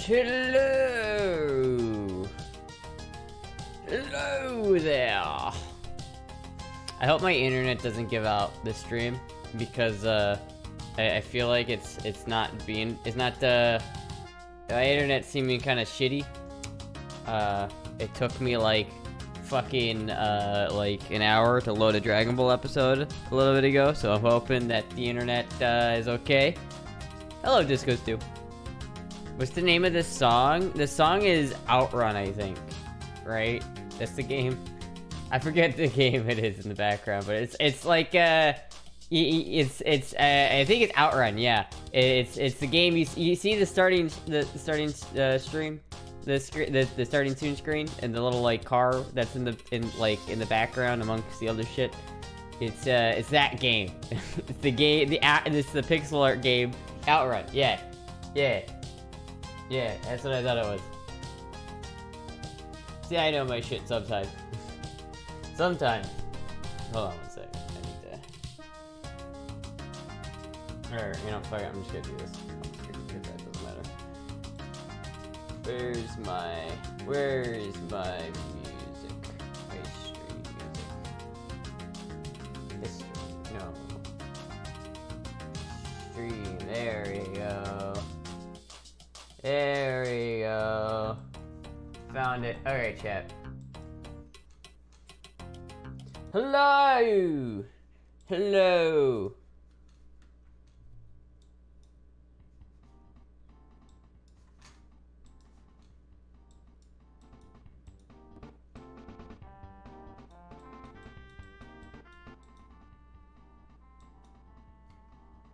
Hello! Hello there! I hope my internet doesn't give out this stream because I feel like it's not my internet seeming kind of shitty. It took me like fucking like an hour to load a Dragon Ball episode a little bit ago, so I'm hoping that the internet is okay. Hello, Disco Stew. What's the name of this song? The song is Outrun, I think. Right? That's the game. I forget the game it is in the background, but it's like I think it's Outrun. Yeah, it's the game. You see the starting stream, the starting tune screen, and the little like car that's in the background amongst the other shit. It's that game. It's the game. It's the pixel art game. Outrun. Yeah. Yeah, that's what I thought it was. See, I know my shit sometimes. Sometimes. Hold on one sec. I need to... Or, you know, fuck it, I'm just gonna do this. That doesn't matter. Where's my music? My stream music. History. No. Stream. There we go. There we go. Found it. Alright, chat. Hello! Hello!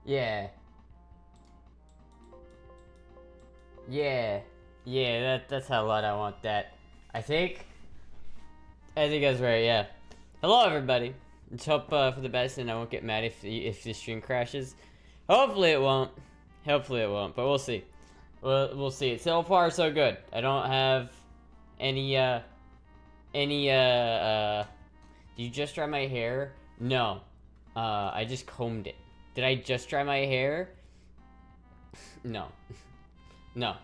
Yeah. Yeah, that's how loud I want that. I think that's right, yeah. Hello, everybody. Let's hope for the best and I won't get mad if the stream crashes. Hopefully it won't, but we'll see. We'll see. So far, so good. I don't have any, did you just dry my hair? No. I just combed it. Did I just dry my hair? No. No.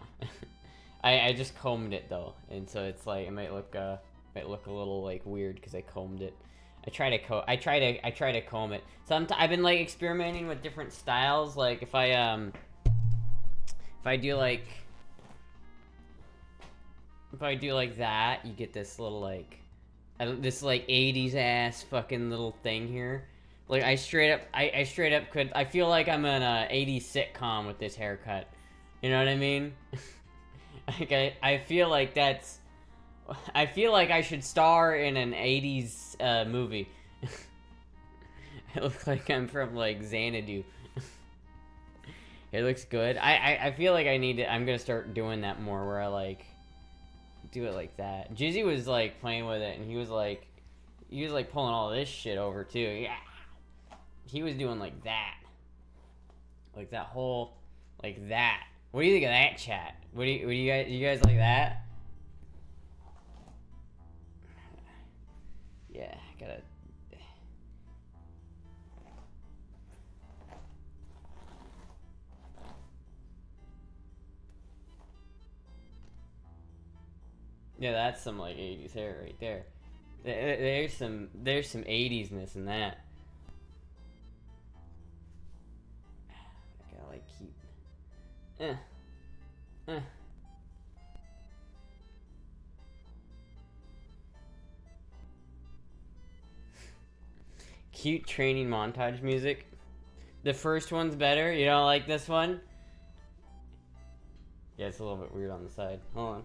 I just combed it though, and so it's like it might look a little like weird because I combed it. I try to comb it. I've been like experimenting with different styles. Like if I do like that, you get this little like this like 80s ass fucking little thing here. Like I straight up could. I feel like I'm in a 80s sitcom with this haircut. You know what I mean? Like I feel like I feel like I should star in an 80s movie. I look like I'm from like Xanadu. It looks good. I feel like I'm gonna start doing that more where I like do it like that. Jizzy was like playing with it and he was like pulling all this shit over too. Yeah. He was doing like that. Like that whole like that. What do you think of that, chat? What do you guys like that? Yeah, gotta. Yeah, that's some like 80s hair right there. There's some 80s-ness in that. I gotta like keep. Cute training montage music. The first one's better. You don't like this one? Yeah, it's a little bit weird on the side. Hold on.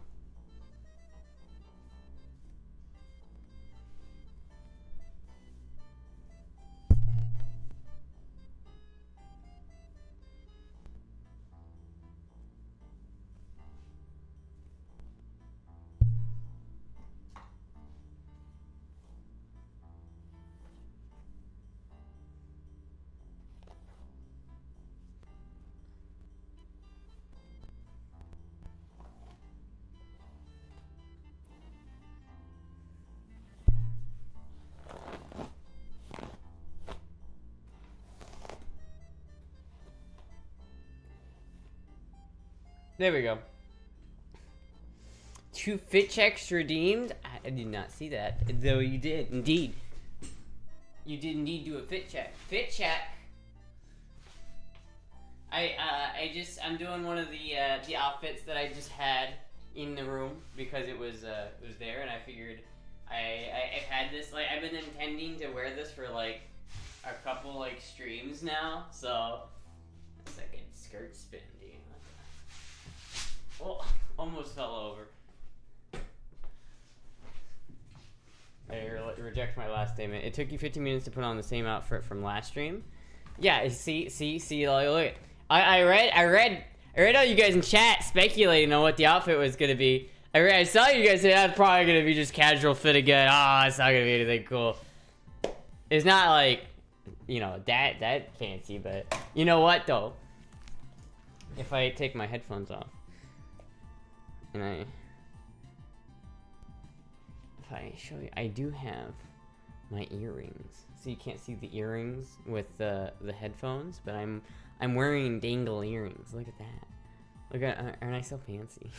There we go. 2 fit checks redeemed. I did not see that, though you did indeed. You did indeed do a fit check. Fit check. I'm doing one of the outfits that I just had in the room because it was there, and I figured I've had this, like, I've been intending to wear this for like a couple like streams now, so it's like a skirt spin, dude. Oh, almost fell over. I reject my last statement. It took you 15 minutes to put on the same outfit from last stream. Yeah, see, look. I read all you guys in chat speculating on what the outfit was gonna be. I saw you guys say that's probably gonna be just casual fit again. It's not gonna be anything cool. It's not like, you know, that fancy, but you know what though? If I take my headphones off and if I show you, I do have my earrings. So you can't see the earrings with the headphones, but I'm wearing dangle earrings. Look at that. Look at, aren't I so fancy?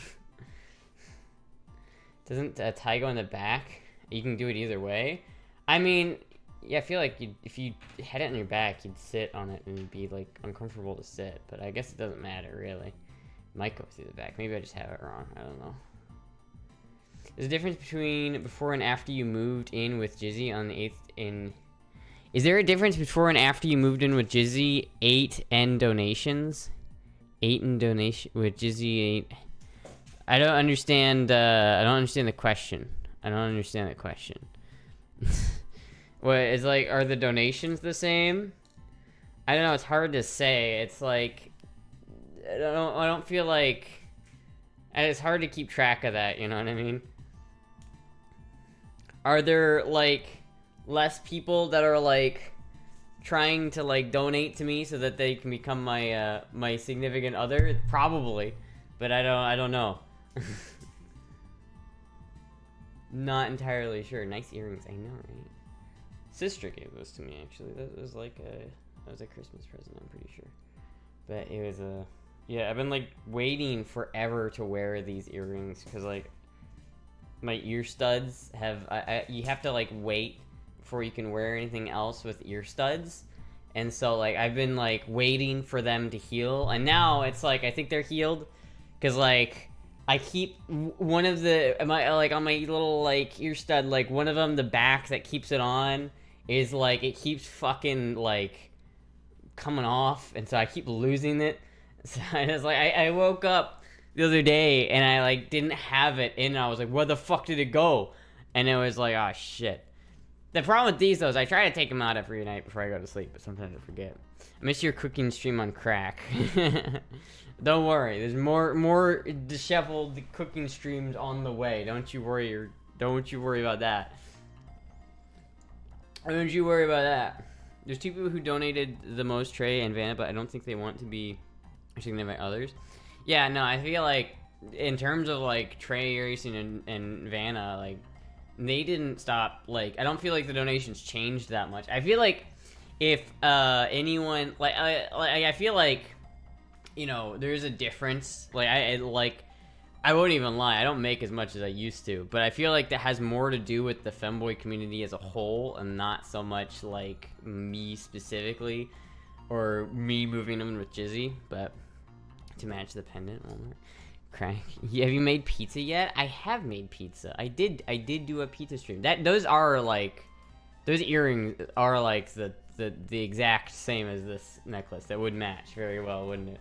Doesn't a tie go in the back? You can do it either way. I mean, yeah, I feel like if you had it on your back, you'd sit on it and it'd be like uncomfortable to sit. But I guess it doesn't matter really. It might go through the back. Maybe I just have it wrong. I don't know. There's a difference between before and after you moved in with Jizzy on the 8th in... Is there a difference before and after you moved in with Jizzy 8 and donations? 8 and donation with Jizzy 8. I don't understand the question. I don't understand the question. What, it's like, are the donations the same? I don't know, it's hard to say. It's like, I don't feel like, and it's hard to keep track of that, you know what I mean? Are there like less people that are like trying to like donate to me so that they can become my my significant other? Probably, but I don't know. Not entirely sure. Nice earrings, I know, right? Sister gave those to me actually. That was like that was a Christmas present, I'm pretty sure. But it was a yeah. I've been like waiting forever to wear these earrings because like my ear studs have you have to like wait before you can wear anything else with ear studs, and so like I've been like waiting for them to heal, and now it's like I think they're healed because like I keep one of the like on my little like ear stud, like one of them, the back that keeps it on is like it keeps fucking like coming off, and so I keep losing it. So I was like I woke up the other day and I like didn't have it in, and I was like, where the fuck did it go? And it was like, oh shit. The problem with these though is I try to take them out every night before I go to sleep, but sometimes I forget. I miss your cooking stream on crack. Don't worry, there's more disheveled cooking streams on the way. Don't you worry about that. Don't you worry about that. There's 2 people who donated the most, Trey and Vanna, but I don't think they want to be significant others. Yeah, no, I feel like in terms of like Trey, Erison, and Vanna, like they didn't stop. Like I don't feel like the donations changed that much. I feel like if anyone like I feel like, you know, there's a difference. Like I won't even lie, I don't make as much as I used to, but I feel like that has more to do with the femboy community as a whole and not so much like me specifically or me moving them with Jizzy. But to match the pendant, crack. Have you made pizza yet? I have made pizza. I did do a pizza stream. Those earrings are like the exact same as this necklace. That would match very well, wouldn't it?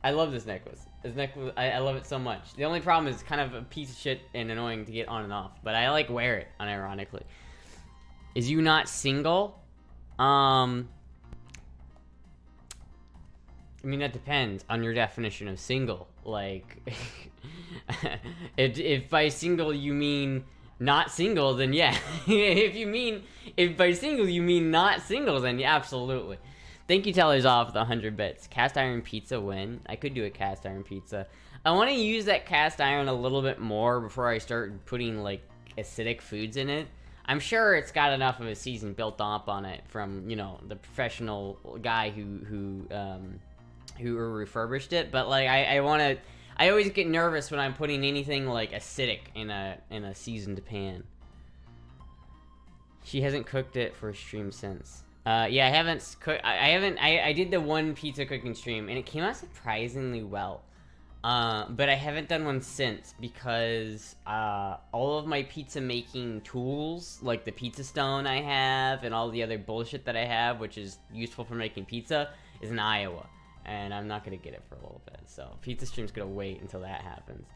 I love this necklace. I love it so much. The only problem is it's kind of a piece of shit and annoying to get on and off, but I like wear it unironically. Is you not single? I mean, that depends on your definition of single. Like, if by single you mean not single, then yeah. If by single you mean not single, then yeah, absolutely. Thank you, Tellers Off, the 100 bits. Cast iron pizza win. I could do a cast iron pizza. I want to use that cast iron a little bit more before I start putting, like, acidic foods in it. I'm sure it's got enough of a season built up on it from, you know, the professional guy who refurbished it. But, like, I want to... I always get nervous when I'm putting anything like acidic in a seasoned pan. She hasn't cooked it for a stream since. Yeah, I haven't cooked. I did the one pizza cooking stream and it came out surprisingly well. But I haven't done one since because all of my pizza making tools, like the pizza stone I have and all the other bullshit that I have, which is useful for making pizza, is in Iowa. And I'm not going to get it for a little bit. So pizza stream's going to wait until that happens.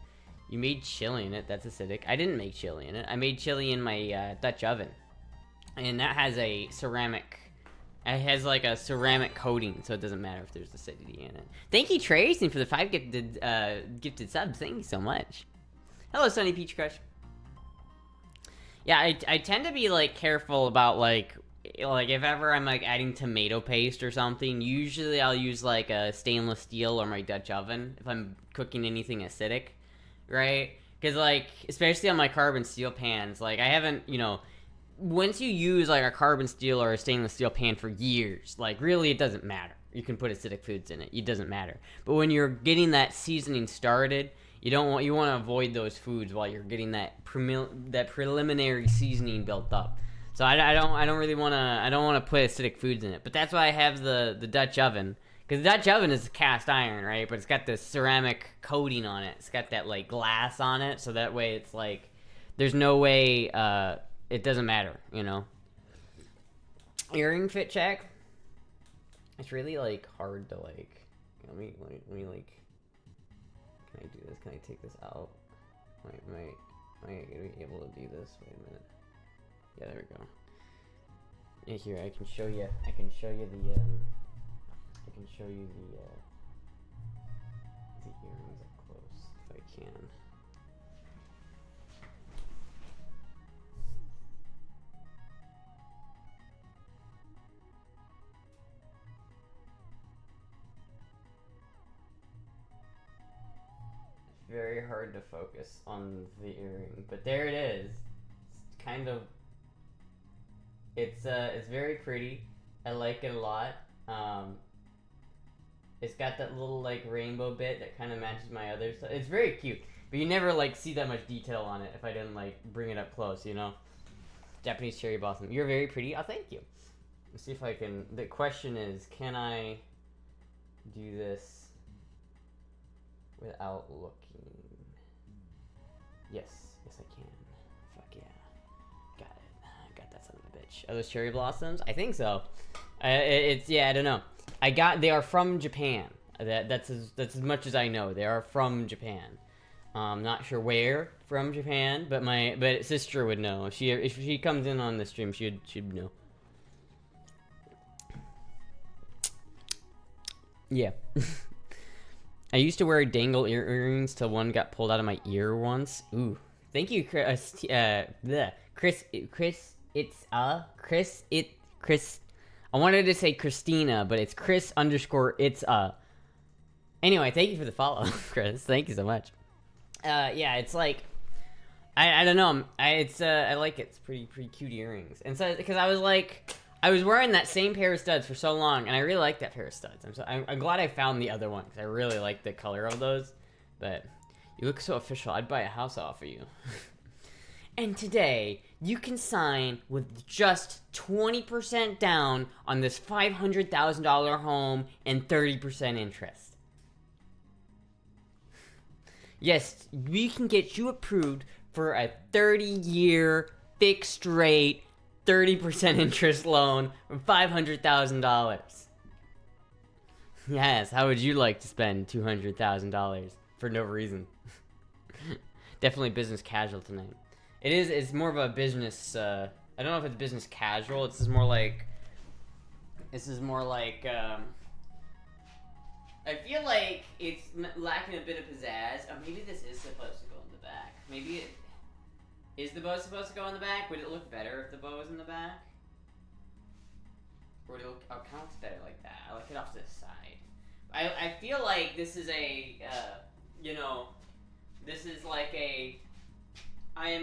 You made chili in it. That's acidic. I didn't make chili in it. I made chili in my Dutch oven. And that has a ceramic... It has like a ceramic coating, so it doesn't matter if there's acidity in it. Thank you, Tracy, for the 5 gifted subs. Thank you so much. Hello, Sunny Peach Crush. Yeah, I tend to be like careful about like if ever I'm like adding tomato paste or something. Usually I'll use like a stainless steel or my Dutch oven if I'm cooking anything acidic, right? Because like especially on my carbon steel pans, like I haven't, you know. Once you use like a carbon steel or a stainless steel pan for years, like really it doesn't matter. You can put acidic foods in it. It doesn't matter. But when you're getting that seasoning started, you want to avoid those foods while you're getting that preliminary seasoning built up. So I don't really want to put acidic foods in it. But that's why I have the Dutch oven, because the Dutch oven is cast iron, right? But it's got this ceramic coating on it. It's got that like glass on it, so that way it's like there's no way it doesn't matter, you know. Earring fit check. It's really like hard to like. Let me like. Can I do this? Can I take this out? Am I gonna be able to do this? Wait a minute. Yeah, there we go. Yeah, here I can show you. I can show you the earrings up close if I can. Very hard to focus on the earring, but there it is. It's kind of it's very pretty. I like it a lot. It's got that little like rainbow bit that kind of matches my other stuff. It's very cute, but you never like see that much detail on it if I didn't like bring it up close, you know. Japanese cherry blossom. You're very pretty. Oh, thank you. Let's see if I can. The question is, can I do this without looking? Yes, I can. Fuck yeah. Got it. I got that son of a bitch. Are those cherry blossoms? I think so. It's, yeah, I don't know. They are from Japan. That's as much as I know. They are from Japan. Not sure where from Japan, but my sister would know. If she comes in on the stream, she'd know. Yeah. I used to wear dangle earrings till one got pulled out of my ear once. Ooh. Thank you, Chris. Chris. I wanted to say Christina, but it's Chris_it's. Anyway, thank you for the follow, Chris. Thank you so much. Yeah, it's like, I don't know. I like it. It's pretty cute earrings. And so, because I was wearing that same pair of studs for so long, and I really like that pair of studs. I'm glad I found the other one, because I really like the color of those. But you look so official. I'd buy a house off of you. And today, you can sign with just 20% down on this $500,000 home and 30% interest. Yes, we can get you approved for a 30-year fixed rate 30% interest loan for $500,000. Yes, how would you like to spend $200,000 for no reason? Definitely business casual tonight. It's more of a business, I don't know if it's business casual. This is more like, I feel like it's lacking a bit of pizzazz. Oh, maybe this is supposed to go in the back. Maybe is the bow supposed to go in the back? Would it look better if the bow was in the back? Or would it look, oh, it kind of looks better like that. I like it off to the side. I feel like this is a, this is like a, I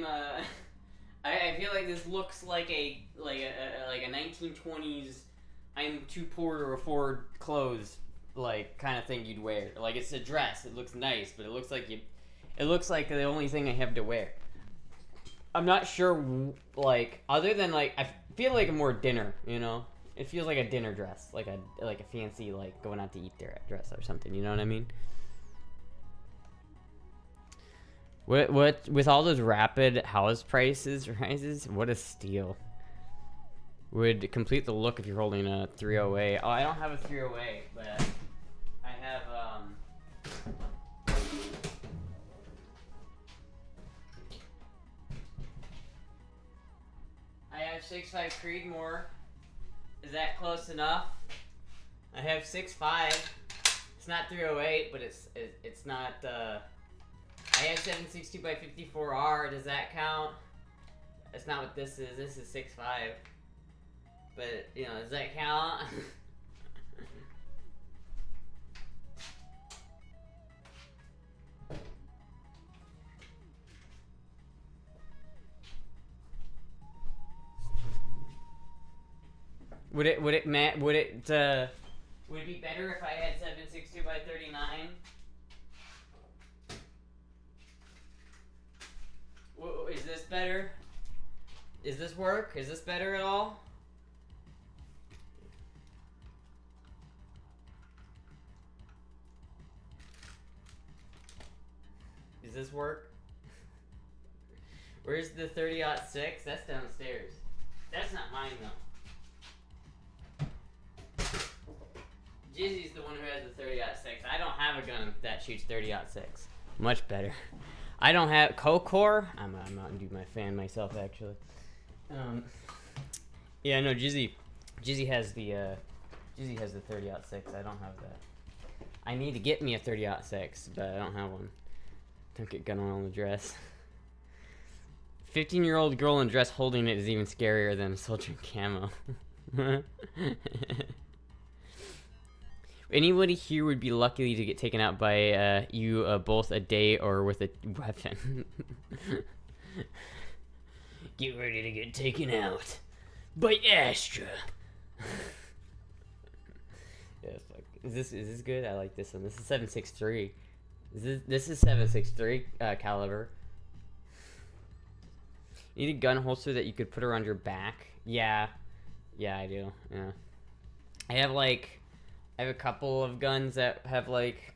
feel like this looks like a 1920s I'm too poor to afford clothes like kind of thing you'd wear. Like it's a dress. It looks nice, but it looks like the only thing I have to wear. I'm not sure, like, other than like I feel like a more dinner, you know. It feels like a dinner dress, like a fancy like going out to eat there dress or something. You know what I mean? What with all those rapid house prices rises? What a steal! Would complete the look if you're holding a 308. Oh, I don't have a 308, but I have I have 6.5 Creedmoor. Is that close enough? I have 6.5. It's not 308, but it's not. I have 762 by 54R. Does that count? That's not what this is. This is 6.5. But you know, does that count? Would it be better if I had 762 by 39? Is this better? Is this work? Is this better at all? Does this work? Where's the 30-06? That's downstairs. That's not mine though. Jizzy's the one who has the 30-06. I don't have a gun that shoots 30-06. Much better. I don't have Kokor. I'm a Mountain Dew fan myself, actually. Yeah, no, Jizzy has the 30-06. I don't have that. I need to get me a 30-06, but I don't have one. Don't get gun oil in the dress. 15-year-old girl in dress holding it is even scarier than a soldier in camo. Anybody here would be lucky to get taken out by you both a day or with a weapon. Get ready to get taken out by Astra. Yeah, fuck. Is this good? I like this one. This is 7.63. This is 7.63 caliber. You need a gun holster that you could put around your back. Yeah, I do. Yeah, I have a couple of guns that have like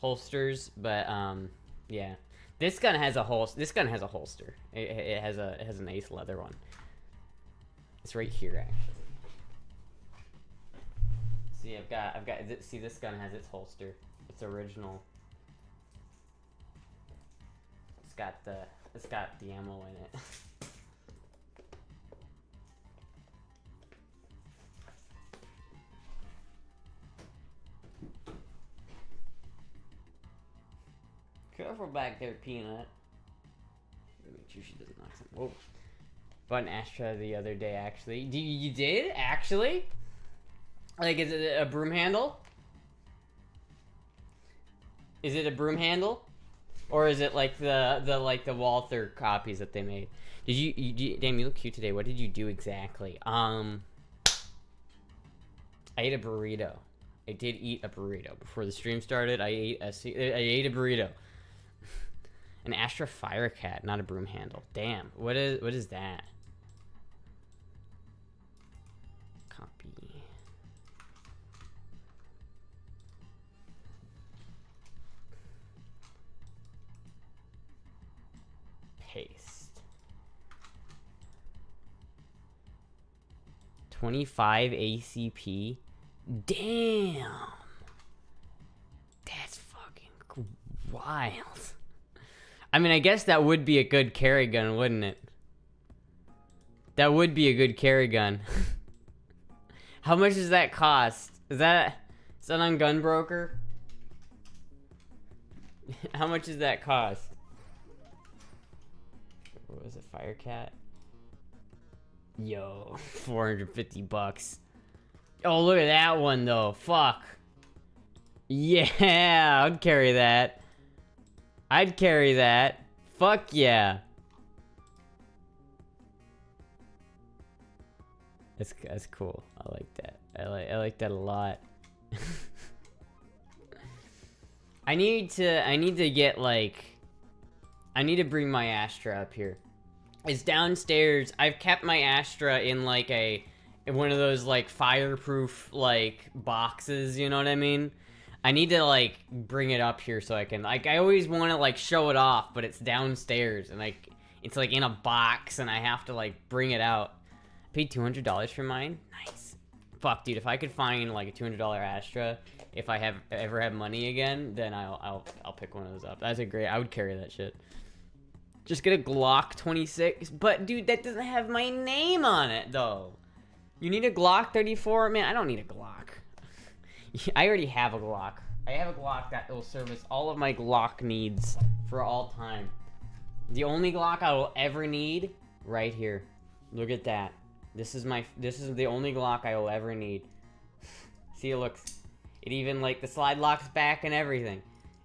holsters, but yeah. This gun has a holster. It has a nice leather one. It's right here actually. See, I've got see, this gun has its holster. It's original. It's got the ammo in it. Careful back there, Peanut. Make sure she doesn't knock something. Whoa. Bought an Astra the other day, actually. You did? Actually? Like, is it a broom handle? Is it a broom handle? Or is it like the Walther copies that they made? Did you damn, you look cute today. What did you do exactly? I ate a burrito. I did eat a burrito. Before the stream started, I ate a burrito. An Astra Firecat, not a broom handle. Damn. What is that? Copy. Paste. 25 ACP. Damn. That's fucking wild. I mean, I guess that would be a good carry gun, wouldn't it? That would be a good carry gun. How much does that cost? Is that on Gunbroker? How much does that cost? What was it, Firecat? Yo, 450 bucks. Oh, look at that one though. Fuck. Yeah, I'd carry that. I'd carry that. Fuck yeah. That's cool. I like that. I like that a lot. I need to get like, I need to bring my Astra up here. It's downstairs. I've kept my Astra in like in one of those like fireproof like boxes, you know what I mean? I need to like bring it up here so I can, like, I always want to like show it off, but it's downstairs and like it's like in a box and I have to like bring it out. I paid $200 for mine. Nice. Fuck, dude, if I could find like a $200 Astra, if I ever have money again, then I'll pick one of those up. That's a great, I would carry that shit. Just get a Glock 26, but dude, that doesn't have my name on it though. You need a Glock 34? Man, I don't need a Glock. I already have a Glock. I have a Glock that will service all of my Glock needs for all time. The only Glock I will ever need, right here. Look at that. This is the only Glock I will ever need. See, it looks, it even like the slide locks back and everything.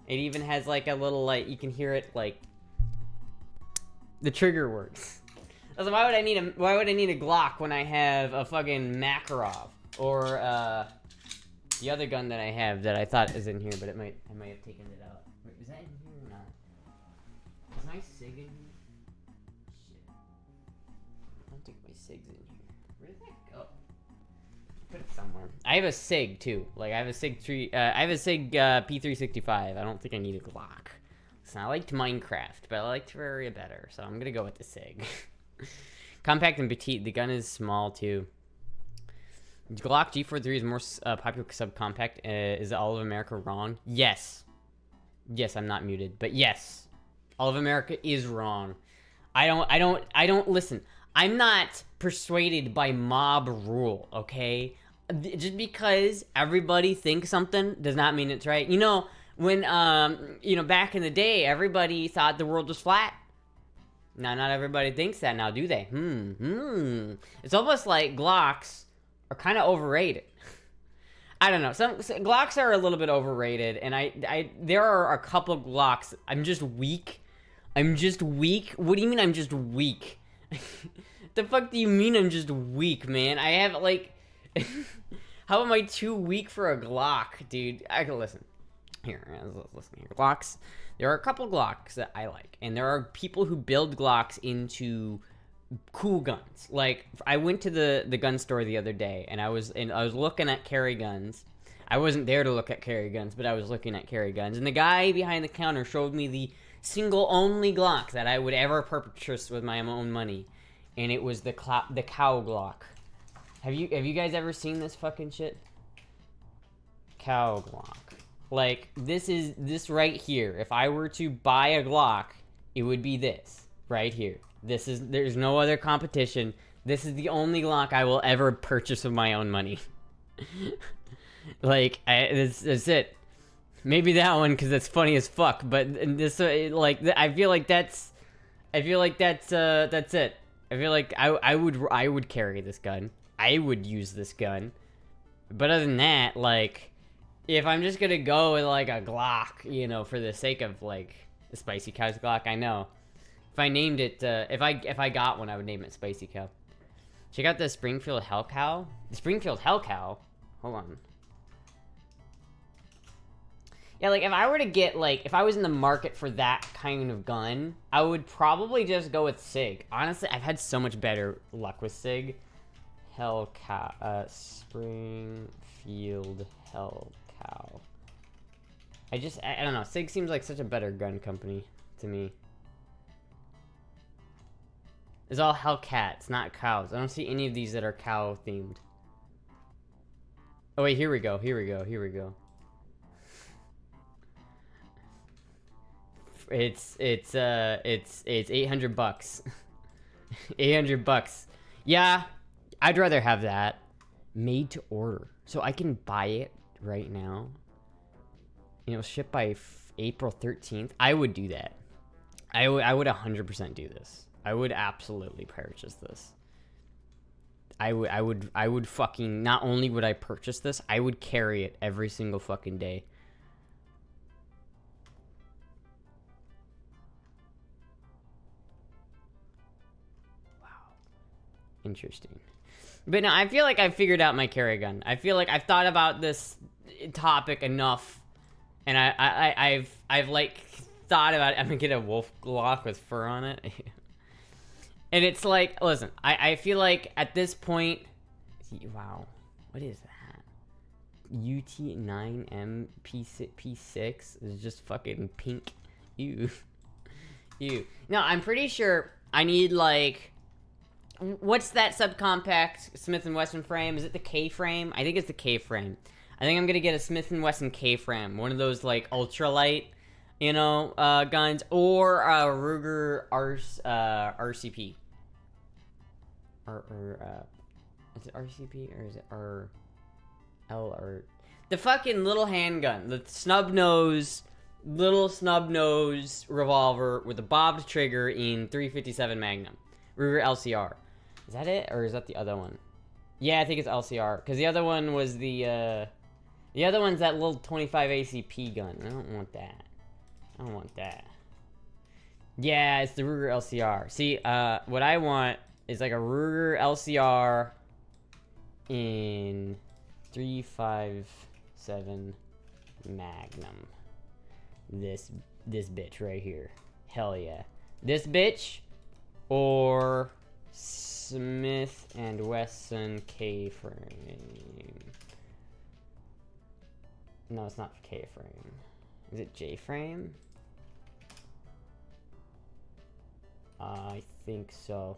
It even has like a little like, you can hear it like, the trigger works. So why would I need a Glock when I have a fucking Makarov or the other gun that I have that I thought is in here, but I might have taken it out. Wait, is that in here or not? Is my SIG in here? Shit. I don't think my SIG's in here. Where did that go? Put it somewhere. I have a SIG too. Like I have a SIG P365. I don't think I need a Glock. Listen, I liked Minecraft, but I liked Terraria better, so I'm gonna go with the SIG. Compact and petite. The gun is small too. Glock G43 is more popular subcompact. Is all of America wrong? Yes. Yes, I'm not muted, but yes, all of America is wrong. I don't listen. I'm not persuaded by mob rule. Okay, just because everybody thinks something does not mean it's right. You know, when you know, back in the day, everybody thought the world was flat. Now, not everybody thinks that now, do they? It's almost like Glocks are kind of overrated. I don't know. Some Glocks are a little bit overrated, and there are a couple Glocks. I'm just weak. I'm just weak? What do you mean I'm just weak? The fuck do you mean I'm just weak, man? I have, like... How am I too weak for a Glock, dude? I can listen. Here, listen here. Glocks. There are a couple Glocks that I like, and there are people who build Glocks into cool guns. Like, I went to the gun store the other day, and I was looking at carry guns. I wasn't there to look at carry guns, but I was looking at carry guns, and the guy behind the counter showed me the single only Glock that I would ever purchase with my own money, and it was the cow Glock. Have you guys ever seen this fucking shit? Cow Glock. Like, this right here. If I were to buy a Glock, it would be this right here. There's no other competition. This is the only Glock I will ever purchase with my own money. Like, that's it. Maybe that one, because that's funny as fuck. But this, like, I feel like that's it. I feel like I would carry this gun. I would use this gun. But other than that, like, if I'm just gonna go with like a Glock, you know, for the sake of like the Spicy Cow's Glock, I know. If I named it, if I got one, I would name it Spicy Cow. Check out the Springfield Hell Cow. The Springfield Hell Cow. Hold on. Yeah, like if I were to get like, if I was in the market for that kind of gun, I would probably just go with SIG. Honestly, I've had so much better luck with SIG. Hell Cow. Springfield Hell Cow. I don't know. SIG seems like such a better gun company to me. It's all Hellcats, not cows. I don't see any of these that are cow themed. Oh wait, here we go. It's $800. $800. Yeah, I'd rather have that. Made to order, so I can buy it right now. You know, ship by April 13th. I would do that. I would 100% do this. I would absolutely purchase this. I would fucking, not only would I purchase this, I would carry it every single fucking day. Wow. Interesting. But no, I feel like I figured out my carry gun. I feel like I've thought about this topic enough And I've like thought about it. I'm gonna get a wolf Glock with fur on it. And it's like, listen, I feel like at this point, wow, what is that? UT9M P6 is just fucking pink. Ew. Ew. No, I'm pretty sure I need like, what's that subcompact Smith & Wesson frame? Is it the K frame? I think it's the K frame. I think I'm gonna get a Smith & Wesson K frame, one of those like ultralight, you know, guns, or a Ruger RCP. Is it RCP or is it L or the fucking little handgun, the little snub nose revolver with a bobbed trigger in 357 Magnum, Ruger LCR. Is that it, or is that the other one? Yeah, I think it's LCR, because the other one was the other one's that little 25 ACP gun. I don't want that. I don't want that. Yeah, it's the Ruger LCR. See, what I want is like a Ruger LCR in 357 Magnum. This bitch right here. Hell yeah. This bitch or Smith & Wesson K frame. No, it's not K frame. Is it J frame? I think so.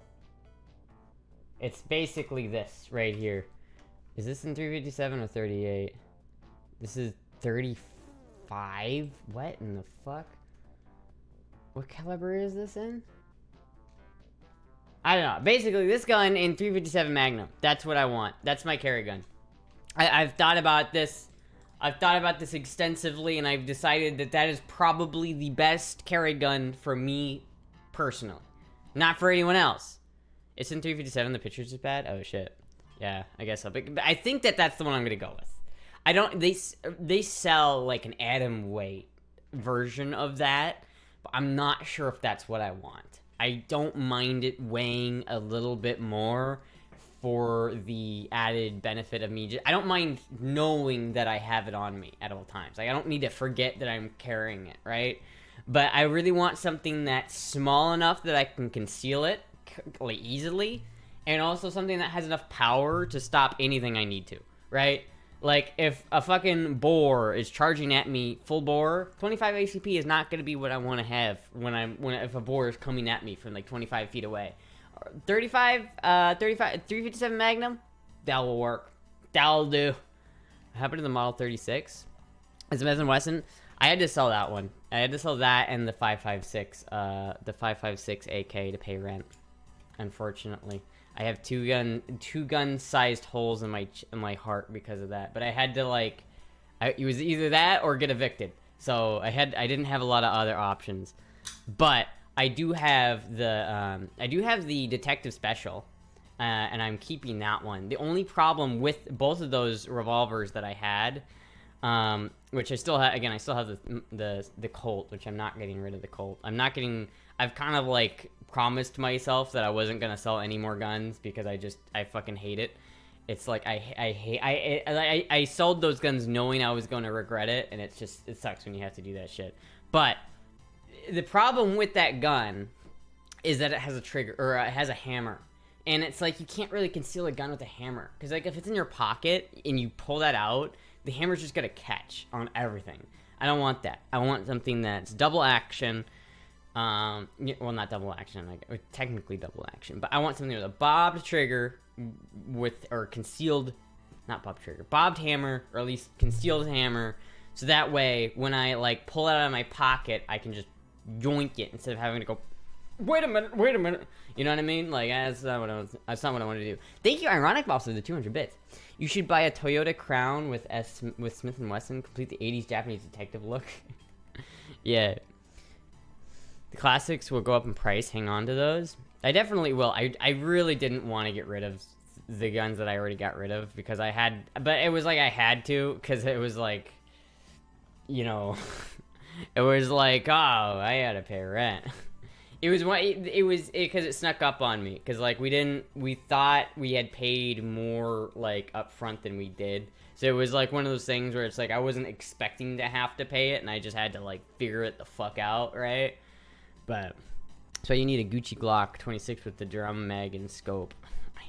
It's basically this right here. Is this in 357 or 38? This is 35? What in the fuck? What caliber is this in? I don't know. Basically, this gun in 357 Magnum. That's what I want. That's my carry gun. I've thought about this. I've thought about this extensively, and I've decided that that is probably the best carry gun for me personally. Not for anyone else. It's in 357. The picture's is bad? Oh, shit. Yeah, I guess so. But I think that that's the one I'm going to go with. I don't... They sell, like, an atom weight version of that, but I'm not sure if that's what I want. I don't mind it weighing a little bit more for the added benefit of me. I don't mind knowing that I have it on me at all times. Like, I don't need to forget that I'm carrying it, right? But I really want something that's small enough that I can conceal it like easily, and also something that has enough power to stop anything I need to, right? Like, if a fucking boar is charging at me full bore, 25 ACP is not going to be what I want to have if a boar is coming at me from like 25 feet away. 357 Magnum, that will work. That'll do. What happened to the Model 36? It's Smith & Wesson. I had to sell that one. I had to sell that and the 556 AK to pay rent. Unfortunately, I have two gun sized holes in my heart because of that. But I had to it was either that or get evicted. So I didn't have a lot of other options. But I do have the Detective Special, and I'm keeping that one. The only problem with both of those revolvers that I had, which I still have, again, I still have the Colt, which I'm not getting rid of the Colt. I've kind of like promised myself that I wasn't gonna sell any more guns because I fucking hate it. It's like I sold those guns knowing I was going to regret it, and it sucks when you have to do that shit. But the problem with that gun is that it has a trigger, or it has a hammer. And it's like, you can't really conceal a gun with a hammer. Because like, if it's in your pocket and you pull that out, the hammer's just gonna catch on everything. I don't want that. I want something that's double action. Well, not double action, technically double action. But I want something with a bobbed trigger or concealed, not bobbed trigger, bobbed hammer, or at least concealed hammer. So that way, when I like pull it out of my pocket, I can just yoink it instead of having to go, wait a minute. You know what I mean? Like, that's not what I want to do. Thank you, Ironic Boss, for the 200 bits. You should buy a Toyota Crown with Smith & Wesson, complete the 80s Japanese detective look. Yeah. The classics will go up in price. Hang on to those. I definitely will. I really didn't want to get rid of the guns that I already got rid of because but it was like I had to, because it was like, you know, it was like, oh, I had to pay rent. It was because it snuck up on me, because like we thought we had paid more like up front than we did, So it was like one of those things where it's like I wasn't expecting to have to pay it, and I just had to like figure it the fuck out, right? But so you need a Gucci Glock 26 with the drum mag and scope.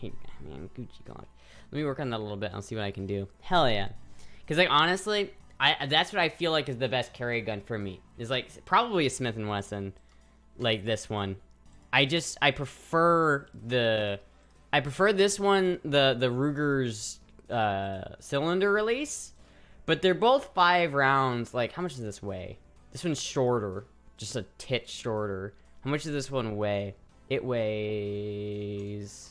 Man, Gucci Glock. Let me work on that a little bit. I'll see what I can do. Hell yeah. Because like honestly, that's what I feel like is the best carry gun for me. Is like probably a Smith & Wesson, like this one. I prefer this one, the Ruger's cylinder release, but they're both 5 rounds. Like, how much does this weigh? This one's shorter, just a tit shorter. How much does this one weigh? It weighs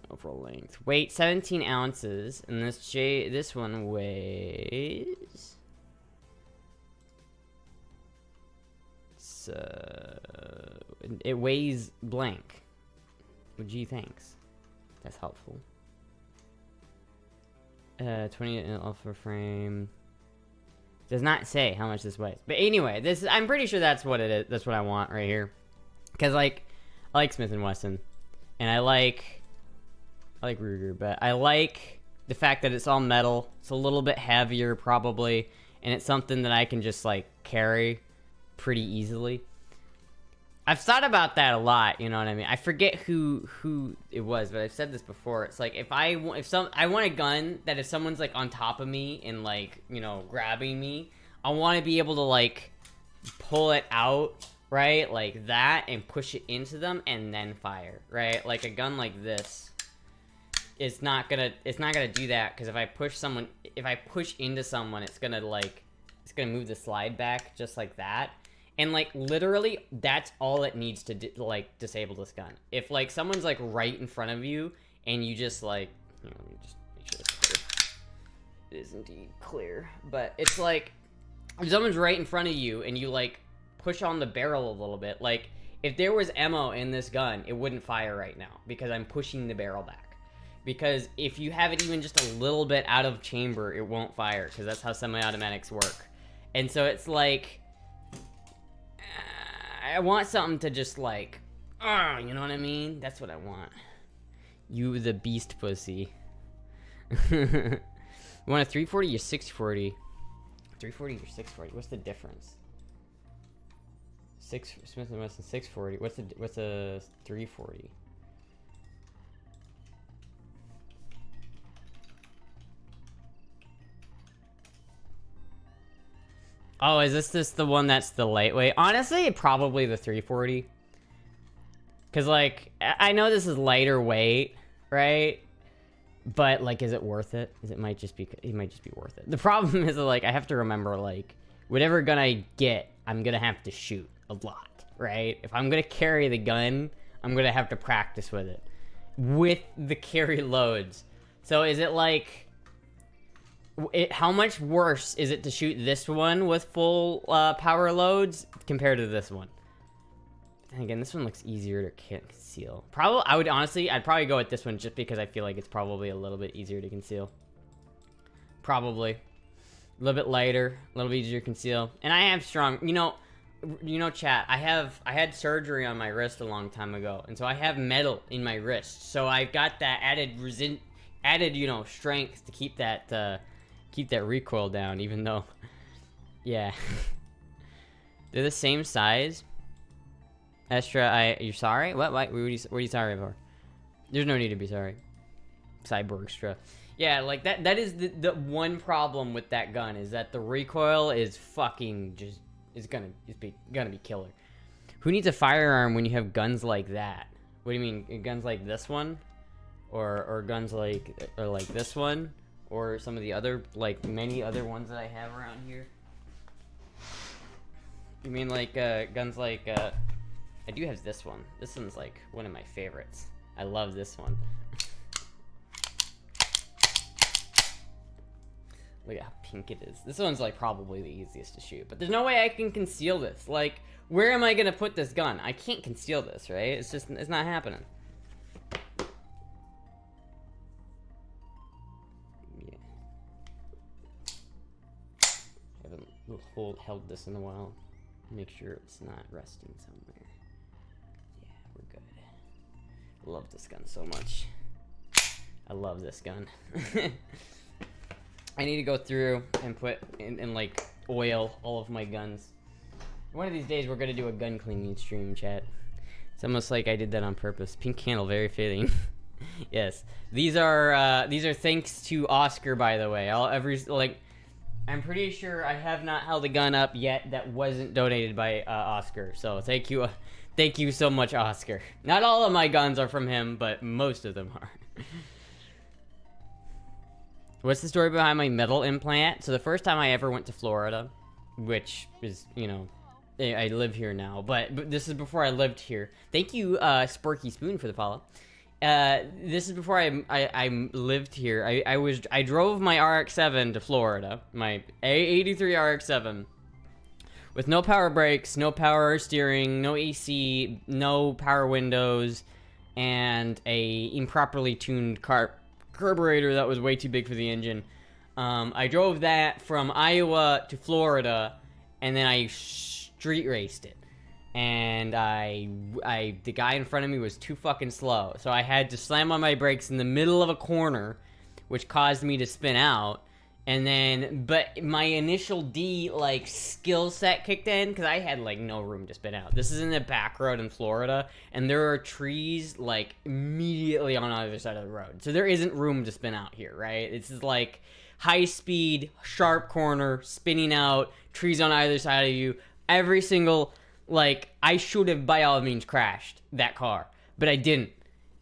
overall length, weight 17 ounces, and this one weighs it weighs blank. What do you think? That's helpful. 20 alpha frame. Does not say how much this weighs. But anyway, I'm pretty sure that's what it is. That's what I want right here. Cause like I like Smith & Wesson, and I like Ruger, but I like the fact that it's all metal. It's a little bit heavier probably, and it's something that I can just like carry pretty easily. I've thought about that a lot, you know what I mean? I forget who it was, but I've said this before. It's like I want a gun that if someone's like on top of me and like, you know, grabbing me, I want to be able to like pull it out, right? Like that, and push it into them and then fire, right? Like a gun like this, it's not gonna do that, because if I push into someone, it's gonna move the slide back just like that. And like literally that's all it needs to do, like disable this gun. If like someone's like right in front of you and you just like, you know, let me just make sure it's clear. It is indeed clear, but it's like if someone's right in front of you and you like push on the barrel a little bit, like if there was ammo in this gun, it wouldn't fire right now because I'm pushing the barrel back. Because if you have it even just a little bit out of chamber, it won't fire, because that's how semi-automatics work. And so it's like, I want something to just like, you know what I mean? That's what I want. You the beast pussy. You want a 340 or 640? 340 or 640? What's the difference? Smith & Wesson 640. What's a 340? Oh, is this the one that's the lightweight? Honestly, probably the 340. Cause like, I know this is lighter weight, right? But like, is it worth it? It might just be worth it. The problem is like, I have to remember like, whatever gun I get, I'm gonna have to shoot a lot, right? If I'm gonna carry the gun, I'm gonna have to practice with it. With the carry loads. So is it like, how much worse is it to shoot this one with full power loads compared to this one? And again, this one looks easier to conceal. I'd probably go with this one just because I feel like it's probably a little bit easier to conceal. Probably. A little bit lighter, a little bit easier to conceal. And I have strong, you know, chat, I had surgery on my wrist a long time ago, and so I have metal in my wrist. So I've got that added, you know, strength to keep that recoil down, even though, yeah. They're the same size. Astra, you're sorry? What are you sorry for? There's no need to be sorry. Cyborgstra. Yeah, like that is the one problem with that gun, is that the recoil is fucking just, it's gonna be killer. Who needs a firearm when you have guns like that? What do you mean, guns like this one? Or guns like this one? Or some of the other, like, many other ones that I have around here? You mean, like, guns like, I do have this one. This one's, like, one of my favorites. I love this one. Look at how pink it is. This one's, like, probably the easiest to shoot. But there's no way I can conceal this. Like, where am I gonna put this gun? I can't conceal this, right? It's not happening. Held this in a while. Make sure it's not resting somewhere. Yeah, we're good. Love this gun so much. I love this gun. I need to go through and put in like oil all of my guns. One of these days we're gonna do a gun cleaning stream, chat. It's almost like I did that on purpose. Pink candle, very fitting. Yes, these are thanks to Oscar, by the way. I'm pretty sure I have not held a gun up yet that wasn't donated by Oscar. So thank you so much, Oscar. Not all of my guns are from him, but most of them are. What's the story behind my metal implant? So the first time I ever went to Florida, which is, you know, I live here now, but this is before I lived here. Thank you, Sparky Spoon, for the follow. This is before I lived here. I drove my RX-7 to Florida, my A83 RX-7, with no power brakes, no power steering, no AC, no power windows, and a improperly tuned carburetor that was way too big for the engine. I drove that from Iowa to Florida, and then I street raced it. And the guy in front of me was too fucking slow, so I had to slam on my brakes in the middle of a corner, which caused me to spin out. And then, but my initial like skill set kicked in because I had like no room to spin out. This is in the back road in Florida, and there are trees like immediately on either side of the road, so there isn't room to spin out here, right? This is like high speed, sharp corner, spinning out, trees on either side of you. Every single, like, I should have by all means crashed that car, but I didn't.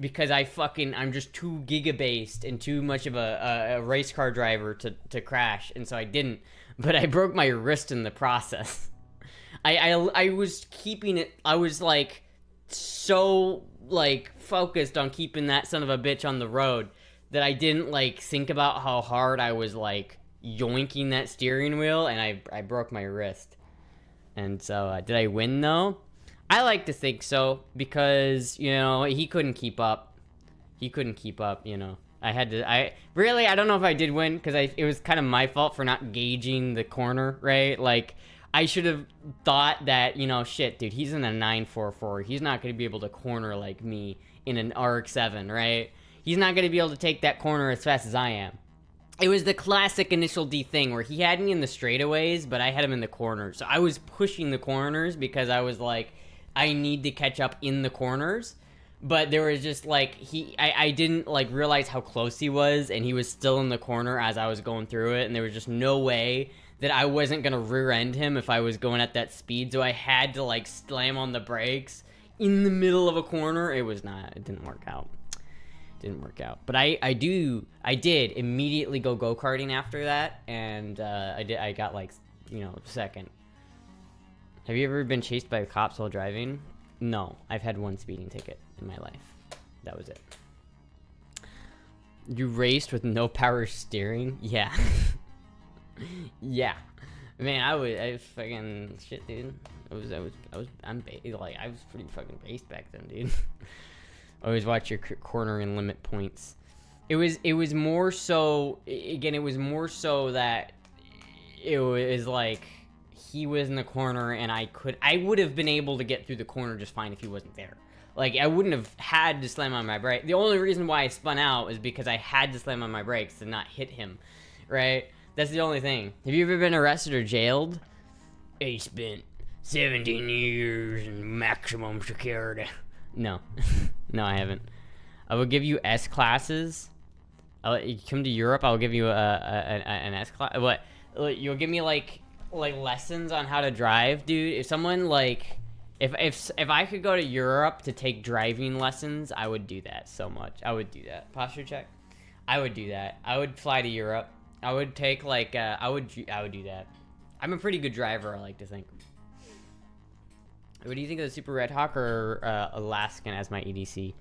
Because I'm just too gigabased and too much of a race car driver to crash, and so I didn't. But I broke my wrist in the process. I was keeping it, I was like so like focused on keeping that son of a bitch on the road that I didn't like think about how hard I was like yoinking that steering wheel, and I broke my wrist. And so did I win though? I like to think so, because, you know, he couldn't keep up. You know. I don't know if I did win, because it was kind of my fault for not gauging the corner, right? Like, I should have thought that, you know, shit, dude, he's in a 944. He's not going to be able to corner like me in an RX-7, right? He's not going to be able to take that corner as fast as I am. It was the classic initial D thing where he had me in the straightaways, but I had him in the corners. So I was pushing the corners because I was like, I need to catch up in the corners, but there was just like I didn't like realize how close he was, and he was still in the corner as I was going through it, and there was just no way that I wasn't gonna rear end him if I was going at that speed. So I had to like slam on the brakes in the middle of a corner. It didn't work out. But I did immediately go karting after that, and I got like, you know, second. Have you ever been chased by cops while driving? No, I've had one speeding ticket in my life. That was it. You raced with no power steering? Yeah. Yeah. Man, I was fucking shit, dude. I was pretty fucking based back then, dude. Always watch your corner and limit points. It was more so, again, it was more so that it was like, he was in the corner, and I would have been able to get through the corner just fine if he wasn't there. Like, I wouldn't have had to slam on my brake. The only reason why I spun out is because I had to slam on my brakes to not hit him, right? That's the only thing. Have you ever been arrested or jailed? I spent 17 years in maximum security. No. No, I haven't. I will give you S classes. You come to Europe, I'll give you an S class. What? You'll give me like lessons on how to drive, dude. If someone like if I could go to Europe to take driving lessons, I would do that so much. I would do that. Posture check. I would do that. I would fly to Europe. I would take like I would do that. I'm a pretty good driver, I like to think. What do you think of the Super Red Hawk or Alaskan as my EDC?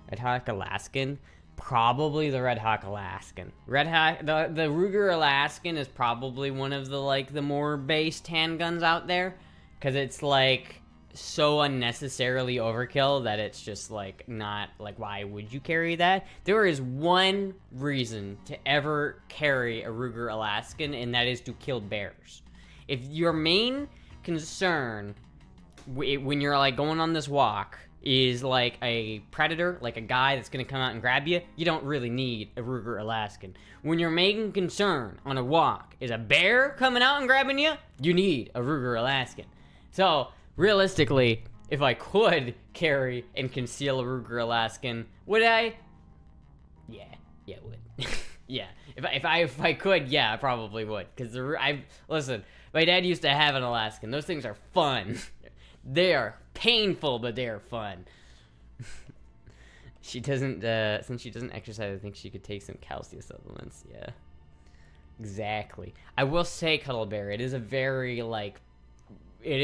Red Hawk Alaskan? Probably the Red Hawk Alaskan. Red Hawk, the Ruger Alaskan is probably one of the like the more based handguns out there, because it's like so unnecessarily overkill that it's just like not like, why would you carry that? There is one reason to ever carry a Ruger Alaskan, and that is to kill bears. If your main concern when you're like going on this walk is like a predator, like a guy that's gonna come out and grab you, you don't really need a Ruger Alaskan. When your main concern on a walk is a bear coming out and grabbing you, you need a Ruger Alaskan. So, realistically, if I could carry and conceal a Ruger Alaskan, would I? Yeah, I would. Yeah, if I could, yeah, I probably would. Cause listen, my dad used to have an Alaskan. Those things are fun. They are painful, but they are fun. She doesn't, since she doesn't exercise, I think she could take some calcium supplements. Yeah, exactly. I will say, Cuddle Bear, it is a very like, it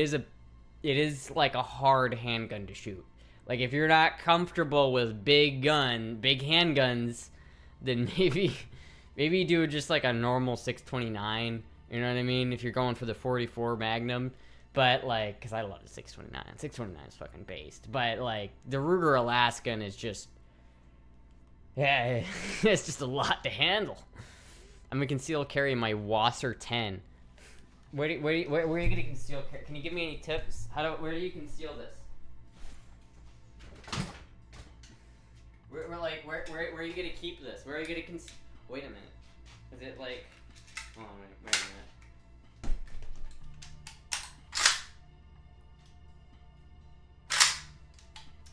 is like a hard handgun to shoot. Like if you're not comfortable with big handguns, then maybe do just like a normal 629. You know what I mean? If you're going for the 44 Magnum. But, like, because I love the 629. 629 is fucking based. But, like, the Ruger Alaskan is just... Yeah, it's just a lot to handle. I'm going to conceal carry my Wasser 10. Where are you going to conceal carry? Can you give me any tips? Where do you conceal this? Where are you going to keep this? Where are you going to conceal... Wait a minute. Is it, like... Hold on, wait a minute.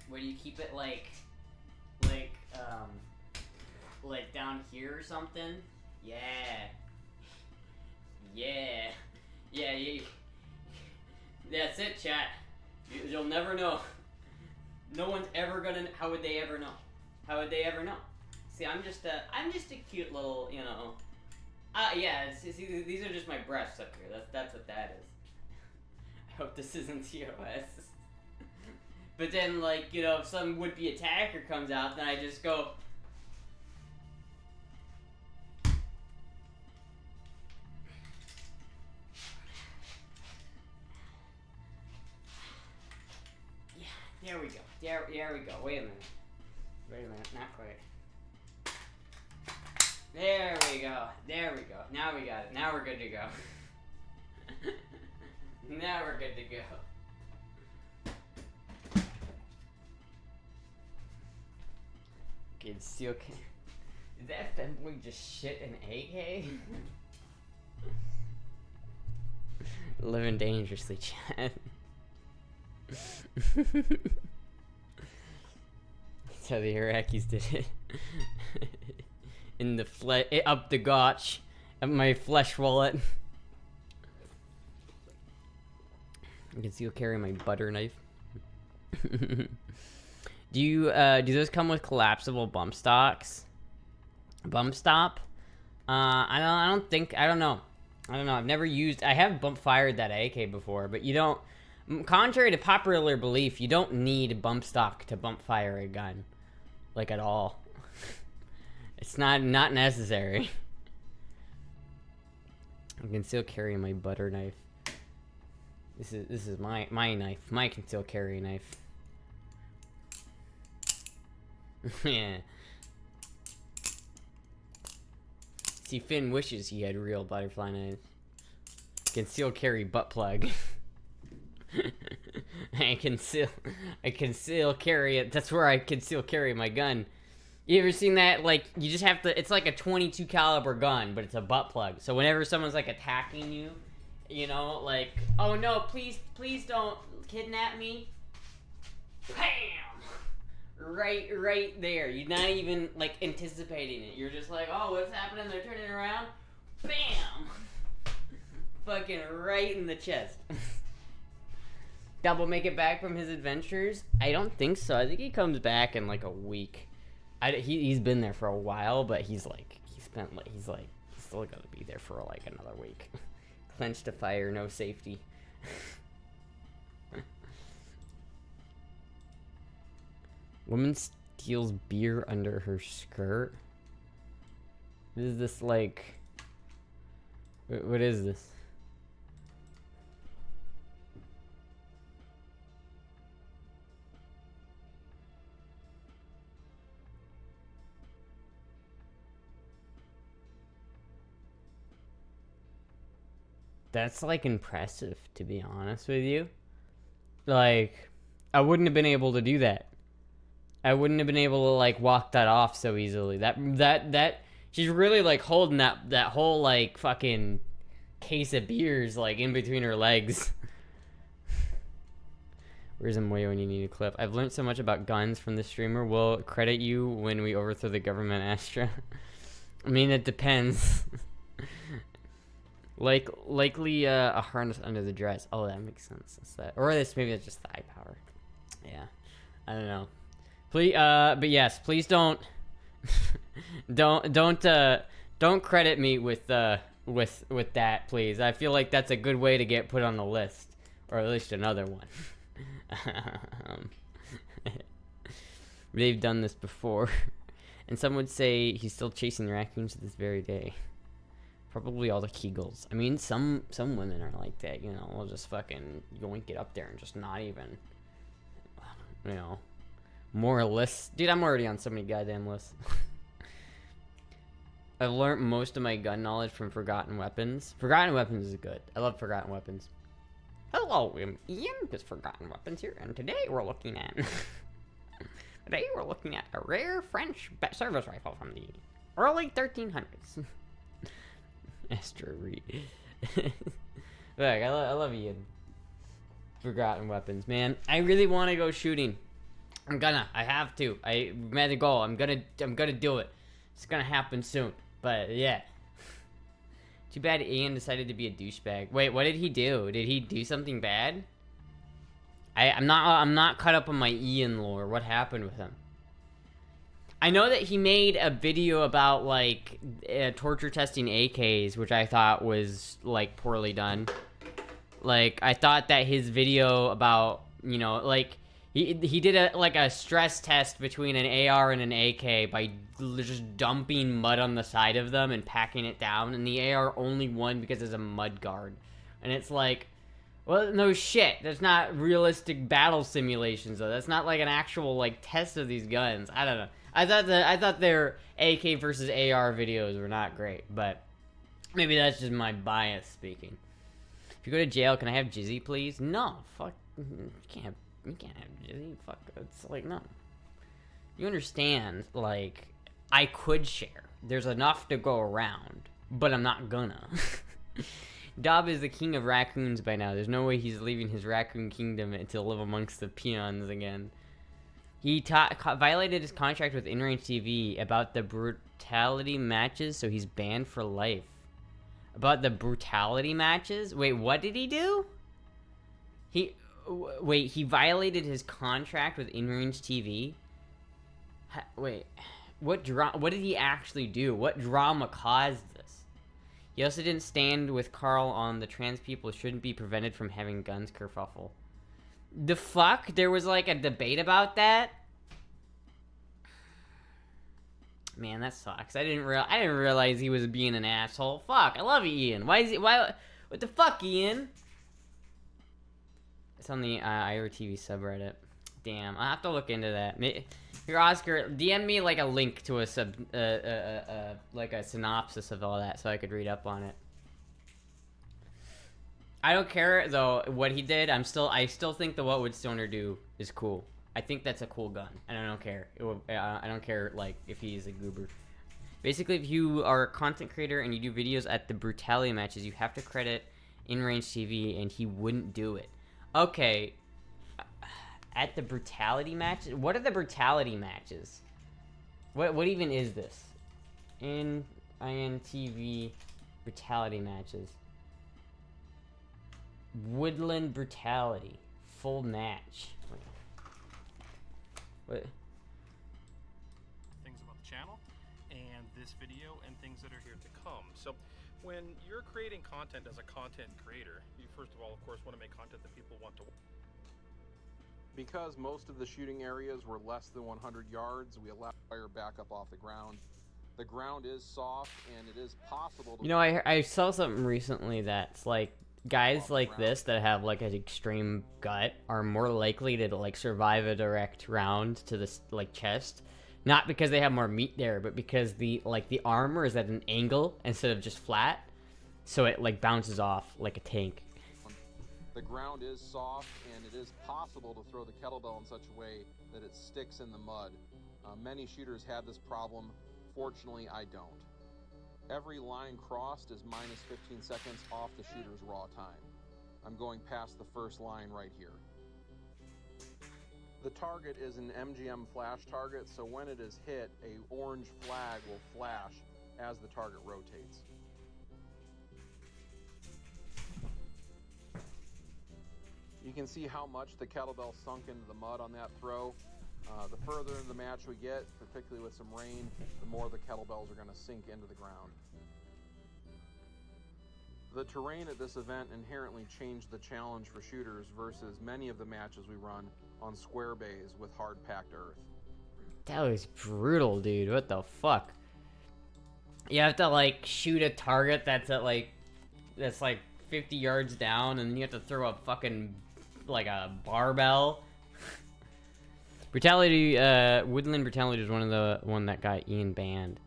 Where do you keep it, like down here or something? Yeah. That's it, chat. You'll never know. No one's ever gonna. How would they ever know? How would they ever know? See, I'm just a cute little, you know. Yeah. See, these are just my breasts up here. That's what that is. I hope this isn't TOS. But then, like, you know, if some would-be attacker comes out, then I just go... Yeah, there we go. There we go. Wait a minute, not quite. There we go. Now we got it. Now we're good to go. Now we're good to go. Conceal carry. Did that femboy just shit an AK? Living dangerously, Chad. That's how the Iraqis did it. In the up the gotch of my flesh wallet. I can still carry my butter knife. Do those come with collapsible bump stocks? Bump stop? I don't know. I've never used. I have bump fired that AK before, but you don't. Contrary to popular belief, you don't need bump stock to bump fire a gun, like at all. It's not necessary. I can still carry my butter knife. This is my knife. My conceal carry knife. Yeah. See, Finn wishes he had real butterfly knives. Conceal carry butt plug. I conceal carry it. That's where I conceal carry my gun. You ever seen that? Like, you just have to. It's like a 22 caliber gun, but it's a butt plug. So whenever someone's like attacking you, you know, like, oh no, please don't kidnap me. Bam! Right there. You're not even, like, anticipating it. You're just like, oh, what's happening? They're turning around. Bam! Fucking right in the chest. Double make it back from his adventures? I don't think so. I think he comes back in, like, a week. He's been there for a while, but he's still gonna be there for, like, another week. Clench to fire, no safety. Woman steals beer under her skirt. What is this, like... What is this? That's, like, impressive, to be honest with you. Like, I wouldn't have been able to do that. I wouldn't have been able to like walk that off so easily. That she's really like holding that whole like fucking case of beers like in between her legs. Where's Amoyo when you need a clip? I've learned so much about guns from this streamer. We'll credit you when we overthrow the government, Astra. I mean, it depends. Likely a harness under the dress. Oh, that makes sense. That's that. Or maybe that's just thigh power. Yeah, I don't know. Please, but yes, please don't, don't credit me with that, please. I feel like that's a good way to get put on the list, or at least another one. They've done this before, and some would say he's still chasing raccoons to this very day. Probably all the Kegels. I mean, some women are like that, you know. We'll just fucking yoink it up there and just not even, you know, more lists. Dude, I'm already on so many goddamn lists. I've learned most of my gun knowledge from Forgotten Weapons. Forgotten Weapons is good. I love Forgotten Weapons. Hello, I'm Ian, this Forgotten Weapons here, and today we're looking at a rare French service rifle from the early 1300s. Astra Reed. Look, I love Ian. Forgotten Weapons, man. I really want to go shooting. I have to. I made a goal. I'm gonna do it. It's gonna happen soon. But yeah. Too bad Ian decided to be a douchebag. Wait, what did he do? Did he do something bad? I'm not caught up on my Ian lore. What happened with him? I know that he made a video about like torture testing AKs, which I thought was like poorly done. Like I thought that his video about, you know, like he did a stress test between an AR and an AK by just dumping mud on the side of them and packing it down, and the AR only won because it's a mud guard. And it's like, well, no shit. That's not realistic battle simulations though. That's not like an actual like test of these guns. I don't know. I thought their AK versus AR videos were not great, but maybe that's just my bias speaking. If you go to jail, can I have Jizzy, please? No, fuck, you can't have Jizzy. Fuck, it's like no. You understand? Like, I could share. There's enough to go around, but I'm not gonna. Dob is the king of raccoons by now. There's no way he's leaving his raccoon kingdom to live amongst the peons again. He violated his contract with InRange TV about the brutality matches, so he's banned for life. About the brutality matches? Wait, what did he do? Wait, he violated his contract with InRange TV? Wait, what did he actually do? What drama caused this? He also didn't stand with Carl on the trans people shouldn't be prevented from having guns kerfuffle. The fuck? There was like a debate about that? Man, that sucks. I didn't realize he was being an asshole. Fuck, I love you, Ian. Why what the fuck, Ian? It's on the IRTV subreddit. Damn, I'll have to look into that. Here, Oscar, DM me like a link to a like a synopsis of all that so I could read up on it. I don't care though what he did. I still think the What Would Stoner Do is cool. I think that's a cool gun, and I don't care. I don't care like if he's a goober. Basically, if you are a content creator and you do videos at the brutality matches, you have to credit InRange TV, and he wouldn't do it. Okay, at the brutality matches. What are the brutality matches? What even is this? INTV brutality matches. Woodland Brutality full match. What? Things about the channel and this video and things that are here to come. So when you're creating content as a content creator, you first of all, of course, want to make content that people want to watch. Because most of the shooting areas were less than 100 yards, we allow fire backup off the ground. The ground is soft, and it is possible to... You know, I saw something recently that's like, guys like this that have like an extreme gut are more likely to like survive a direct round to the like chest, not because they have more meat there, but because the armor is at an angle instead of just flat, so it like bounces off like a tank. The ground is soft, and it is possible to throw the kettlebell in such a way that it sticks in the mud. Many shooters have this problem. Fortunately, I don't. Every line crossed is minus 15 seconds off the shooter's raw time. I'm going past the first line right here. The target is an MGM flash target, so when it is hit, an orange flag will flash as the target rotates. You can see how much the kettlebell sunk into the mud on that throw. The further into the match we get, particularly with some rain, the more the kettlebells are going to sink into the ground. The terrain at this event inherently changed the challenge for shooters versus many of the matches we run on square bays with hard-packed earth. That was brutal, dude. What the fuck? You have to, like, shoot a target that's at, like, 50 yards down, and then you have to throw a fucking, like, a barbell. Brutality, Woodland Brutality was one that got Ian banned.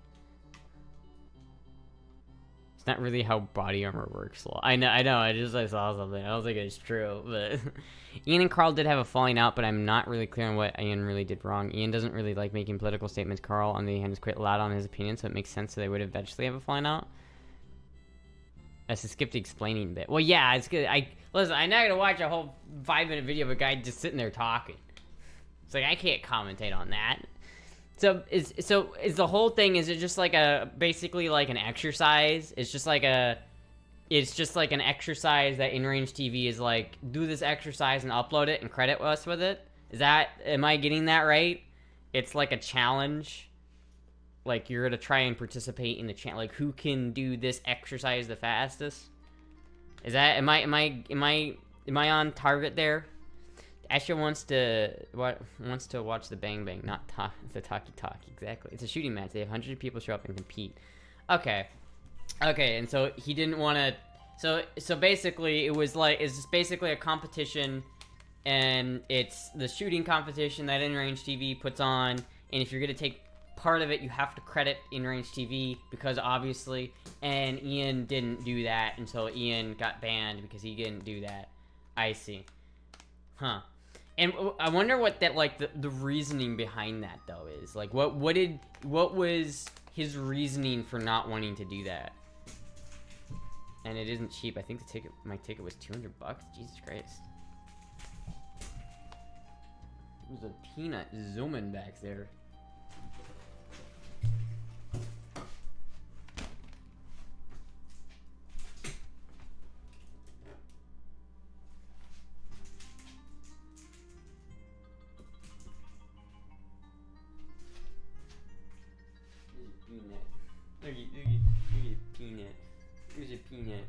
It's not really how body armor works. I know, I saw something. I don't think it's true, but... Ian and Carl did have a falling out, but I'm not really clear on what Ian really did wrong. Ian doesn't really like making political statements. Carl, on the other hand, is quite loud on his opinion, so it makes sense that they would eventually have a falling out. That's a skip the explaining bit. Well, yeah, it's good. Listen, I'm not gonna watch a whole 5-minute video of a guy just sitting there talking. It's like, I can't commentate on that. So is the whole thing, is it just like basically like an exercise? It's just like an exercise that InRange TV is like, do this exercise and upload it and credit us with it? Am I getting that right? It's like a challenge. Like, you're gonna try and participate in the challenge. Like, who can do this exercise the fastest? Am I on target there? Astra wants to watch the Bang Bang, not the Talkie Talk. Exactly. It's a shooting match. They have hundreds of people show up and compete. Okay, and so he didn't want to. So basically, it's basically a competition, and it's the shooting competition that InRange TV puts on. And if you're gonna take part of it, you have to credit InRange TV, because obviously, and Ian didn't do that, and so Ian got banned because he didn't do that. I see. Huh. And I wonder what that, like, the reasoning behind that, though, is. Like, what was his reasoning for not wanting to do that? And it isn't cheap. I think my ticket was $200. Jesus Christ. There's a peanut zooming back there. Look at peanut. Here's a peanut.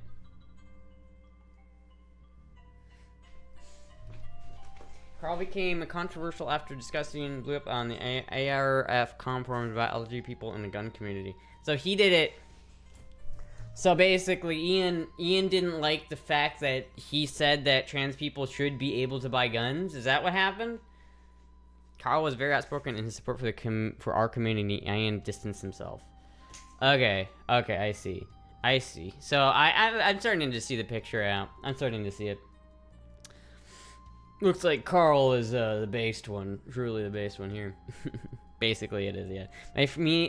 Carl became controversial after discussing blew up on the ARF com forums about LGBT people in the gun community. So he did it. So basically, Ian didn't like the fact that he said that trans people should be able to buy guns. Is that what happened? Carl was very outspoken in his support for our community. Ian distanced himself. Okay, I see. So I'm starting to see the picture out. I'm starting to see it. Looks like Carl is the based one. Truly the based one here. Basically it is, yeah.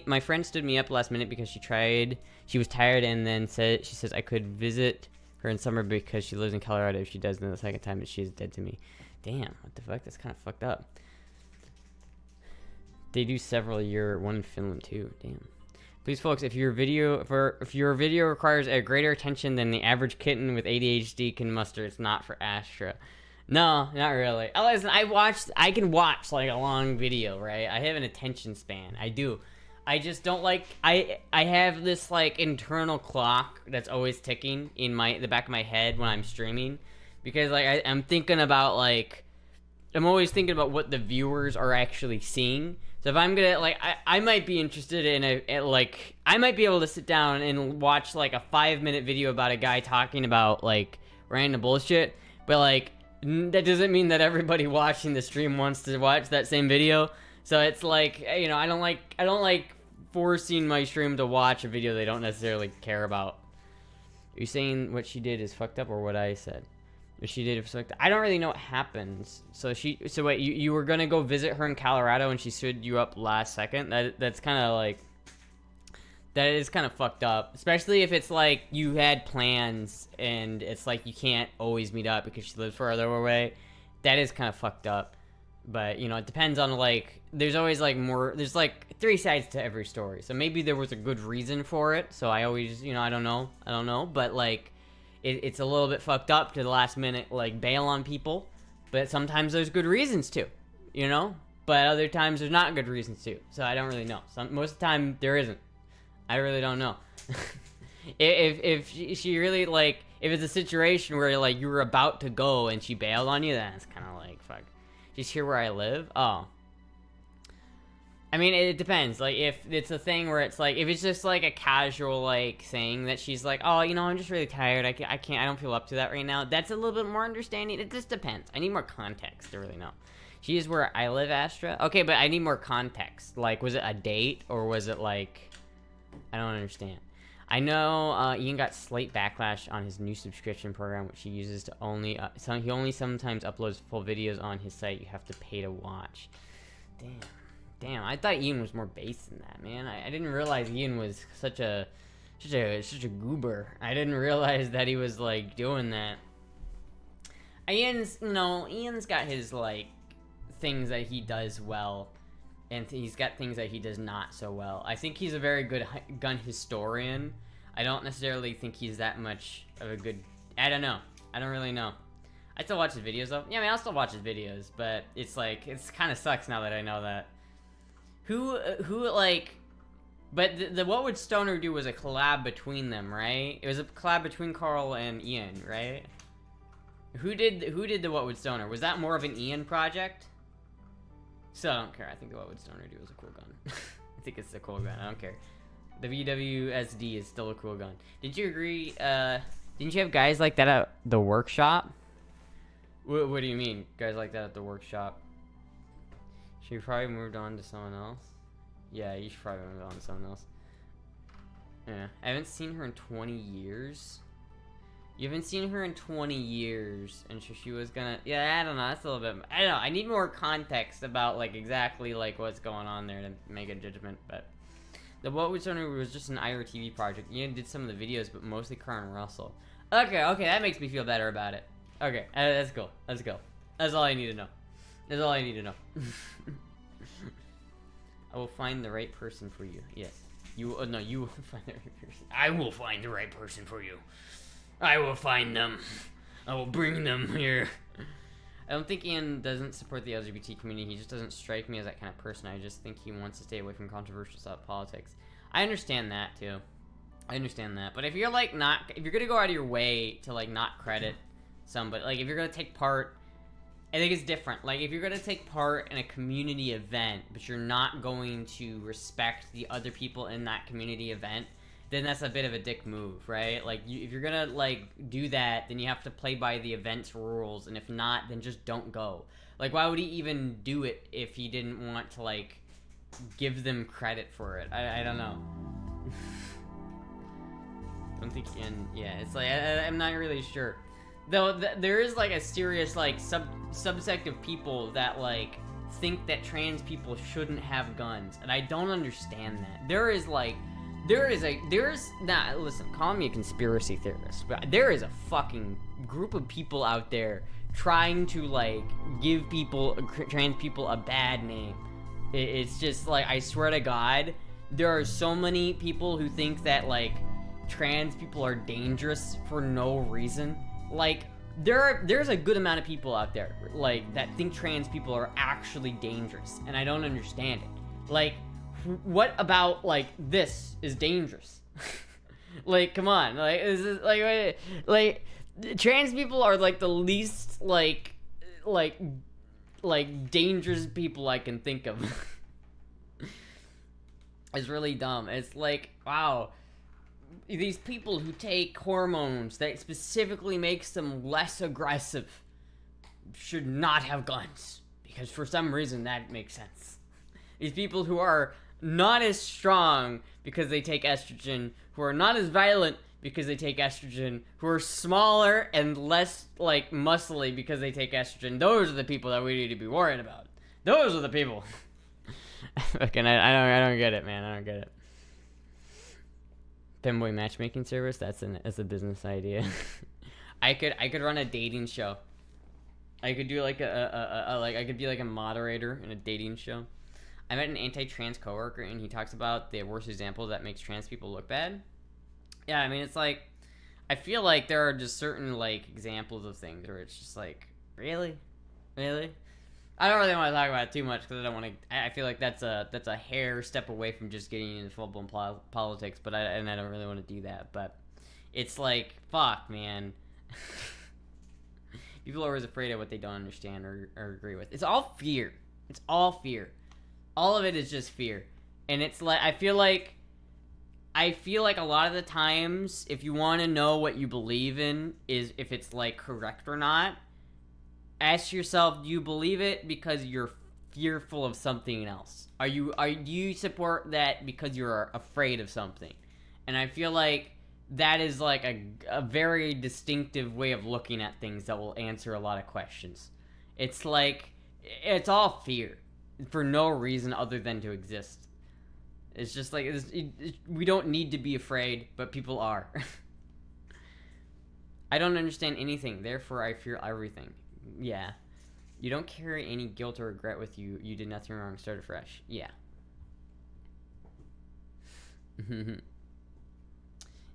My friend stood me up last minute because she was tired, and then she says I could visit her in summer because she lives in Colorado. If she does, then the second time that she's dead to me. Damn, what the fuck? That's kind of fucked up. They do several a year, one in Finland too. Damn. Please, folks, if your video requires a greater attention than the average kitten with ADHD can muster, it's not for Astra. No, not really. Oh, listen, I can watch like a long video, right? I have an attention span. I do. I just don't like. I have this like internal clock that's always ticking in the back of my head when I'm streaming, because like I'm thinking about like I'm always thinking about what the viewers are actually seeing. So if I'm gonna, like, I might be interested in I might be able to sit down and watch, like, a 5-minute video about a guy talking about, like, random bullshit, but, like, that doesn't mean that everybody watching the stream wants to watch that same video. So it's like, you know, I don't like forcing my stream to watch a video they don't necessarily care about. Are you saying what she did is fucked up, or what I said? She did affect. I don't really know what happens. So wait, you were gonna go visit her in Colorado and she stood you up last second? That's kind of like, that is kind of fucked up. Especially if it's like you had plans and it's like you can't always meet up because she lives further away. That is kind of fucked up. But, you know, it depends on, like, there's always, like, there's, like, 3 sides to every story. So maybe there was a good reason for it. So I always, you know, I don't know. But, like, it's a little bit fucked up to the last minute, like, bail on people. But sometimes there's good reasons to, you know? But other times there's not good reasons to. So I don't really know. Most of the time there isn't. I really don't know. if she really, like, if it's a situation where, like, you were about to go and she bailed on you, then it's kind of like, fuck. She's here where I live? Oh. I mean, it depends. Like, if it's a thing where it's like, if it's just like a casual, like, thing that she's like, oh, you know, I'm just really tired. I don't feel up to that right now. That's a little bit more understanding. It just depends. I need more context to really know. She is where I live, Astra? Okay, but I need more context. Like, was it a date or was it like, I don't understand. I know Ian got slight backlash on his new subscription program, which he uses to only... he only sometimes uploads full videos on his site. You have to pay to watch. Damn. I thought Ian was more base than that, man. I didn't realize Ian was such a goober. I didn't realize that he was, like, doing that. Ian's got his, like, things that he does well. And he's got things that he does not so well. I think he's a very good gun historian. I don't necessarily think he's that much of a good... I don't know. I don't really know. I still watch his videos, though. Yeah, I mean, I'll still watch his videos, but it's like... It's kind of sucks now that I know that. Who like... But the What Would Stoner Do was a collab between them, right? It was a collab between Carl and Ian, right? Who did the What Would Stoner? Was that more of an Ian project? Still, I don't care. I think the What Would Stoner Do is a cool gun. I think it's a cool gun. I don't care. The VWSD is still a cool gun. Did you agree? Didn't you have guys like that at the workshop? What do you mean, guys like that at the workshop? She probably moved on to someone else. Yeah, you should probably move on to someone else. Yeah, I haven't seen her in 20 years. You haven't seen her in 20 years, and so she was gonna... Yeah, I don't know, that's a little bit... I don't know, I need more context about, like, exactly, like, what's going on there to make a judgment, but... The What Would Stoner was just an IRTV project. Ian did some of the videos, but mostly Carl and Russell. Okay, that makes me feel better about it. Okay, that's cool, let's go. That's all I need to know. That's all I need to know. I will find the right person for you, yes. You will find the right person. I will find the right person for you. I will find them. I will bring them here. I don't think Ian doesn't support the LGBT community. He just doesn't strike me as that kind of person. I just think he wants to stay away from controversial stuff, politics. I understand that too. I understand that. But if you're like if you're gonna go out of your way to like not credit somebody, like if you're gonna take part, I think it's different. Like if you're gonna take part in a community event, but you're not going to respect the other people in that community event, then that's a bit of a dick move, right? Like, if you're gonna, like, do that, then you have to play by the event's rules, and if not, then just don't go. Like, why would he even do it if he didn't want to, like, give them credit for it? I don't know. I don't think, yeah, it's like, I'm not really sure. Though, there is, like, a serious, like, subsect of people that, like, think that trans people shouldn't have guns, and I don't understand that. Listen, call me a conspiracy theorist, but there is a fucking group of people out there trying to, like, give trans people a bad name. It's just, like, I swear to God, there are so many people who think that, like, trans people are dangerous for no reason. Like, there's a good amount of people out there, like, that think trans people are actually dangerous, and I don't understand it. Like, what about, like, this is dangerous? Like, come on, like, this is, like, trans people are, like, the least, like, dangerous people I can think of. It's really dumb. It's like, wow, these people who take hormones that specifically makes them less aggressive should not have guns, because for some reason that makes sense. These people who are not as strong because they take estrogen, who are not as violent because they take estrogen, who are smaller and less, like, muscly because they take estrogen. Those are the people that we need to be worried about. Those are the people. Fucking, I don't get it, man. I don't get it. Femboy matchmaking service. That's a business idea. I could run a dating show. I could do like I could be like a moderator in a dating show. I met an anti-trans coworker, and he talks about the worst example that makes trans people look bad. Yeah, I mean, it's like, I feel like there are just certain, like, examples of things where it's just like, really? Really? I don't really want to talk about it too much, because I don't want to, I feel like that's a hair step away from just getting into full-blown politics, but I don't really want to do that, but it's like, fuck, man. People are always afraid of what they don't understand or agree with. It's all fear. It's all fear. All of it is just fear. And it's like, I feel like a lot of the times, if you want to know what you believe in, is if it's, like, correct or not, ask yourself, do you believe it because you're fearful of something else? Do you support that because you're afraid of something? And I feel like that is, like, a very distinctive way of looking at things that will answer a lot of questions. It's like, it's all fear for no reason other than to exist. It's just like, we don't need to be afraid, but people are. I don't understand anything, therefore I fear everything. Yeah. You don't carry any guilt or regret with you. You did nothing wrong. Start afresh. Yeah.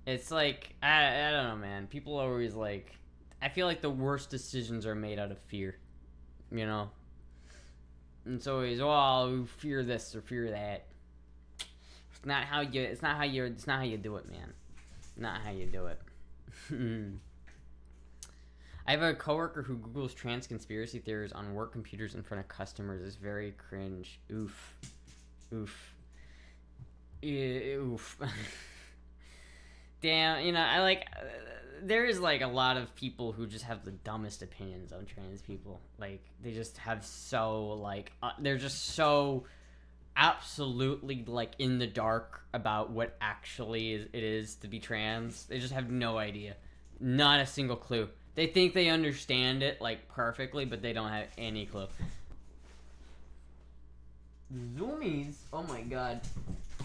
It's like, I don't know, man. People are always like, I feel like the worst decisions are made out of fear. You know? And it's always, oh, fear this or fear that. It's not how you do it, man. Not how you do it. I have a coworker who Googles trans conspiracy theories on work computers in front of customers. It's very cringe. Oof. Oof. Oof. Damn, you know, there is, like, a lot of people who just have the dumbest opinions on trans people. Like, they just have so, like, they're just so absolutely, like, in the dark about what actually it is to be trans. They just have no idea. Not a single clue. They think they understand it, like, perfectly, but they don't have any clue. Zoomies? Oh my god.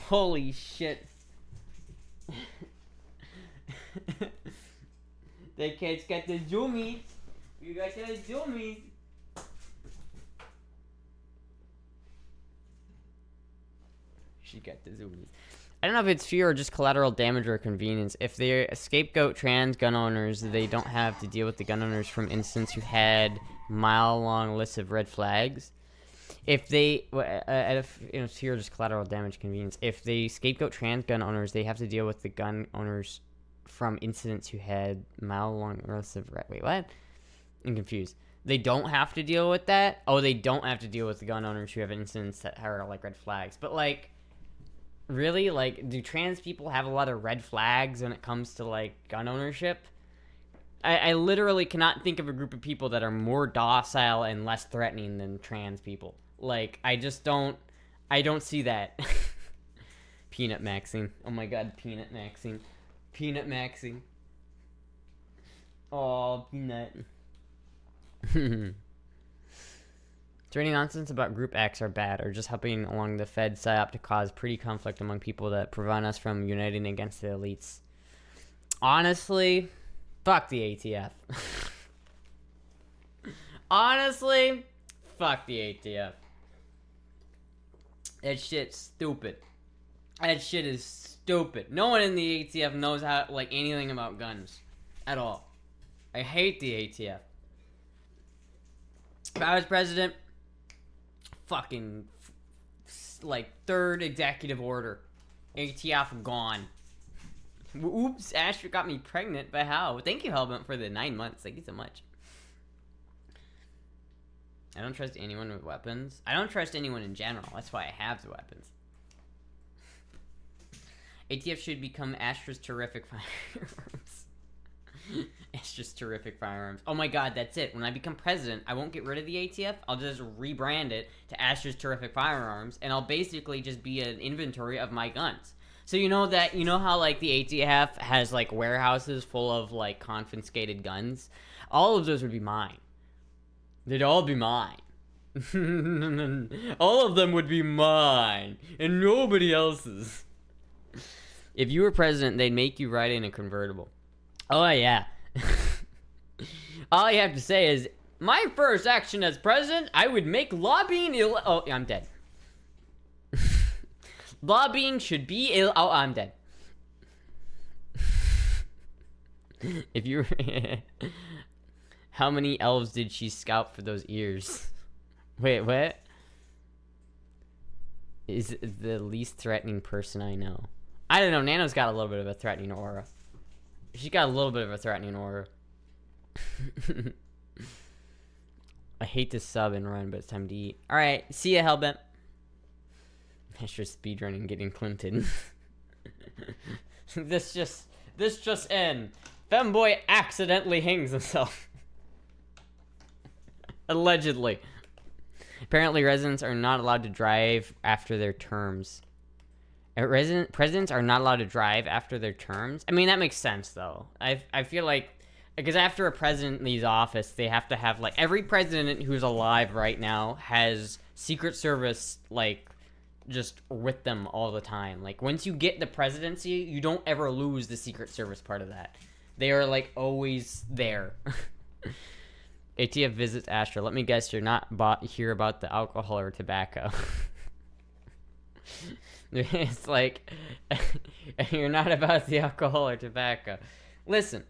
Holy shit. The kids got the zoomies. You guys got the zoomies. She got the zoomies. I don't know if it's fear or just collateral damage or convenience. If they scapegoat trans gun owners, they don't have to deal with the gun owners from instance who had mile-long lists of red flags. If they, fear or just collateral damage convenience. If they scapegoat trans gun owners, they have to deal with the gun owners from incidents who had mile-long lists of red. Wait, what? I'm confused. They don't have to deal with that? Oh, they don't have to deal with the gun owners who have incidents that are, like, red flags. But, like, really? Like, do trans people have a lot of red flags when it comes to, like, gun ownership? I literally cannot think of a group of people that are more docile and less threatening than trans people. Like, I don't see that. Peanut maxing. Oh my god, peanut maxing. Peanut maxing. Oh, peanut. Is there any nonsense about Group X are bad, or just helping along the Fed psyop to cause pretty conflict among people that prevent us from uniting against the elites? Honestly, fuck the ATF. Honestly, fuck the ATF. That shit's stupid. That shit is stupid. No one in the ATF knows how, like, anything about guns. At all. I hate the ATF. If I was president, fucking, like, third executive order. ATF gone. Oops, Astra got me pregnant, but how? Thank you, Hellbent, for the 9 months. Thank you so much. I don't trust anyone with weapons. I don't trust anyone in general. That's why I have the weapons. ATF should become Astra's terrific firearms. Astra's terrific firearms. Oh my god, that's it. When I become president, I won't get rid of the ATF. I'll just rebrand it to Astra's terrific firearms, and I'll basically just be an inventory of my guns. So you know how like the ATF has like warehouses full of like confiscated guns? All of those would be mine. They'd all be mine. All of them would be mine and nobody else's. If you were president, they'd make you ride in a convertible. Oh yeah. All you have to say is, my first action as president, I would make lobbying oh, I'm dead. Lobbying should be oh, I'm dead. If you were how many elves did she scout for those ears? Wait, what? Is the least threatening person I know. I don't know, Nano's got a little bit of a threatening aura. She's got a little bit of a threatening aura. I hate to sub and run, but it's time to eat. Alright, see ya, Hellbent. Extra speedrunning getting Clinton. This just in. Femboy accidentally hangs himself. Allegedly. Apparently residents are not allowed to drive after their terms. Presidents are not allowed to drive after their terms? I mean, that makes sense, though. I feel like, because after a president leaves office, they have to have, like, every president who's alive right now has Secret Service, like, just with them all the time. Like, once you get the presidency, you don't ever lose the Secret Service part of that. They are, like, always there. ATF visits Astra. Let me guess, you're not here about the alcohol or tobacco. It's like, you're not about the alcohol or tobacco. Listen,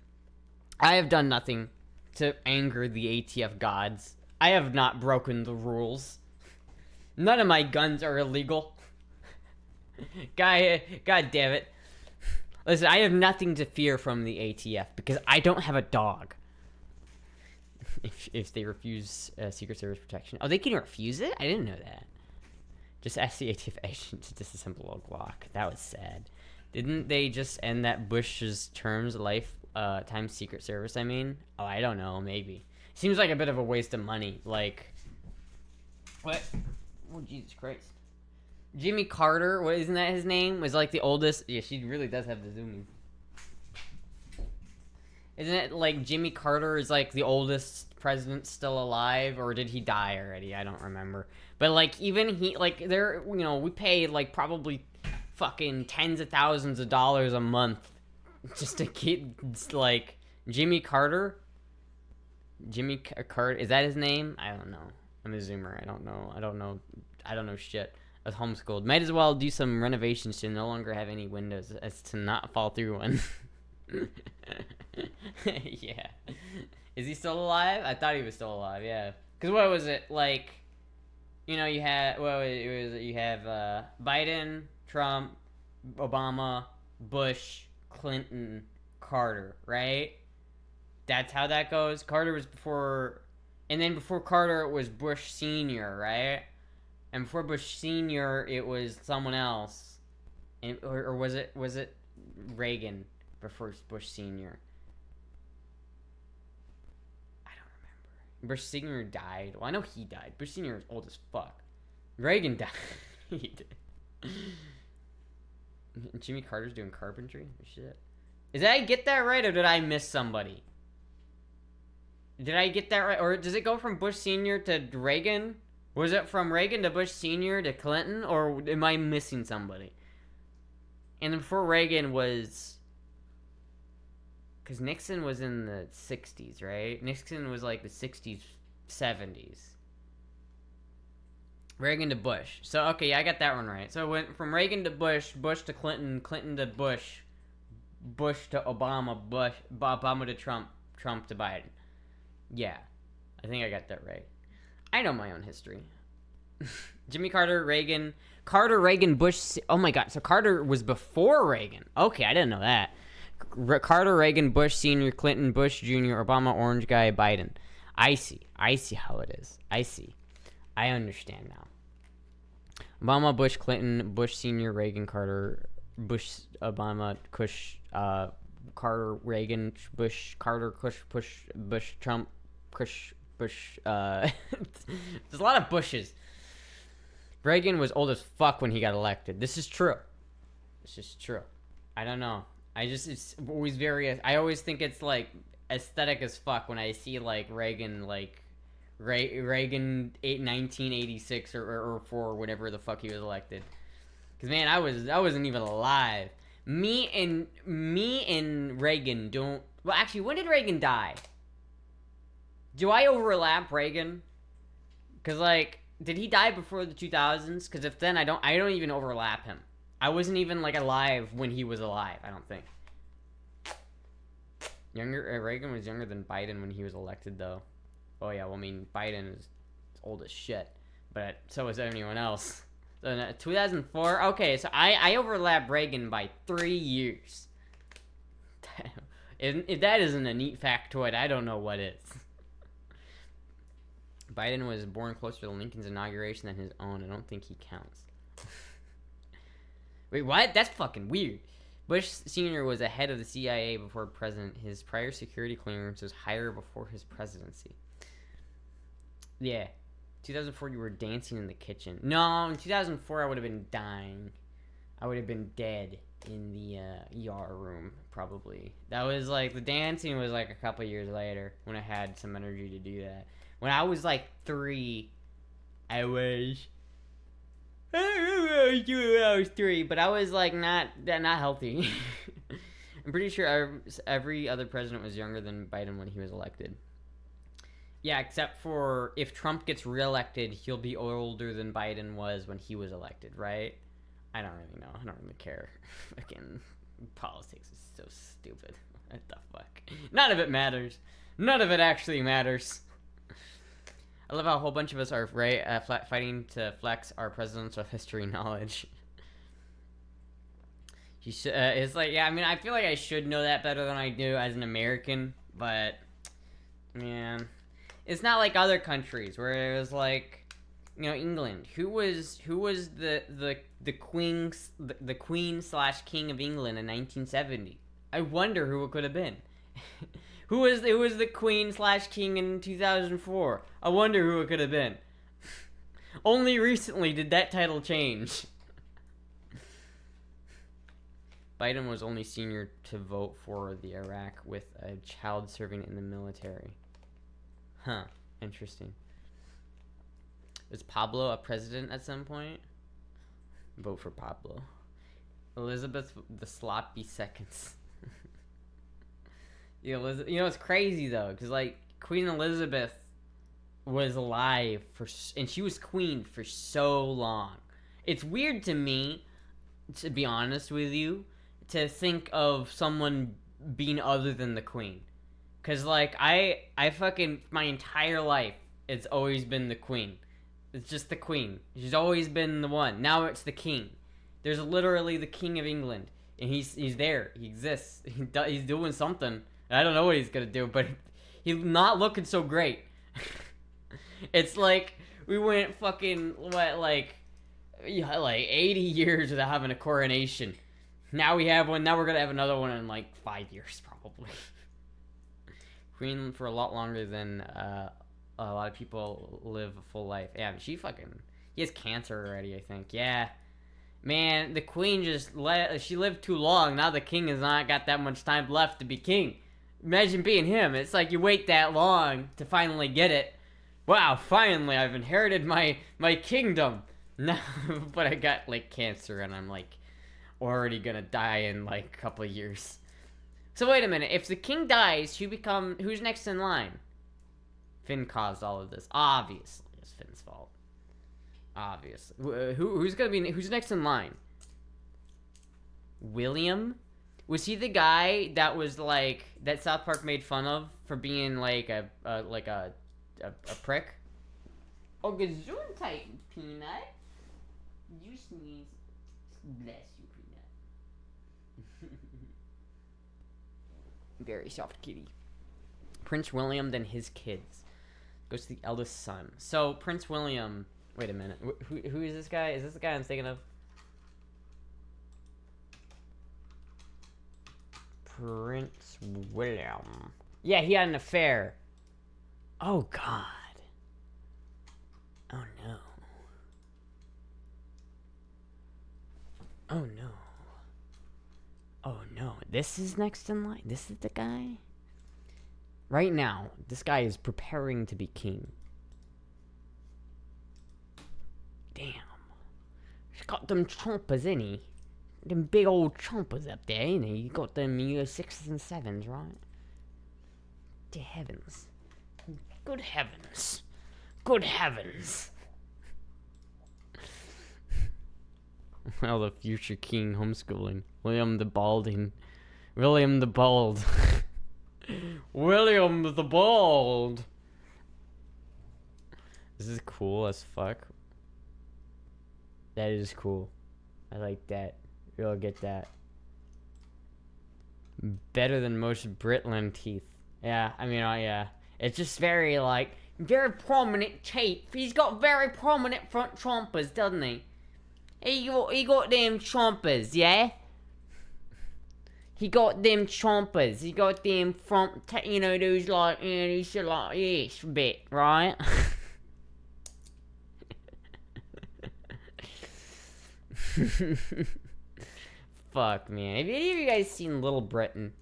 I have done nothing to anger the ATF gods. I have not broken the rules. None of my guns are illegal. God damn it. Listen, I have nothing to fear from the ATF because I don't have a dog. If they refuse Secret Service protection. Oh, they can refuse it? I didn't know that. Just ask the ATF agent to disassemble a Glock. That was sad. Didn't they just end that Bush's terms lifetime Secret Service, I mean? Oh, I don't know, maybe. Seems like a bit of a waste of money. Like, what? Oh, Jesus Christ. Jimmy Carter, what, isn't that his name? Was like the oldest. Yeah, she really does have the zooming. Isn't it like Jimmy Carter is like the oldest president still alive, or did he die already? I don't remember. But like even he, like there, you know, we pay like probably fucking tens of thousands of dollars a month just to keep like Jimmy Carter. Jimmy Carter, is that his name? I don't know. I'm a zoomer. I don't know shit. I was homeschooled. Might as well do some renovations to no longer have any windows as to not fall through one. Yeah. Is he still alive? I thought he was still alive, yeah. Because what was it? Like, you know, you had, you have Biden, Trump, Obama, Bush, Clinton, Carter, right? That's how that goes. Carter was before, and then before Carter it was Bush Sr., right? And before Bush Sr. it was someone else. And, or was it Reagan before Bush Sr.? I don't remember. Bush Sr. died. Well, I know he died. Bush Sr. is old as fuck. Reagan died. He did. Jimmy Carter's doing carpentry? Shit. Did I get that right, or did I miss somebody? Did I get that right? Or does it go from Bush Sr. to Reagan? Was it from Reagan to Bush Sr. to Clinton? Or am I missing somebody? And then before Reagan was... Because Nixon was in the 60s, right? Nixon was like the 60s, 70s. Reagan to Bush. So, okay, yeah, I got that one right. So it went from Reagan to Bush, Bush to Clinton, Clinton to Bush, Bush to Obama, Obama to Trump, Trump to Biden. Yeah, I think I got that right. I know my own history. Jimmy Carter, Reagan, Bush. Oh my God, so Carter was before Reagan. Okay, I didn't know that. Carter, Reagan, Bush Sr., Clinton, Bush Jr., Obama, orange guy, Biden. I see how it is. I understand now. Obama, Bush, Clinton, Bush Sr., Reagan, Carter, Bush, Obama, Kush, Carter, Reagan, Bush, Carter, Kush, Bush, Trump, Kush, Bush, there's a lot of Bushes. Reagan was old as fuck when he got elected. This is true. It's just true. I don't know. It's always I always think it's like aesthetic as fuck when I see like Reagan, like Reagan 1986 or 4, whenever the fuck he was elected. Cause man, I wasn't even alive. Me and Reagan don't. Well, actually, when did Reagan die? Do I overlap Reagan? Cause like, did he die before the 2000s? Cause if then I don't even overlap him. I wasn't even like alive when he was alive. I don't think. Reagan was younger than Biden when he was elected, though. Oh yeah, well I mean Biden is old as shit, but so is anyone else. So 2004. Okay, so I overlap Reagan by 3 years. If that isn't a neat factoid, I don't know what is. Biden was born closer to Lincoln's inauguration than his own. I don't think he counts. Wait, what? That's fucking weird. Bush Sr. was ahead of the CIA before president. His prior security clearance was higher before his presidency. Yeah. 2004, you were dancing in the kitchen. No, in 2004, I would have been dying. I would have been dead in the ER room, probably. That was like, the dancing was like a couple years later when I had some energy to do that. When I was like 3, I was 3, but I was like not healthy. I'm pretty sure every other president was younger than Biden when he was elected. Yeah, except for if Trump gets reelected, he'll be older than Biden was when he was elected, right? I don't really know. I don't really care. Fucking politics is so stupid. What the fuck? None of it matters. None of it actually matters. I love how a whole bunch of us are fighting to flex our presidential history knowledge. It's like, yeah, I mean, I feel like I should know that better than I do as an American, but man, it's not like other countries where it was like, you know, England. Who was the queen/king of England in 1970? I wonder who it could have been. Who was the queen/king in 2004? I wonder who it could have been. Only recently did that title change. Biden was only senior to vote for the Iraq with a child serving in the military. Huh. Interesting. Was Pablo a president at some point? Vote for Pablo. Elizabeth the sloppy seconds. You know, it's crazy though, because like Queen Elizabeth was alive and she was queen for so long. It's weird to me, to be honest with you, to think of someone being other than the queen. Cause like I fucking my entire life it's always been the queen. It's just the queen. She's always been the one. Now it's the king. There's literally the king of England, and he's there. He exists. He's doing something. I don't know what he's gonna do, but he's not looking so great. It's like we went fucking like 80 years without having a coronation. Now we have one. Now we're gonna have another one in like 5 years probably. Queen for a lot longer than a lot of people live a full life. Yeah, he has cancer already, I think. Yeah. Man, the queen she lived too long. Now the king has not got that much time left to be king. Imagine being him. It's like you wait that long to finally get it. Wow, finally I've inherited my kingdom. No, but I got like cancer and I'm like already gonna die in like a couple of years. So wait a minute, if the king dies, who's next in line? Finn caused all of this. Obviously, it's Finn's fault. Obviously. Who's next in line? William? Was he the guy that was like that South Park made fun of for being like a prick? Oh, gesundheit, Peanut. You sneeze. Bless you, Peanut. Very soft kitty. Prince William, then his kids. Goes to the eldest son. So Prince William. Wait a minute. Who is this guy? Is this the guy I'm thinking of? Prince William. Yeah, he had an affair. Oh God. Oh no. Oh no. this is next in line? This is the guy? Right now, this guy is preparing to be king. Damn. He's got them chompers, ain't he? Them big old chompers up there, ain't he? You got them 6s and 7s, right? Dear heavens. Good heavens. Good heavens. Well, the future king homeschooling. William the Balding. William the Bald. William the Bald. This is cool as fuck. That is cool. I like that. You'll get that. Better than most Britland teeth. Yeah, I mean, yeah. It's just very, like, very prominent teeth. He's got very prominent front chompers, doesn't he? He got them chompers, yeah? He got them chompers. He got them front, you know, those, like, you know, those shit like this bit, right? Fuck, man. Have any of you guys seen Little Britain?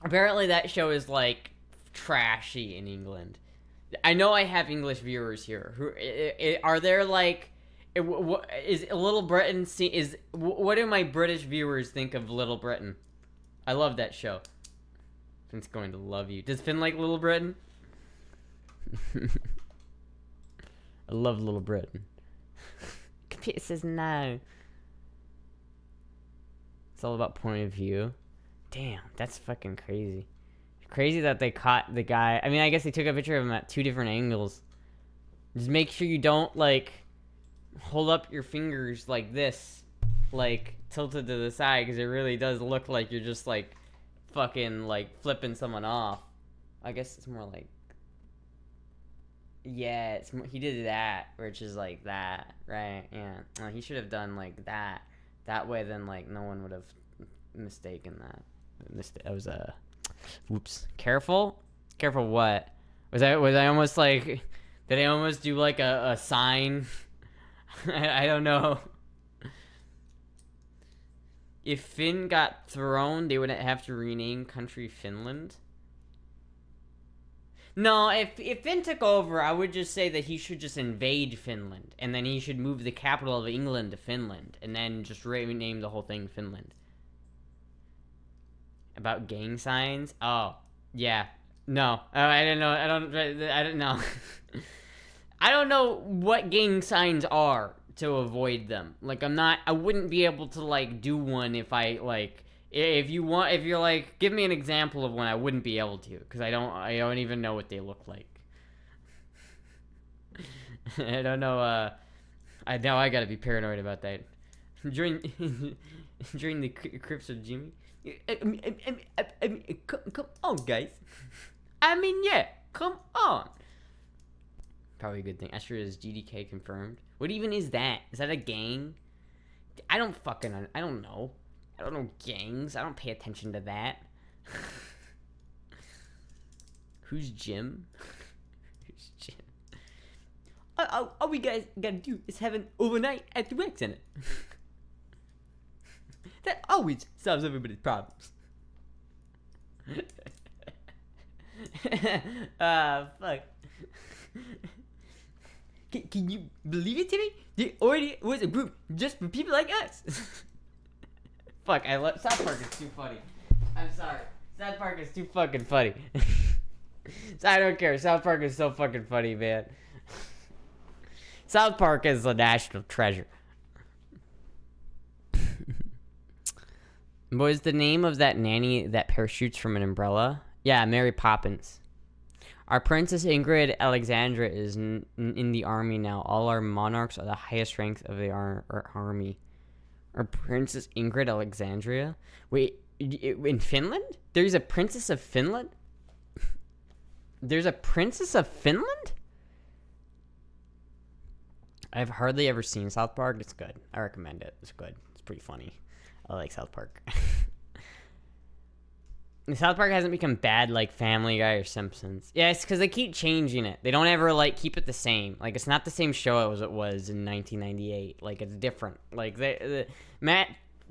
Apparently that show is, like, trashy in England. I know I have English viewers here. Who are there, like... Is Little Britain... What do my British viewers think of Little Britain? I love that show. Finn's going to love you. Does Finn like Little Britain? I love Little Britain. Computer says no. It's all about point of view. Damn, that's fucking crazy. Crazy that they caught the guy. I mean, I guess they took a picture of him at 2 different angles. Just make sure you don't, like, hold up your fingers like this, like, tilted to the side, because it really does look like you're just, like, fucking, like, flipping someone off. I guess it's more like... Yeah, it's more, he did that, which is like that, right? Yeah. He should have done, like, that. That way, then, like, no one would have mistaken that. That was a... Whoops. Careful? Careful what? Was I almost like... Did I almost do like a sign? I don't know. If Finn got thrown, they would have to rename country Finland? No, if Finn took over, I would just say that he should just invade Finland. And then he should move the capital of England to Finland. And then just rename the whole thing Finland. About gang signs? Oh, yeah. No. I didn't know. I don't know. I don't know what gang signs are to avoid them. Like, I wouldn't be able to, like, do one if I, like, if you're like, give me an example of one, I wouldn't be able to, because I don't even know what they look like. I don't know, I gotta be paranoid about that. During the Crips of Jimmy. Come on, guys. I mean, yeah, come on. Probably a good thing. Astra is GDK confirmed. What even is that? Is that a gang? I don't know. I don't know gangs. I don't pay attention to that. Who's Jim? Who's Jim? All we guys gotta do is have an overnight at the rec center. That always solves everybody's problems. Fuck. Can you believe it, Timmy? There already was a group just for people like us. Fuck, South Park is too funny. I'm sorry. South Park is too fucking funny. So I don't care. South Park is so fucking funny, man. South Park is a national treasure. What is the name of that nanny that parachutes from an umbrella? Yeah, Mary Poppins. Our Princess Ingrid Alexandra is in the army now. All our monarchs are the highest rank of the army. Our Princess Ingrid Alexandria? Wait, in Finland? There's a Princess of Finland? There's a Princess of Finland? I've hardly ever seen South Park. It's good. I recommend it. It's good. It's pretty funny. I like South Park. South Park hasn't become bad like Family Guy or Simpsons. Yeah, it's because they keep changing it. They don't ever, like, keep it the same. Like, it's not the same show as it was in 1998. Like, it's different. Like, Matt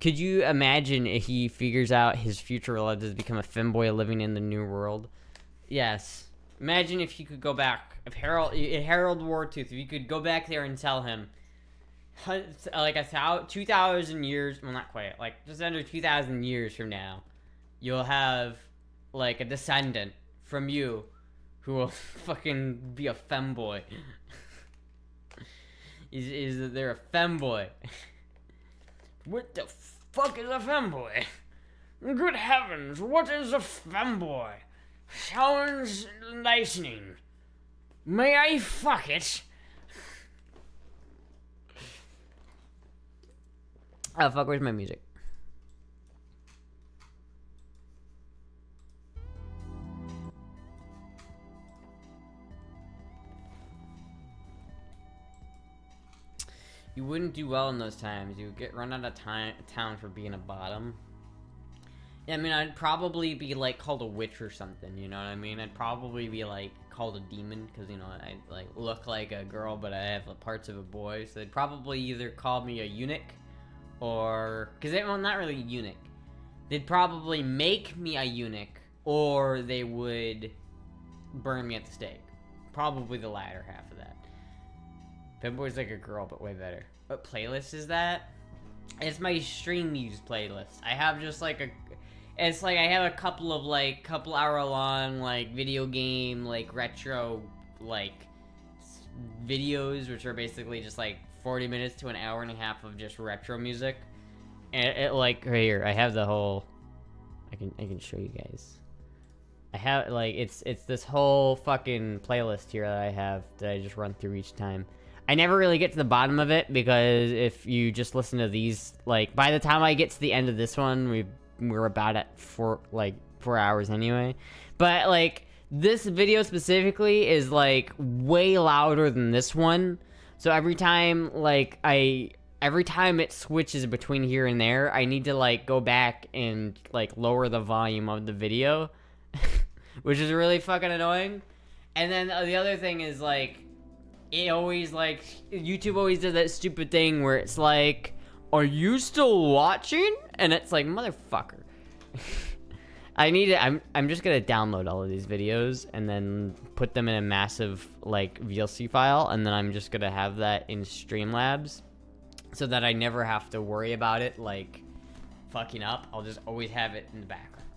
Could you imagine if he figures out his future life to become a femboy living in the new world? Yes. Imagine if you could go back, if Harold Wartooth, if you could go back there and tell him, like 2,000 years, well, not quite, like just under 2,000 years from now, you'll have like a descendant from you who will fucking be a femboy. Is they're a femboy? What the fuck is a femboy? Good heavens, what is a femboy? Sounds lightning. May I fuck it? Oh fuck, where's my music? You wouldn't do well in those times. You would get run out of town for being a bottom. Yeah, I mean, I'd probably be like called a witch or something, you know what I mean? I'd probably be like called a demon because, you know, I like look like a girl but I have the parts of a boy. So they'd probably either call me a eunuch or, because well, not really eunuch. They'd probably make me a eunuch or they would burn me at the stake. Probably the latter half of that. Femboy's like a girl, but way better. What playlist is that? It's my stream news playlist. I have just like it's like I have a couple of like hour long like video game like retro like videos, which are basically just like 40 minutes to an hour and a half of just retro music. And it like right here, I have the whole. I can show you guys. I have like it's this whole fucking playlist here that I have that I just run through each time. I never really get to the bottom of it because if you just listen to these, like by the time I get to the end of this one, we're about at 4 hours anyway. But like this video specifically is like way louder than this one. So every time it switches between here and there, I need to like go back and like lower the volume of the video, which is really fucking annoying. And then the other thing is like, it always like YouTube always does that stupid thing where it's like, are you still watching? And it's like, motherfucker. I'm just gonna download all of these videos and then put them in a massive like VLC file, and then I'm just gonna have that in Streamlabs so that I never have to worry about it like fucking up. I'll just always have it in the background.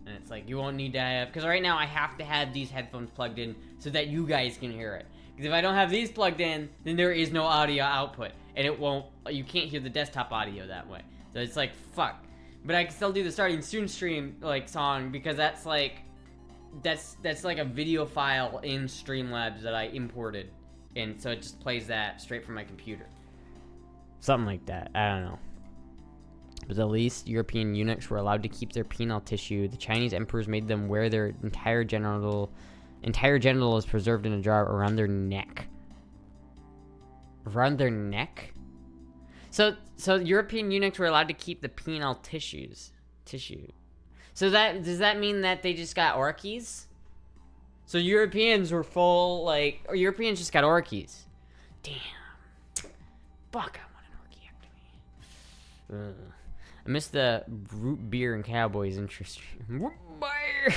And it's like, you won't need to have, because right now I have to have these headphones plugged in so that you guys can hear it. Because if I don't have these plugged in, then there is no audio output. And it won't, you can't hear the desktop audio that way. So it's like, fuck. But I can still do the starting soon stream, like, song, because that's like, that's like a video file in Streamlabs that I imported. And so it just plays that straight from my computer. Something like that, I don't know. But at least European eunuchs were allowed to keep their penile tissue. The Chinese emperors made them wear their entire genital is preserved in a jar around their neck. Around their neck? So European eunuchs were allowed to keep the penile tissue. So does that mean that they just got orchies? So Europeans were full, like, or Europeans just got orchies. Damn. Fuck, I want an orchiectomy. I miss the root beer and cowboys interest. Root beer!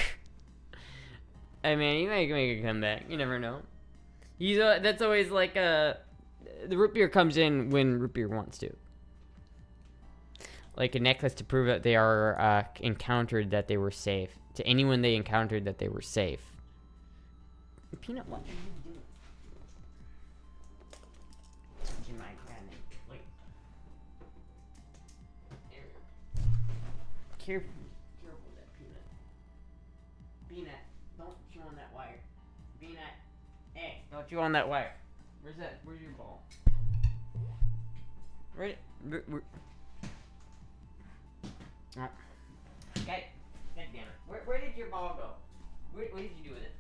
I mean, you might make a comeback. You never know. That's always like the root beer comes in when root beer wants to. Like a necklace to prove that they are encountered that they were safe. To anyone they encountered that they were safe. Peanut, what are you doing? Touching my cabinet. Wait. Careful with that peanut. Peanut, don't chew on that wire. Peanut, hey, don't chew on that wire. Where's your ball? Where oh. Okay, god damn it. Where did your ball go? What did you do with it?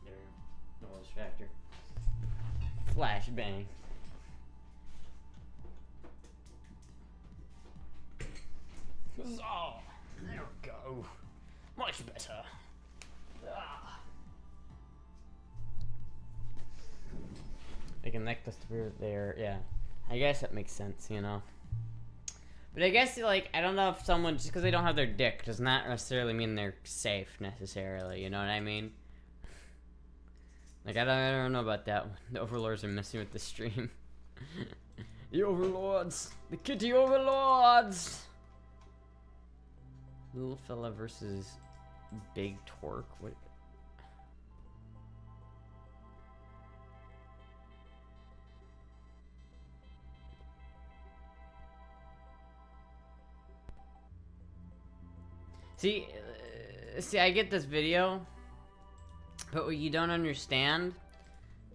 There we go. No distractor. Flashbang. Oh, there we go. Much better. Ah. Like a necklace to wear there, yeah. I guess that makes sense, you know. But I guess, like, I don't know if someone, just because they don't have their dick, does not necessarily mean they're safe, necessarily, you know what I mean? Like, I don't know about that one. The Overlords are messing with the stream. The Overlords! The kitty Overlords! Little fella versus big torque. What? See, I get this video, but what you don't understand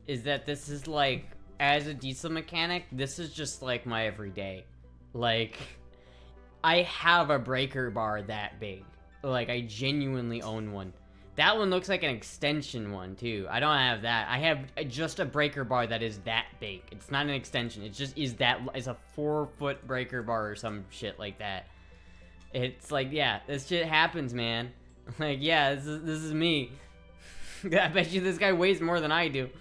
is that this is like, as a diesel mechanic, this is just like my everyday. Like, I have a breaker bar that big. Like, I genuinely own one. That one looks like an extension one, too. I don't have that. I have just a breaker bar that is that big. It's not an extension. It just is that. It's a 4-foot breaker bar or some shit like that. It's like, yeah, this shit happens, man. Like, yeah, this is me. I bet you this guy weighs more than I do.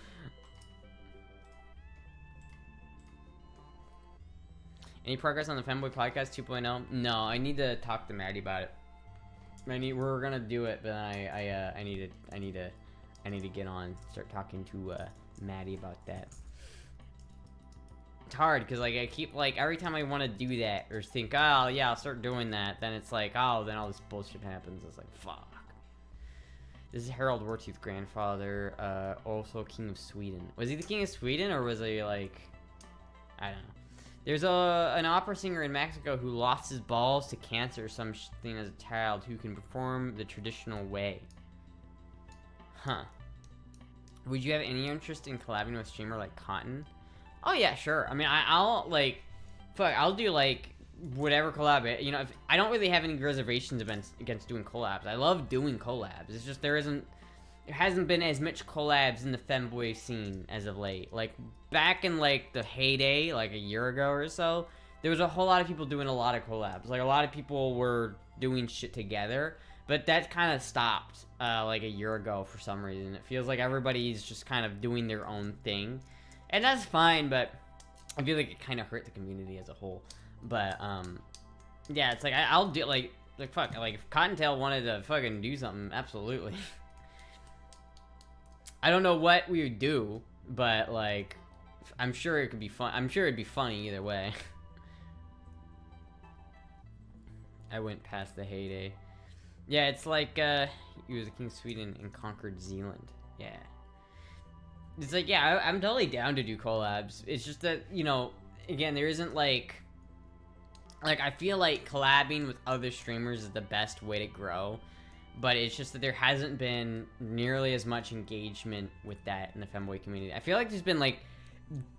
Any progress on the Femboy Podcast 2.0? No, I need to talk to Maddie about it. We're gonna do it, but I need to get on, start talking to Maddie about that. It's hard because like I keep like every time I want to do that or think, oh yeah, I'll start doing that, then it's like, oh, then all this bullshit happens. It's like, fuck. This is Harold Wartooth's grandfather, also King of Sweden. Was he the King of Sweden, or was he like, I don't know. There's an opera singer in Mexico who lost his balls to cancer or something as a child who can perform the traditional way. Huh. Would you have any interest in collabing with a streamer like Cotton? Oh yeah, sure. I mean, I'll like, fuck, I'll do like whatever collab. You know, if I don't really have any reservations against doing collabs. I love doing collabs. It's just there hasn't been as much collabs in the femboy scene as of late. Like back in like the heyday, like a year ago or so, there was a whole lot of people doing a lot of collabs. Like a lot of people were doing shit together, but that kind of stopped like a year ago for some reason. It feels like everybody's just kind of doing their own thing. And that's fine, but I feel like it kind of hurt the community as a whole. But, yeah, it's like, I'll do, like, fuck, like, if Cottontail wanted to fucking do something, absolutely. I don't know what we would do, but, like, I'm sure it could be fun. I'm sure it'd be funny either way. I went past the heyday. Yeah, it's like, he was the King of Sweden and conquered Zealand. Yeah. It's like, yeah, I'm totally down to do collabs. It's just that, you know, again, there isn't like, I feel like collabing with other streamers is the best way to grow, but it's just that there hasn't been nearly as much engagement with that in the femboy community. I feel like there's been like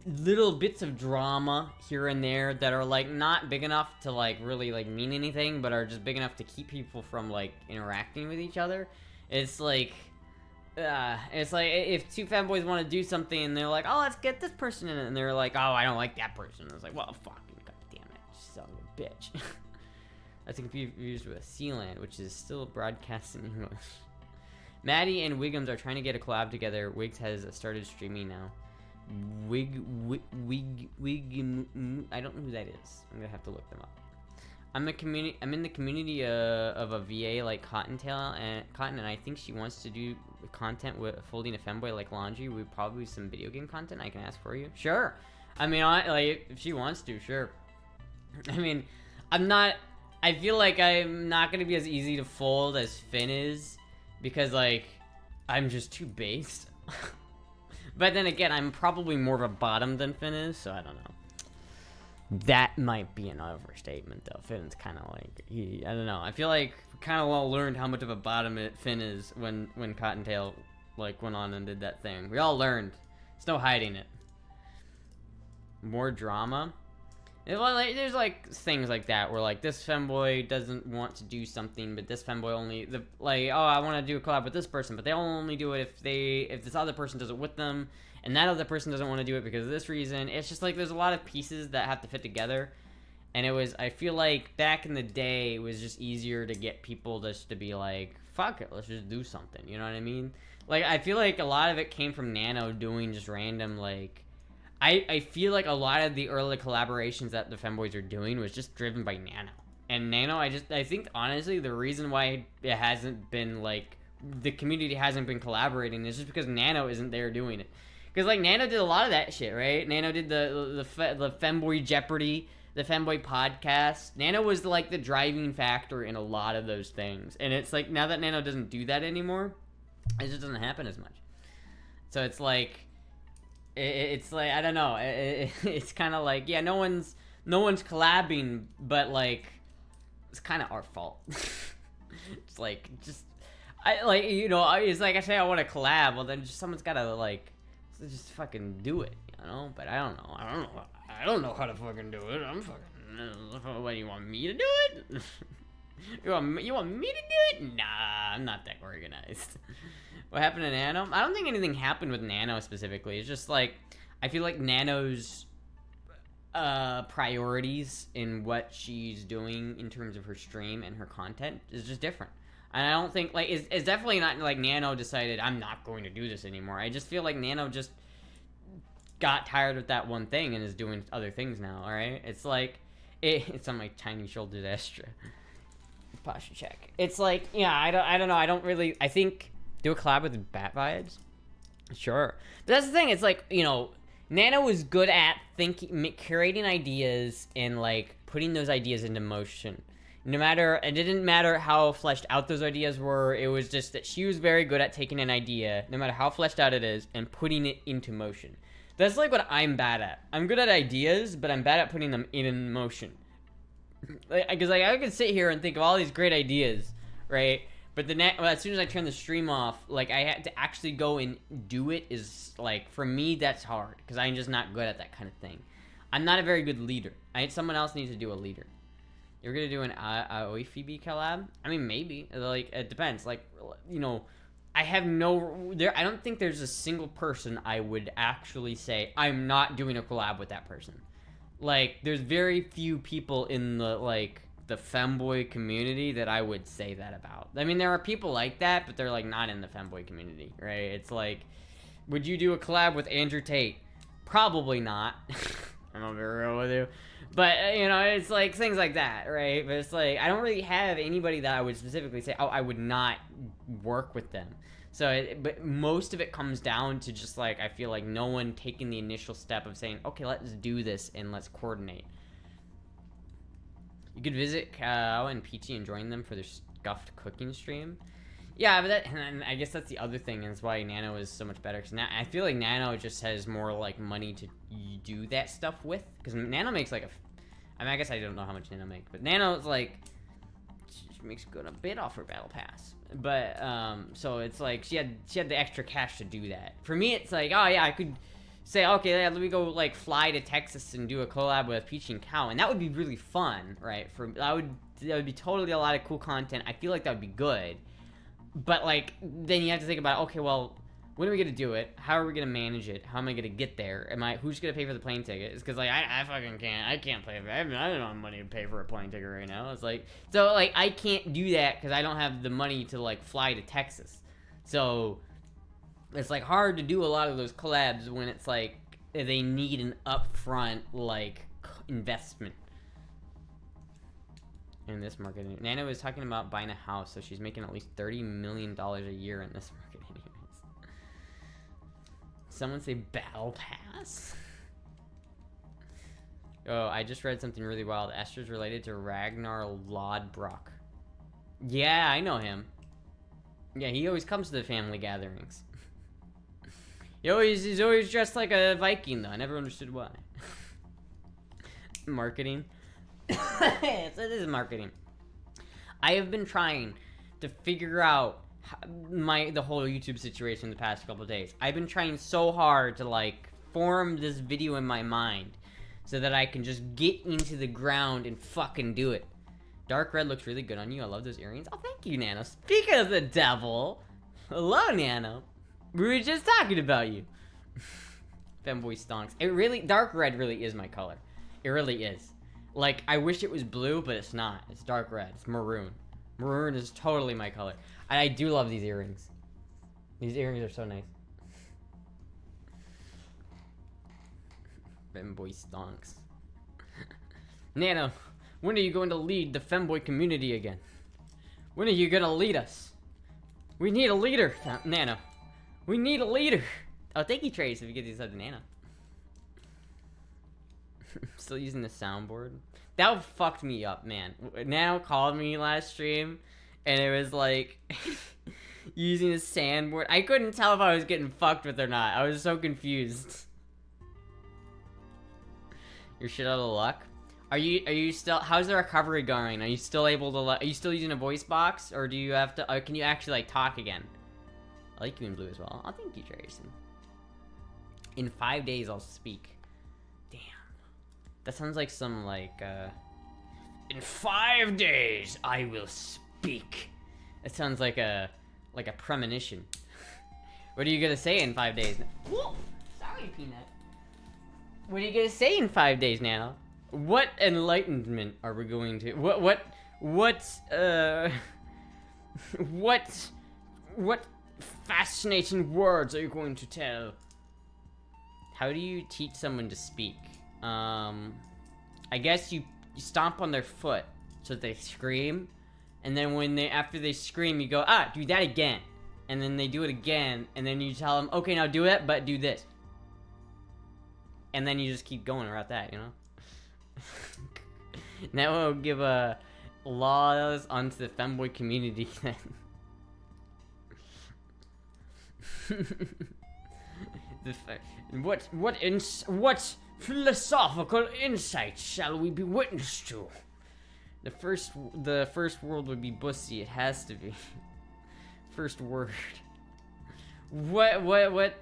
little bits of drama here and there that are like not big enough to like really like mean anything, but are just big enough to keep people from like interacting with each other. It's like if two fanboys want to do something and they're like, oh, let's get this person in it, and they're like, oh, I don't like that person. It's like, well, fucking goddamn it, son of a bitch. That's confused with Sealand, which is still broadcast in English. Maddie and Wiggums are trying to get a collab together. Wiggs has started streaming now. Wig, I don't know who that is. I'm gonna have to look them up. I'm in the community of a VA like Cotton, and I think she wants to do content with folding a femboy like laundry with probably some video game content. I can ask for you. Sure. I mean, like if she wants to, sure. I mean, I feel like I'm not gonna be as easy to fold as Finn is because like I'm just too based. But then again, I'm probably more of a bottom than Finn is, so I don't know. That might be an overstatement, though. Finn's kind of like, I don't know. I feel like we kind of all learned how much of a bottom Finn is when Cottontail, like, went on and did that thing. We all learned. There's no hiding it. More drama? There's, like, things like that where, like, this femboy doesn't want to do something, but this femboy only, oh, I want to do a collab with this person, but they'll only do it if this other person does it with them. And that other person doesn't want to do it because of this reason. It's just like there's a lot of pieces that have to fit together. And I feel like back in the day, it was just easier to get people just to be like, fuck it, let's just do something. You know what I mean? Like, I feel like a lot of it came from Nano doing just random, like, I feel like a lot of the early collaborations that the Femboys are doing was just driven by Nano. And Nano, I think honestly the reason why it hasn't been like the community hasn't been collaborating is just because Nano isn't there doing it. Because like Nano did a lot of that shit, right? Nano did the Femboy Jeopardy, the Femboy podcast. Nano was like the driving factor in a lot of those things. And it's like now that Nano doesn't do that anymore, it just doesn't happen as much. So it's like it's like I don't know. It's kind of like no one's collabing, but like it's kind of our fault. It's like I like it's like I say I want to collab. Well, then just someone's gotta like just fucking do it, But I don't know. I don't know how to fucking do it. I'm fucking. What, you want me to do it? You want me to do it? Nah, I'm not that organized. What happened to Nano? I don't think anything happened with Nano specifically. It's just like I feel like Nano's priorities in what she's doing in terms of her stream and her content is just different. And I don't think like it's definitely not like Nano decided I'm not going to do this anymore. I just feel like Nano just got tired of that one thing and is doing other things now. All right, it's like it's on my tiny shouldered Astra. Posture check. It's like I don't know. I think do a collab with Bat Vibes. Sure, but that's the thing. It's like Nano was good at curating ideas and like putting those ideas into motion. It didn't matter how fleshed out those ideas were. It was just that she was very good at taking an idea, no matter how fleshed out it is, and putting it into motion. That's like what I'm bad at. I'm good at ideas, but I'm bad at putting them in motion. Because I could sit here and think of all these great ideas, right? But as soon as I turn the stream off, like I had to actually go and do it is like for me that's hard because I'm just not good at that kind of thing. I'm not a very good leader. Someone else needs to do a leader. You're gonna do an OIFB collab? I mean, maybe. Like it depends. Like I have I don't think there's a single person I would actually say I'm not doing a collab with that person. Like there's very few people in the femboy community that I would say that about. I mean, there are people like that, but they're like not in the femboy community, right? It's like, would you do a collab with Andrew Tate? Probably not. I'm gonna be real with you. But, it's like things like that, right? But it's like, I don't really have anybody that I would specifically say, I would not work with them. So, but most of it comes down to just like, I feel like no one taking the initial step of saying, okay, let's do this and let's coordinate. You could visit Kao and Peachy and join them for their scuffed cooking stream. Yeah, but and I guess that's the other thing, is why Nano is so much better. Because I feel like Nano just has more like money to do that stuff with. Because Nano makes like I guess I don't know how much Nano makes, but Nano's like she makes good a bit off her battle pass. But so it's like she had the extra cash to do that. For me, it's like I could say okay, let me go like fly to Texas and do a collab with Peachy and Cow, and that would be really fun, right? That would be totally a lot of cool content. I feel like that would be good. But like then you have to think about okay, well, when are we gonna do it? How are we gonna manage it? How am I gonna get there? Who's gonna pay for the plane ticket? It's because like I fucking can't. I can't pay for. I don't have money to pay for a plane ticket right now. It's like so like I can't do that because I don't have the money to like fly to Texas. So it's like hard to do a lot of those collabs when it's like they need an upfront like investment. In this market, Nano is talking about buying a house, so she's making at least $30 million a year in this market anyways. Someone say battle pass? Oh, I just read something really wild. Astra's related to Ragnar Lodbrok. Yeah, I know him. Yeah, he always comes to the family gatherings. He's always dressed like a Viking though. I never understood why. Marketing. Yes, it is marketing. I have been trying to figure out the whole YouTube situation the past couple of days. I've been trying so hard to like form this video in my mind so that I can just get into the ground and fucking do it. Dark red looks really good on you. I love those earrings. Oh, thank you, Nano. Speaking of the devil, hello, Nano. We were just talking about you. Femboy stonks. Dark red really is my color. It really is. Like, I wish it was blue, but it's not. It's dark red. It's maroon. Maroon is totally my color. I do love these earrings. These earrings are so nice. Femboy stonks. Nano, when are you going to lead the femboy community again? When are you gonna lead us? We need a leader, Nano. We need a leader. Oh, thank you, Trace, if you get these up to Nano. Still using the soundboard. That fucked me up, man. Nano called me last stream, and it was like using the soundboard. I couldn't tell if I was getting fucked with or not. I was so confused. You're shit out of luck. Are you still? How's the recovery going? Are you still able to? Are you still using a voice box, or do you have to? Can you actually like talk again? I like you in blue as well. Oh, thank you, Jason. In 5 days, I'll speak. Damn, that sounds like some like. In 5 days, I will speak. That sounds like a premonition. What are you gonna say in 5 days? Whoa, sorry, Peanut. What are you gonna say in 5 days, Nano? What enlightenment are we going to? What fascinating words are you going to tell? How do you teach someone to speak? I guess you stomp on their foot so that they scream, and then after they scream, you go, do that again, and then they do it again, and then you tell them, okay, now do it, but do this, and then you just keep going about that, you know. Now we'll give laws onto the femboy community then. What philosophical insight shall we be witness to? The first world would be bussy. It has to be. First word. What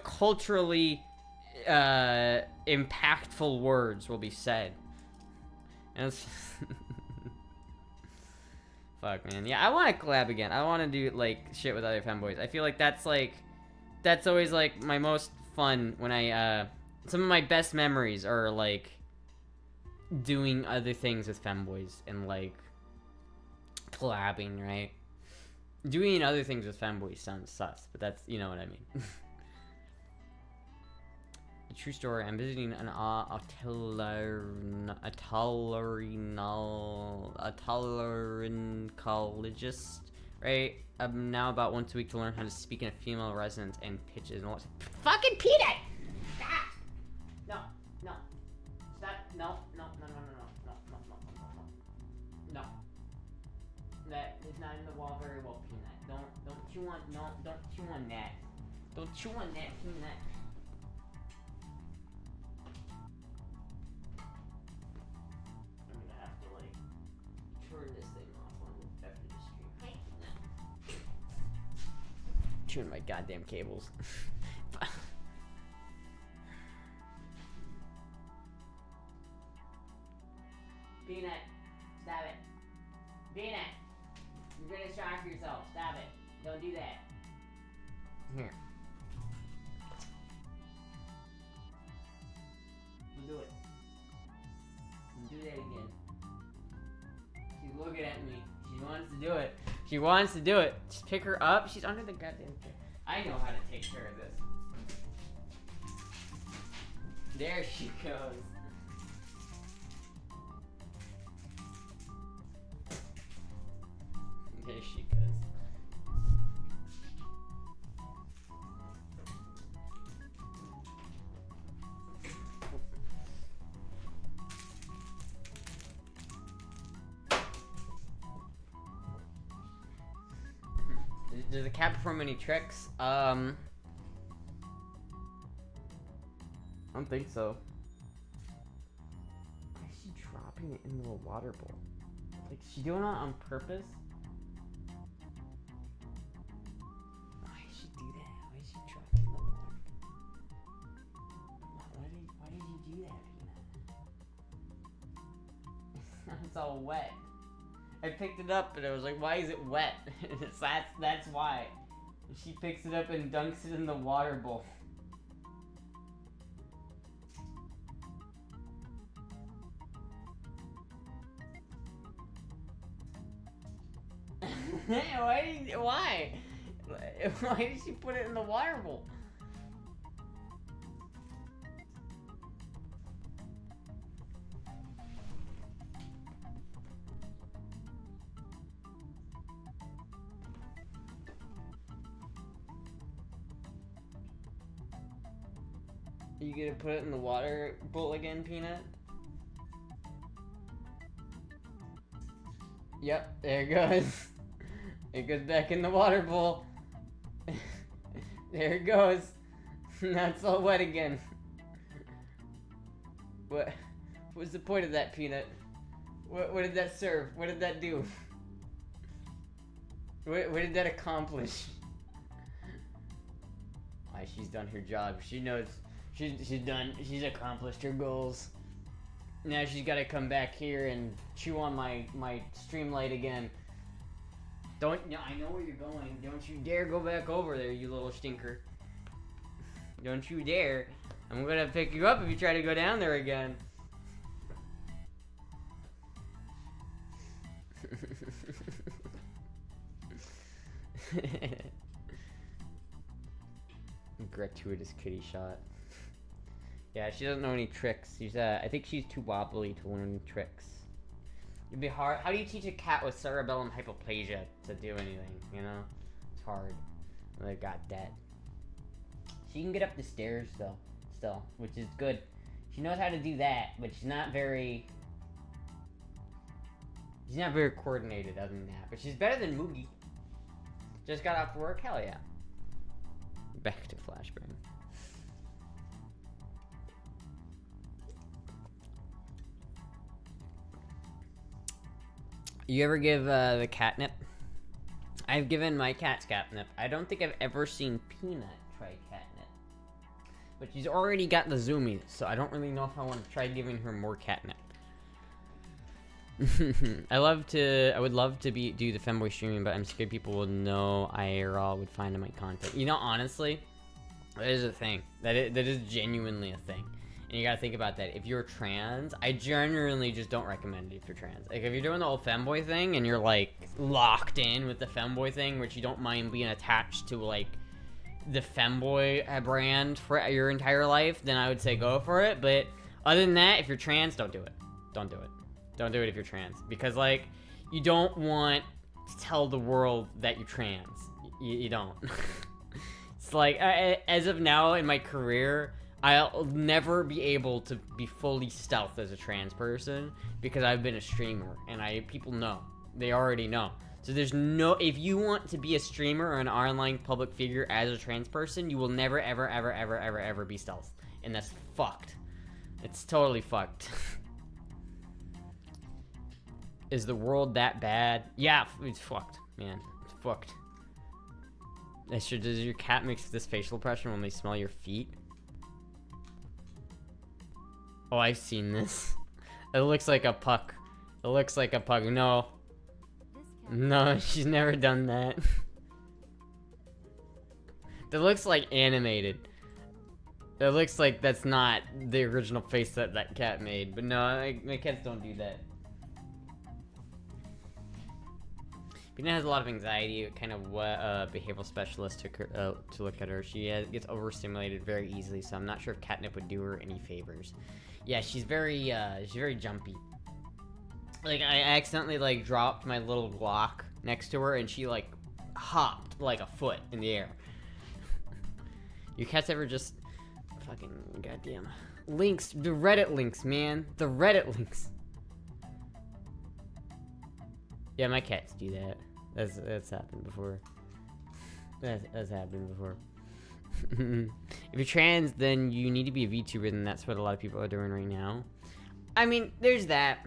culturally impactful words will be said? And fuck, man. Yeah, I want to collab again. I want to do like shit with other femboys. I feel like that's always like my most fun when I some of my best memories are like doing other things with femboys and like collabing, right? Doing other things with femboys sounds sus, but that's, you know what I mean. A true story. I'm visiting an otolaryngologist, right? I'm now about once a week to learn how to speak in a female resonance and pitches and all. Fucking Peanut! Stop! No, no. Stop. No. That is not in the wall very well, Peanut. Don't chew on, don't chew on that. Don't chew on that, Peanut. Turn this thing off after the stream. Chewing my goddamn cables. Peanut, stop it. Peanut, you're gonna shock yourself. Stop it. Don't do that. Here. Do it. Do that again. She's looking at me. She wants to do it. She wants to do it. Just pick her up. She's under the goddamn chair. I know how to take care of this. There she goes. There she goes. Does the cat perform any tricks? I don't think so. Why is she dropping it into a water bowl? Like, is she doing it on purpose? Why did she do that? Why did she drop it in the water? Why did you do that, Peanut? It's all wet. I picked it up and I was like, why is it wet? That's why. She picks it up and dunks it in the water bowl. Why? Why did she put it in the water bowl? You gonna put it in the water bowl again, Peanut? Yep, there it goes. It goes back in the water bowl. There it goes. Now it's all wet again. What was the point of that, Peanut? What did that serve? What did that do? What did that accomplish? Why, she's done her job. She knows she's accomplished her goals. Now she's gotta come back here and chew on my streamlight again. I know where you're going. Don't you dare go back over there, you little stinker. Don't you dare. I'm gonna pick you up if you try to go down there again. Gratuitous kitty shot. Yeah, she doesn't know any tricks. I think she's too wobbly to learn tricks. It'd be hard. How do you teach a cat with cerebellum hypoplasia to do anything, you know? It's hard. They got that. She can get up the stairs, though, still, which is good. She knows how to do that, but she's not very coordinated other than that. But she's better than Moogie. Just got off work? Hell yeah. Back to Flashbang. You ever give the catnip? I've given my cats catnip. I don't think I've ever seen Peanut try catnip. But she's already got the zoomies, so I don't really know if I want to try giving her more catnip. I would love to do the femboy streaming, but I'm scared people will know IRL would find my content. You know, honestly, that is a thing. That is genuinely a thing. And you gotta think about that. If you're trans, I generally just don't recommend it if you're trans. Like, if you're doing the whole femboy thing and you're, like, locked in with the femboy thing, which you don't mind being attached to, like, the femboy brand for your entire life, then I would say go for it. But other than that, if you're trans, don't do it. Don't do it. Don't do it if you're trans. Because, like, you don't want to tell the world that you're trans. You don't. It's like, as of now in my career, I'll never be able to be fully stealth as a trans person because I've been a streamer and people know. They already know. So there's no, if you want to be a streamer or an online public figure as a trans person, you will never, ever, ever, ever, ever, ever be stealth. And that's fucked. It's totally fucked. Is the world that bad? Yeah, it's fucked, man. It's fucked. Does your cat make this facial expression when they smell your feet? Oh, I've seen this. It looks like a puck. It looks like a puck. No. No, she's never done that. That looks like animated. It looks like that's not the original face that that cat made. But no, my cats don't do that. Peanut has a lot of anxiety. Kind of what behavioral specialist took her to look at her. She gets overstimulated very easily, so I'm not sure if catnip would do her any favors. Yeah, she's very jumpy. Like, I accidentally, like, dropped my little Glock next to her, and she, like, hopped, like, a foot in the air. Your cats ever just... Fucking goddamn. Links, the Reddit links, man. The Reddit links. Yeah, my cats do that. That's happened before. That's happened before. If you're trans, then you need to be a VTuber, and that's what a lot of people are doing right now. I mean, there's that.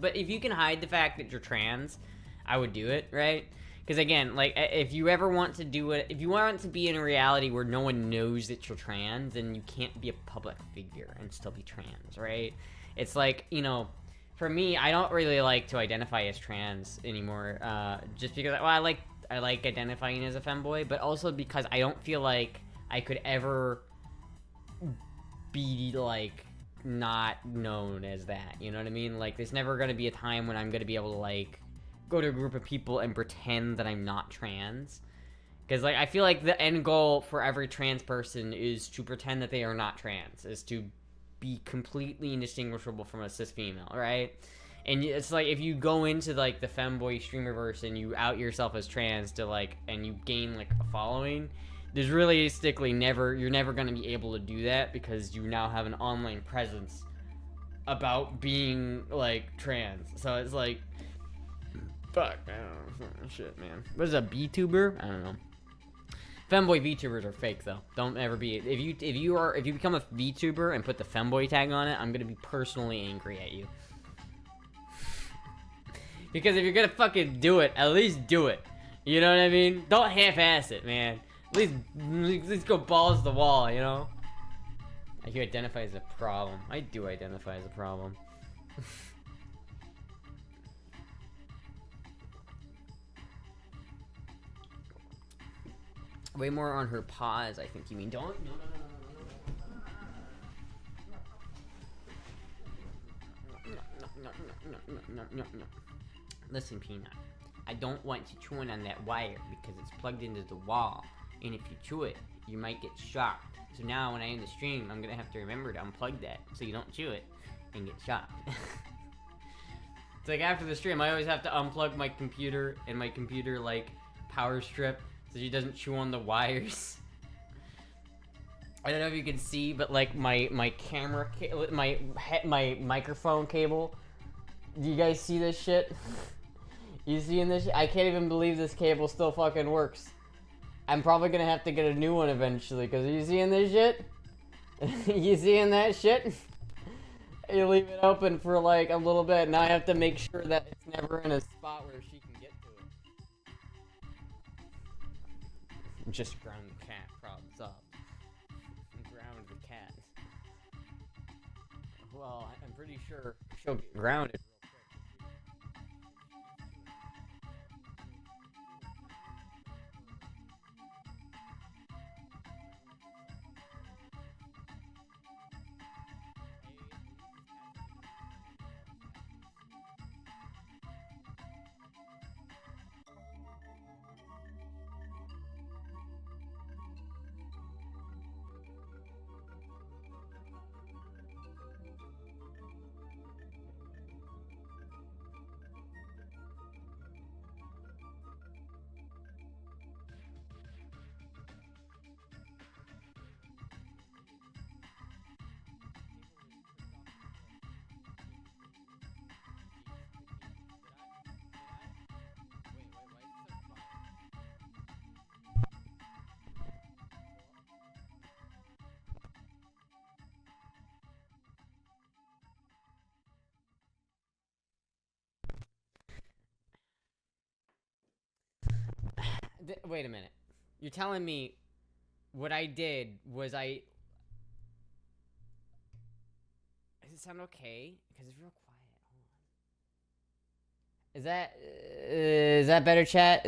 But if you can hide the fact that you're trans, I would do it, right? Because again, like, if you ever want to do it, if you want to be in a reality where no one knows that you're trans, then you can't be a public figure and still be trans, right? It's like, you know, for me, I don't really like to identify as trans anymore, just because, well, I like identifying as a femboy, but also because I don't feel like I could ever be, like, not known as that, you know what I mean? Like, there's never gonna be a time when I'm gonna be able to, like, go to a group of people and pretend that I'm not trans. Because, like, I feel like the end goal for every trans person is to pretend that they are not trans, is to be completely indistinguishable from a cis female, right? And it's like, if you go into, like, the femboy streamerverse and you out yourself as trans to, like, and you gain, like, a following, There's realistically you're never going to be able to do that because you now have an online presence about being, like, trans. So it's like, fuck, I don't know, shit, man. What is a VTuber? I don't know. Femboy VTubers are fake, though. Don't ever be. If you become a VTuber and put the femboy tag on it, I'm gonna be personally angry at you. Because if you're gonna fucking do it, at least do it. You know what I mean? Don't half-ass it, man. At least go balls to the wall, you know? You identify as a problem. I do identify as a problem. Way more on her paws, I think you mean. Don't. No. Listen, Peanut. I don't want you chewing on that wire because it's plugged into the wall. And if you chew it, you might get shocked. So now when I end the stream, I'm gonna have to remember to unplug that so you don't chew it and get shocked. It's like after the stream, I always have to unplug my computer and my computer like power strip so she doesn't chew on the wires. I don't know if you can see, but like my camera, my microphone cable. Do you guys see this shit? You seeing this shit? I can't even believe this cable still fucking works. I'm probably gonna have to get a new one eventually, cause are you seeing this shit? You seeing that shit? You leave it open for like a little bit, now I have to make sure that it's never in a spot where she can get to it. Just ground the cat, problems up. Ground the cat. Well, I'm pretty sure she'll get grounded. Wait a minute. You're telling me what I did was Does it sound okay? Because it's real quiet. Is that better, chat?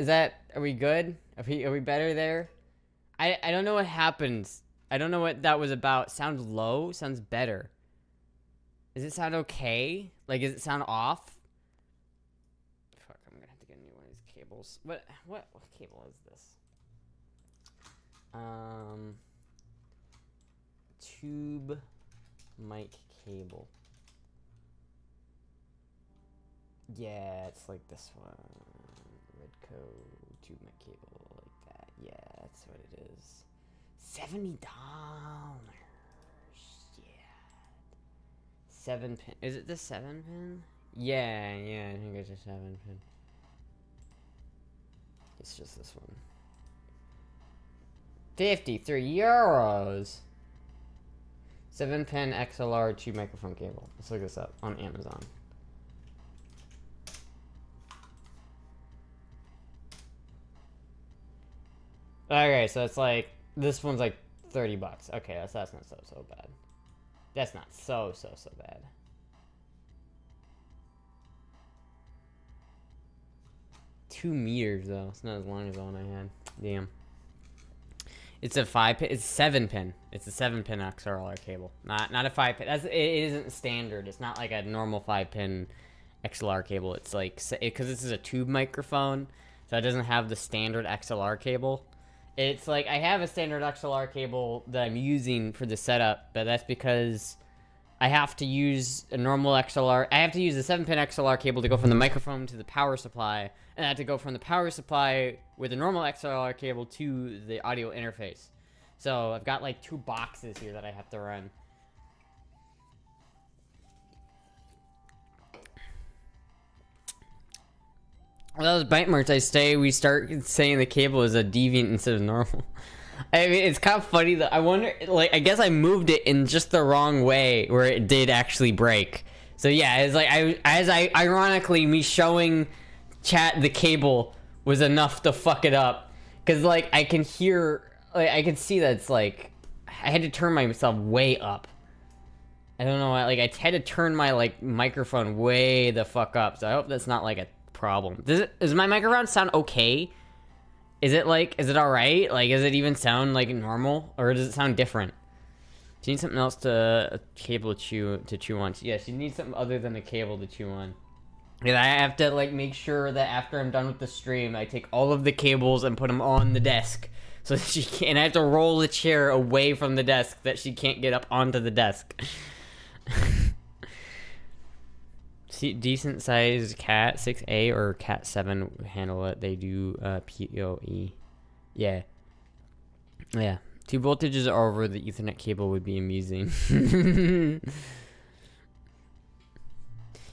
Are we good? Are we better there? I don't know what happens. I don't know what that was about. Sounds low? Sounds better. Does it sound okay? Like, does it sound off? Fuck, I'm gonna have to get a new one of these cables. What cable is this? Tube mic cable. Yeah, it's like this one. Redco tube mic cable, like that. Yeah, that's what it is. $70. Yeah. 7-pin. Is it the 7-pin? Yeah, I think it's a 7-pin. It's just this one. 53 euros. 7-pin XLR tube microphone cable. Let's look this up on Amazon. Okay, so it's like this one's like $30. Okay, that's not so bad. That's not so bad. $2 meters though. It's not as long as the one I had. Damn. It's a 5-pin. It's 7-pin. It's a 7-pin XLR cable. Not a 5-pin. It isn't standard. It's not like a normal 5-pin XLR cable. It's like because this is a tube microphone, so it doesn't have the standard XLR cable. It's like I have a standard XLR cable that I'm using for the setup, but that's because I have to use a normal XLR. I have to use a 7-pin XLR cable to go from the microphone to the power supply, and I have to go from the power supply with a normal XLR cable to the audio interface. So I've got like 2 boxes here that I have to run. Well, those bite marks we start saying the cable is a deviant instead of normal. I mean, it's kind of funny that I wonder, like, I guess I moved it in just the wrong way where it did actually break. So yeah, it's like, ironically, me showing chat the cable was enough to fuck it up. Cause like, I can hear, like, I can see that it's like, I had to turn myself way up. I don't know why, like, I had to turn my, like, microphone way the fuck up. So I hope that's not, like, a problem. Does my microphone sound okay? Is it alright? Like, does it even sound like normal? Or does it sound different? Do you need something else to cable to chew on? Yes, you need something other than a cable to chew on. And I have to, like, make sure that after I'm done with the stream, I take all of the cables and put them on the desk. So that she can't, and I have to roll the chair away from the desk that she can't get up onto the desk. See, decent sized cat 6A or cat 7 handle it. They do PoE. Yeah. 2 voltages over the Ethernet cable would be amusing.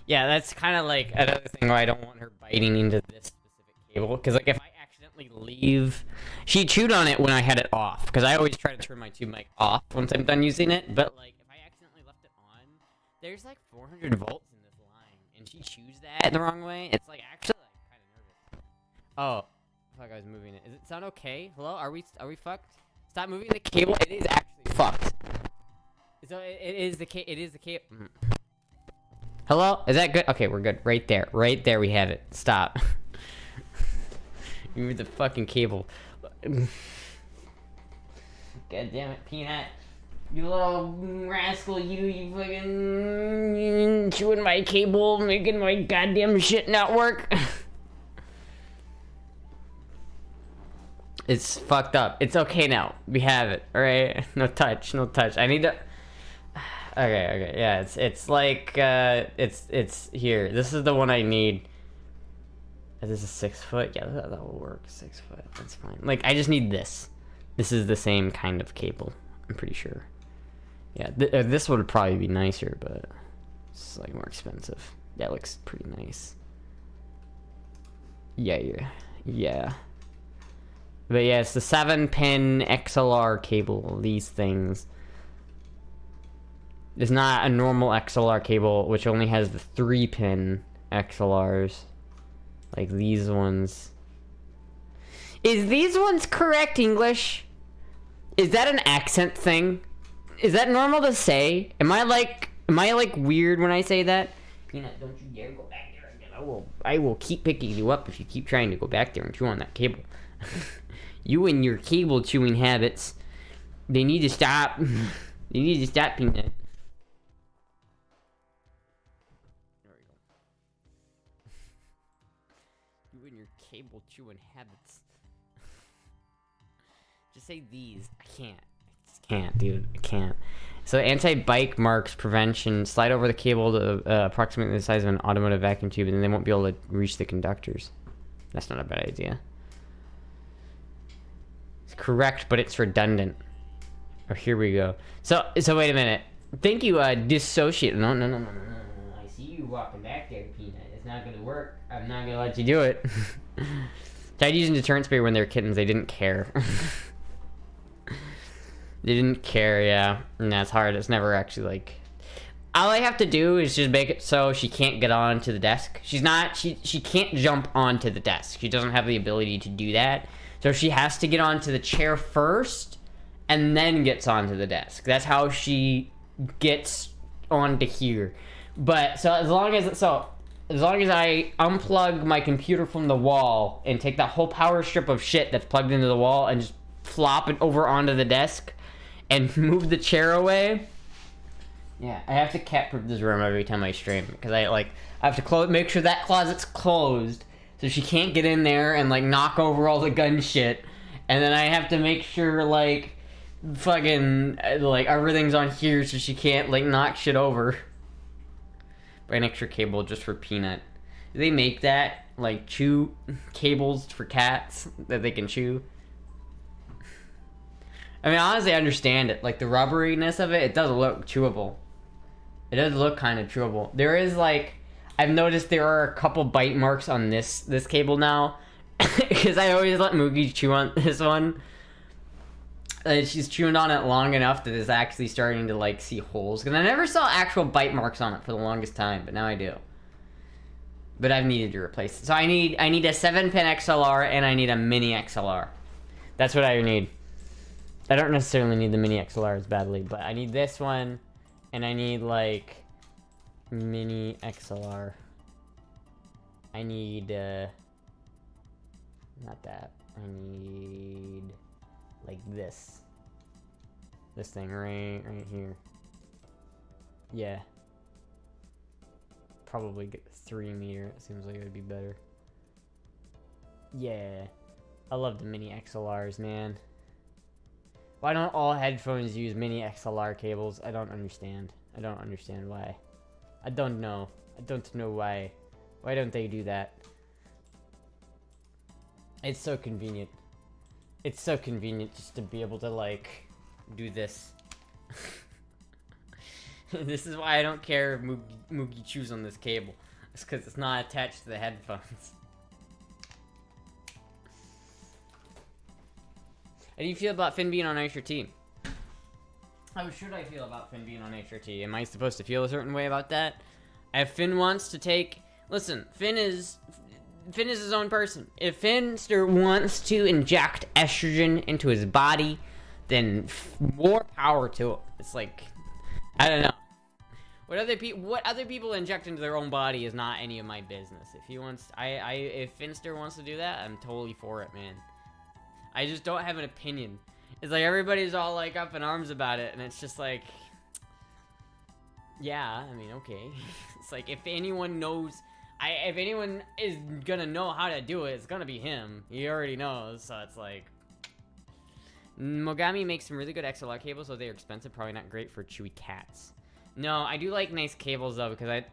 Yeah, that's kind of like another thing why I don't want her biting into this specific cable. Because like if I accidentally leave, she chewed on it when I had it off. Because I always try to turn my tube mic off once I'm done using it. But like if I accidentally left it on, there's like 400 volts in this line, and she chews that the wrong way. It's like actually like kind of nervous. Oh, fuck! I was moving it. Does it sound okay? Hello? Are we fucked? Stop moving the cable. It is actually fucked. So it is the cable. Hello? Is that good? Okay, we're good. Right there. Right there we have it. Stop. Move the fucking cable. God damn it, Peanut. You little rascal, you fucking chewing my cable, making my goddamn shit not work. It's fucked up. It's okay now. We have it, alright? No touch. I need to... Okay, yeah, it's like, it's here. This is the one I need. Is this a 6 foot? Yeah, that will work. 6 foot, that's fine. Like, I just need this. This is the same kind of cable, I'm pretty sure. Yeah, this would probably be nicer, but it's like more expensive. That looks pretty nice. Yeah. But yeah, it's the 7-pin XLR cable, these things. It's not a normal XLR cable, which only has the 3-pin XLRs. Like these ones. Is these ones correct English? Is that an accent thing? Is that normal to say? Am I like weird when I say that? Peanut, don't you dare go back there again. I will keep picking you up if you keep trying to go back there and chew on that cable. You and your cable chewing habits. They need to stop. They need to stop, Peanut. Cable chewing habits. Just say these. I can't, dude. I can't. So anti-bike marks prevention. Slide over the cable to approximately the size of an automotive vacuum tube, and then they won't be able to reach the conductors. That's not a bad idea. It's correct, but it's redundant. Oh, here we go. So wait a minute. Thank you, dissociate. No. I see you walking back there, Peanut. It's not gonna work. I'm not gonna let you do it. Tried using deterrent spray when they were kittens. They didn't care. They didn't care, yeah. And that's hard. It's never actually like... All I have to do is just make it so she can't get onto the desk. She can't jump onto the desk. She doesn't have the ability to do that. So she has to get onto the chair first and then gets onto the desk. That's how she gets onto here. But so as long as I unplug my computer from the wall and take that whole power strip of shit that's plugged into the wall and just flop it over onto the desk and move the chair away. Yeah, I have to cat-proof this room every time I stream because I have to make sure that closet's closed so she can't get in there and like knock over all the gun shit. And then I have to make sure like fucking, like, everything's on here so she can't, like, knock shit over. Buy an extra cable just for Peanut. Do they make that? Like, chew cables for cats that they can chew? I mean, honestly, I understand it. Like, the rubberiness of it, it does look chewable. It does look kind of chewable. There is, like... I've noticed there are a couple bite marks on this cable now. Because I always let Moogie chew on this one. She's chewing on it long enough that it's actually starting to, like, see holes. Because I never saw actual bite marks on it for the longest time, but now I do. But I've needed to replace it. So I need a 7-pin XLR and I need a mini XLR. That's what I need. I don't necessarily need the mini XLRs badly, but I need this one, and I need, like, mini XLR. I need, not that. I need, like, this. This thing right here. Yeah. Probably get 3 meter. It seems like it would be better. Yeah. I love the mini XLRs, man. Why don't all headphones use mini XLR cables? I don't understand. I don't understand why. I don't know. I don't know why. Why don't they do that? It's so convenient. It's so convenient just to be able to, like, do this. This is why I don't care if Moogie chews on this cable. It's because it's not attached to the headphones. How do you feel about Finn being on HRT? How should I feel about Finn being on HRT? Am I supposed to feel a certain way about that? If Finn wants to take... Listen, Finn is his own person. If Finster wants to inject estrogen into his body, then more power to him. It's like... I don't know. What other people inject into their own body is not any of my business. If he wants... if Finster wants to do that, I'm totally for it, man. I just don't have an opinion. It's like everybody's all like up in arms about it, and it's just like, yeah, I mean, okay. It's like if anyone knows, if anyone is gonna know how to do it, it's gonna be him. He already knows, so it's like. Mogami makes some really good XLR cables, though they're expensive, probably not great for chewy cats. No, I do like nice cables though, because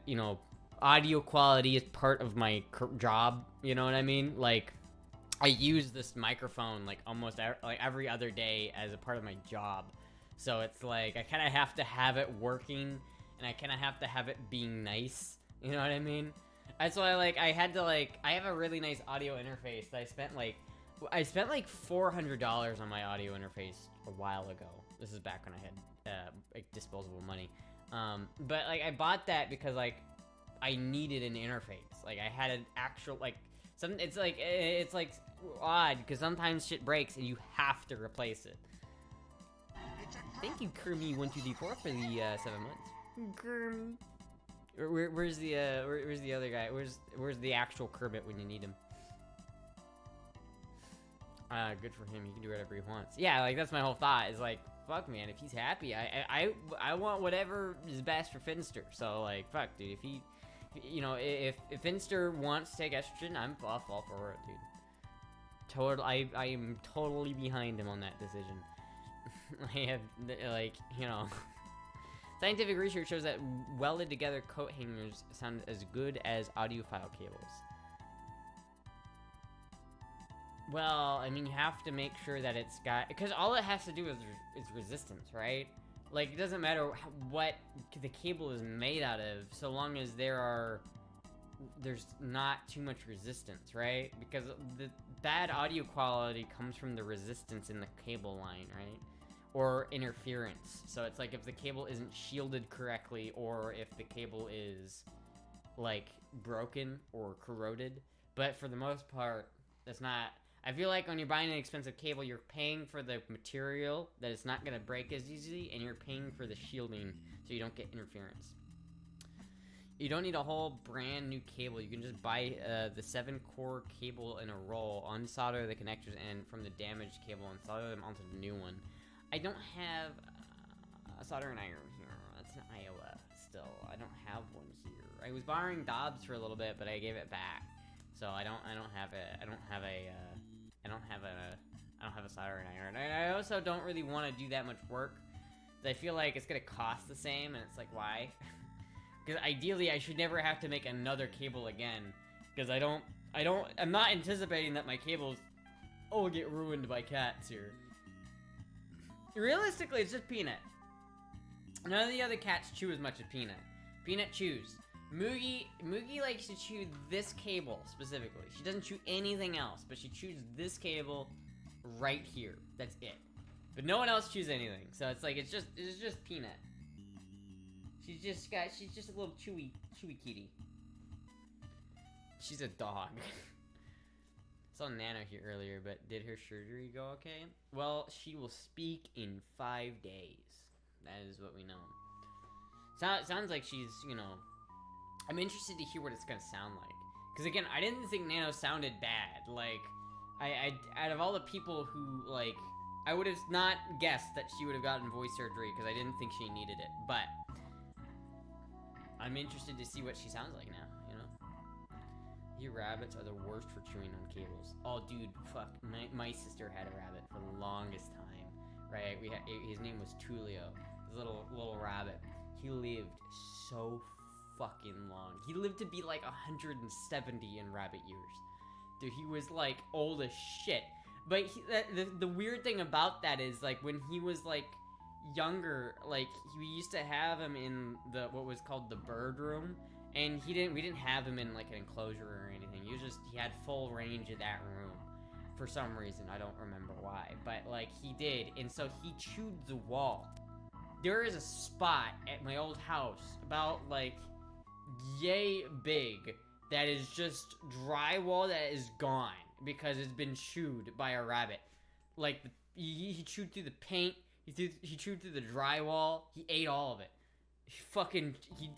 audio quality is part of my job. You know what I mean? Like. I use this microphone like almost every other day as a part of my job. So it's like I kind of have to have it working and I kind of have to have it being nice. You know what I mean? That's why I have a really nice audio interface that I spent like $400 on my audio interface a while ago. This is back when I had like disposable money. But like I bought that because like I needed an interface. Like I had an actual like it's like odd because sometimes shit breaks and you have to replace it. Thank you, Kermie123 for the 7 months. Kermie. Where's the other guy? Where's the actual Kerbit when you need him? Good for him. He can do whatever he wants. Yeah, like that's my whole thought. Is like, fuck, man. If he's happy, I want whatever is best for Finster. So like, fuck, dude. If he. If Finster wants to take estrogen, I'm all for it, dude. I am totally behind him on that decision. I have, scientific research shows that welded together coat hangers sound as good as audiophile cables. Well, I mean, you have to make sure that it's got, because all it has to do is resistance, right? Like, it doesn't matter what the cable is made out of, so long as there's not too much resistance, right? Because the bad audio quality comes from the resistance in the cable line, right? Or interference. So it's like if the cable isn't shielded correctly, or if the cable is, like, broken or corroded. But for the most part, that's not... I feel like when you're buying an expensive cable, you're paying for the material that it's not going to break as easily, and you're paying for the shielding so you don't get interference. You don't need a whole brand new cable. You can just buy the 7-core cable in a roll, unsolder the connectors and from the damaged cable, and solder them onto the new one. I don't have a soldering iron here. That's an Iowa still. I don't have one here. I was borrowing Dobbs for a little bit, but I gave it back. So I don't have a Saturday night. And I also don't really want to do that much work. I feel like it's gonna cost the same, and it's like, why? Because ideally, I should never have to make another cable again. Because I'm not anticipating that my cables will get ruined by cats here. Realistically, it's just Peanut. None of the other cats chew as much as Peanut. Peanut chews. Moogie likes to chew this cable, specifically. She doesn't chew anything else, but she chews this cable right here. That's it. But no one else chews anything, so it's like, it's just Peanut. She's just a little chewy kitty. She's a dog. Saw Nano here earlier, but did her surgery go okay? Well, she will speak in 5 days. That is what we know. Sounds like she's, you know... I'm interested to hear what it's gonna sound like. Because again, I didn't think Nano sounded bad. Like, out of all the people who, like... I would have not guessed that she would have gotten voice surgery because I didn't think she needed it. But... I'm interested to see what she sounds like now, you know? You rabbits are the worst for chewing on cables. Oh, dude, fuck. My sister had a rabbit for the longest time, right? His name was Tulio. This little rabbit. He lived so fucking long. He lived to be like 170 in rabbit years. Dude, he was like old as shit. But the weird thing about that is, like, when he was like younger, like, we used to have him in what was called the bird room. And we didn't have him in like an enclosure or anything. He had full range of that room for some reason. I don't remember why, but like he did. And so he chewed the wall. There is a spot at my old house about like yay big that is just drywall that is gone because it's been chewed by a rabbit. Like he chewed through the paint, he chewed through the drywall, he ate all of it.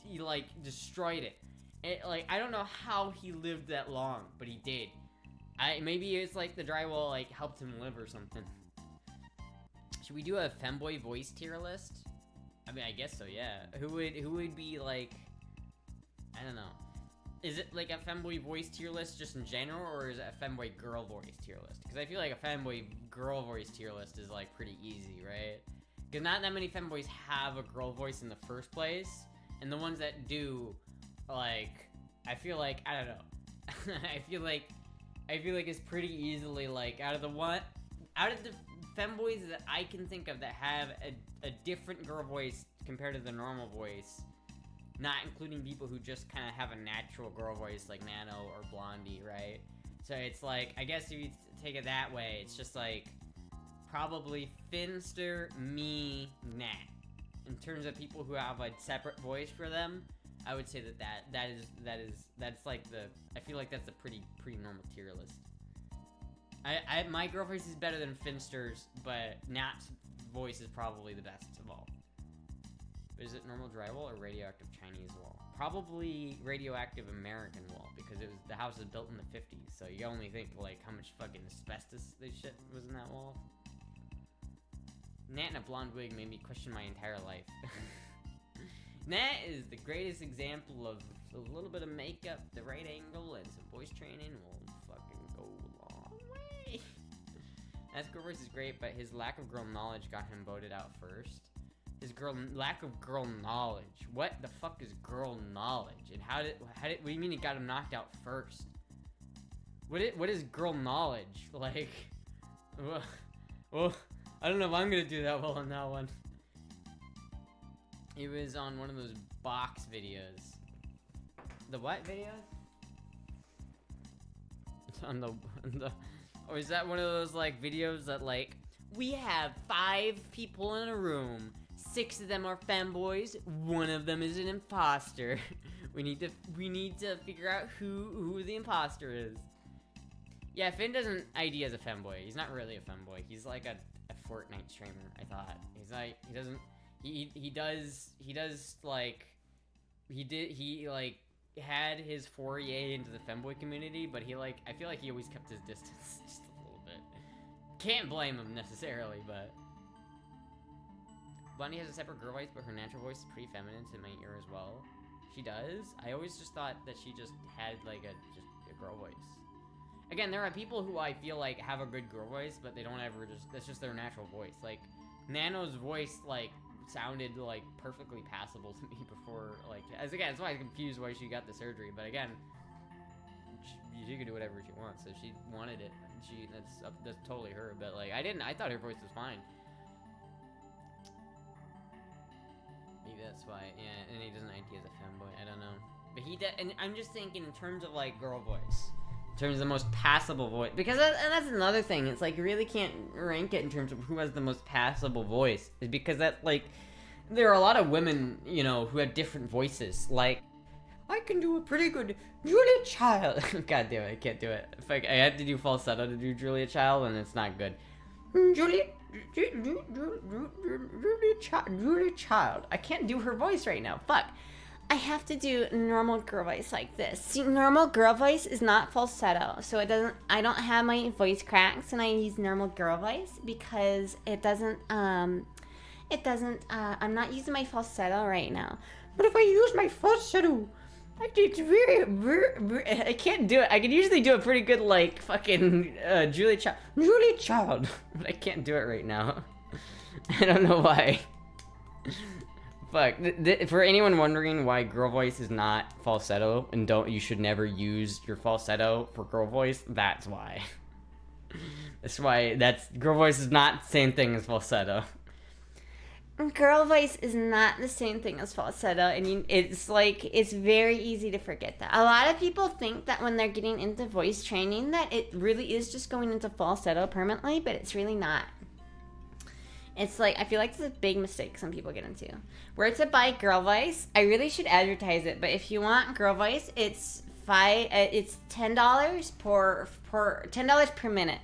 He like destroyed it. Like, I don't know how he lived that long, but he did. Maybe it's like the drywall like helped him live or something. Should we do a femboy voice tier list? I mean, I guess so, yeah. Who would be like, I don't know. Is it like a femboy voice tier list just in general, or is it a femboy girl voice tier list? Because I feel like a femboy girl voice tier list is like pretty easy, right? Because not that many femboys have a girl voice in the first place, and the ones that do, like, I feel like, I don't know. I feel like it's pretty easily, like, out of the femboys that I can think of that have a different girl voice compared to the normal voice, not including people who just kind of have a natural girl voice like Nano or Blondie, right? So it's like, I guess if you take it that way, it's just like, probably Finster, me, Nat. In terms of people who have a separate voice for them, I would say that's like I feel like that's a pretty normal tier list. My girl voice is better than Finster's, but Nat's voice is probably the best of all. But is it normal drywall or radioactive Chinese wall? Probably radioactive American wall, because the house is built in the 50s, so you only think like how much fucking asbestos this shit was in that wall. Nat in a blonde wig made me question my entire life. Nat is the greatest example of a little bit of makeup, the right angle, and some voice training will fucking go a long way. Nat's girl voice is great, but his lack of girl knowledge got him voted out first. His lack of girl knowledge. What the fuck is girl knowledge? And what do you mean it got him knocked out first? What is girl knowledge? Like, well, I don't know if I'm gonna do that well on that one. It was on one of those box videos. The what videos? It's on the or is that one of those like videos that like, we have 5 people in a room, 6 of them are femboys, 1 of them is an imposter. we need to figure out who the imposter is. Yeah, Finn doesn't ID as a femboy. He's not really a femboy. He's like a Fortnite streamer, I thought. He's like, he had his foray into the femboy community, but I feel like he always kept his distance just a little bit. Can't blame him necessarily, but Blondie has a separate girl voice, but her natural voice is pretty feminine to my ear as well. She does? I always just thought that she just had like a girl voice. again, there are people who I feel like have a good girl voice, but they don't ever that's just their natural voice. Like, Nano's voice, like, sounded, like, perfectly passable to me before, like, again, that's why I'm confused why she got the surgery, but again, she could do whatever she wants, so she wanted it, that's totally her, but, like, I thought her voice was fine. Maybe that's why, yeah, and he doesn't ID as a femboy, I don't know. But and I'm just thinking in terms of, like, girl voice. In terms of the most passable voice. Because and that's another thing. It's like, you really can't rank it in terms of who has the most passable voice. Is because that, like, there are a lot of women, you know, who have different voices. Like, I can do a pretty good Julia Child. God damn it, I can't do it. If I have to do falsetto to do Julia Child, and it's not good. Julia Child. I can't do her voice right now. Fuck. I have to do normal girl voice like this. See, normal girl voice is not falsetto, so I don't have my voice cracks when I use normal girl voice because I'm not using my falsetto right now. But if I use my falsetto, I can't do it. I can usually do a pretty good, like, fucking, Julia Child, but I can't do it right now. I don't know why. Fuck, for anyone wondering why girl voice is not falsetto, and you should never use your falsetto for girl voice, that's why. That's why, girl voice is not the same thing as falsetto. Girl voice is not the same thing as falsetto, and it's very easy to forget that. A lot of people think that when they're getting into voice training that it really is just going into falsetto permanently, but it's really not. It's like, I feel like it's a big mistake some people get into. Where to buy girl voice, I really should advertise it, but if you want girl voice, it's $10 $10 per minute.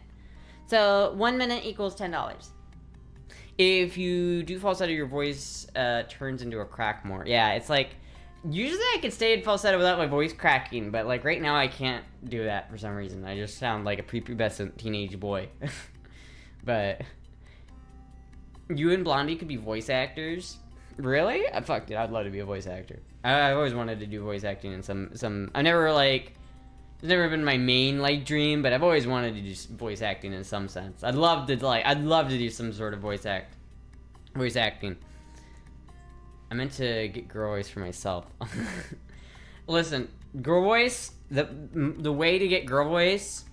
So 1 minute equals $10. If you do falsetto, your voice turns into a crack more. Yeah, it's like, usually I could stay in falsetto without my voice cracking, but like right now I can't do that for some reason. I just sound like a prepubescent teenage boy. But you and Blondie could be voice actors. Really? Fuck, dude, I'd love to be a voice actor. I've always wanted to do voice acting in some. I've never like. It's never been my main like dream, but I've always wanted to do voice acting in some sense. I'd love to do some sort of voice acting. I meant to get girl voice for myself. Listen, girl voice. The way to get girl voice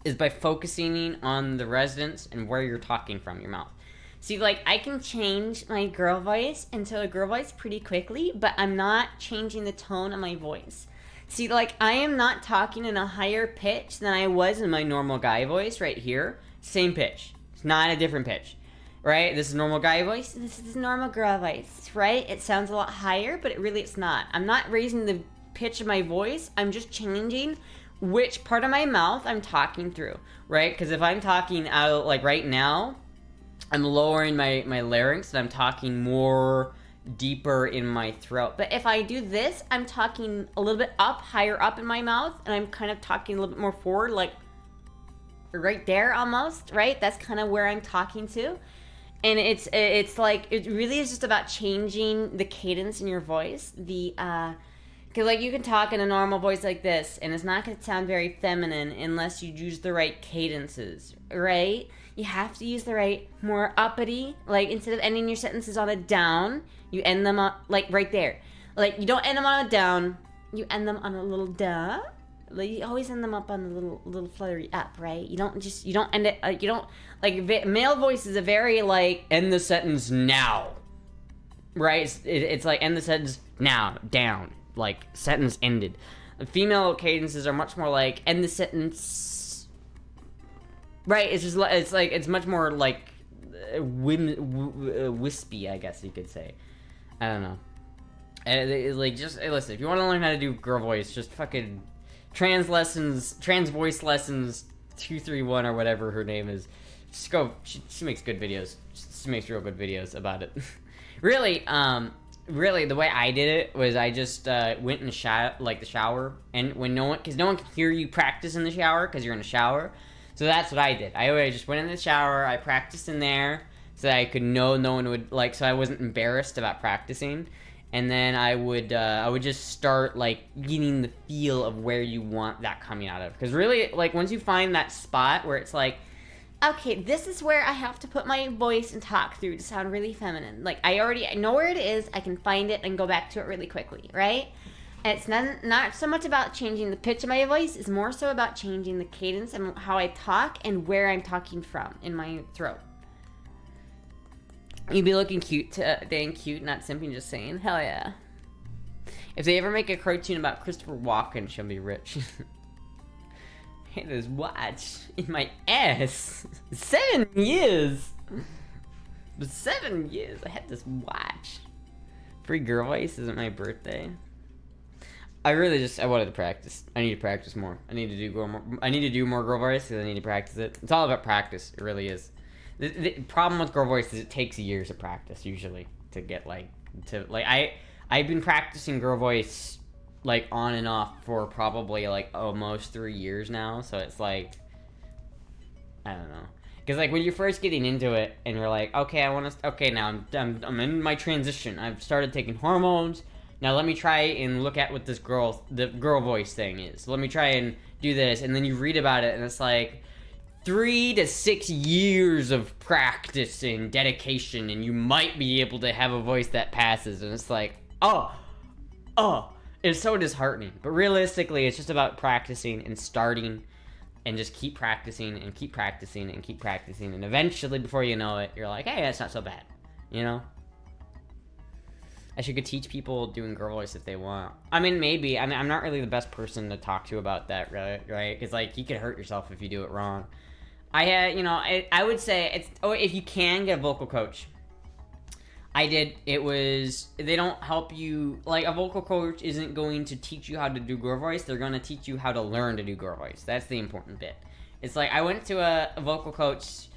is by focusing on the resonance and where you're talking from your mouth. See, like, I can change my girl voice into a girl voice pretty quickly, but I'm not changing the tone of my voice. See, like, I am not talking in a higher pitch than I was in my normal guy voice right here. Same pitch. It's not a different pitch, right? This is normal guy voice. This is normal girl voice, right? It sounds a lot higher, but it's not. I'm not raising the pitch of my voice. I'm just changing which part of my mouth I'm talking through, right? Because if I'm talking out, like, right now, I'm lowering my larynx and I'm talking more deeper in my throat. But if I do this, I'm talking a little bit higher up in my mouth, and I'm kind of talking a little bit more forward, like right there almost, right? That's kind of where I'm talking to. And it's like, it really is just about changing the cadence in your voice. Because, like, you can talk in a normal voice like this, and it's not going to sound very feminine unless you use the right cadences, right? You have to use the right, more uppity, like, instead of ending your sentences on a down, you end them on, like, right there. Like, you don't end them on a down, you end them on a little duh. Like, you always end them up on a little fluttery up, right? You don't end it, you don't, like, male voice is a very, like, end the sentence now, right? It's like, end the sentence now, down, like, sentence ended. Female cadences are much more like, end the sentence. Right, it's much more like wispy, I guess you could say. I don't know. Listen, if you want to learn how to do girl voice, just fucking trans voice lessons 231 or whatever her name is. Just go. She makes good videos. She makes real good videos about it. Really, the way I did it was I just went in the shower, and when no one can hear you practice in the shower because you're in the shower. So that's what I did. I just went in the shower, I practiced in there, so that I could know no one would, like, so I wasn't embarrassed about practicing. and then I would just start like getting the feel of where you want that coming out of. Because really, like once you find that spot where it's like, okay, this is where I have to put my voice and talk through to sound really feminine. Like I know where it is, I can find it and go back to it really quickly, right? And it's not so much about changing the pitch of my voice, it's more so about changing the cadence and how I talk and where I'm talking from in my throat. You'd be looking cute, dang cute, not simping, just saying, hell yeah. If they ever make a cartoon about Christopher Walken, she'll be rich. Hey, this watch in my ass. 7 years. 7 years I had this watch. Free girl voice isn't my birthday. I wanted to practice. I need to practice more. I need to do more girl voice because I need to practice it. It's all about practice. It really is. The problem with girl voice is it takes years of practice usually to get I've been practicing girl voice like on and off for probably like almost 3 years now. So it's like, I don't know. Because like when you're first getting into it and you're like, okay, now I'm in my transition. I've started taking hormones. Now let me try and look at what the girl voice thing is. Let me try and do this. And then you read about it and it's like 3 to 6 years of practice and dedication and you might be able to have a voice that passes. And it's like, oh, it's so disheartening. But realistically, it's just about practicing and starting and just keep practicing and keep practicing and keep practicing. And eventually, before you know it, you're like, hey, that's not so bad, you know? I should could teach people doing girl voice if they want. I mean, maybe. I mean, I'm not really the best person to talk to about that, right? Because, like, you could hurt yourself if you do it wrong. I would say, if you can get a vocal coach. They don't help you, like, a vocal coach isn't going to teach you how to do girl voice. They're going to teach you how to learn to do girl voice. That's the important bit. It's like, I went to a vocal coach,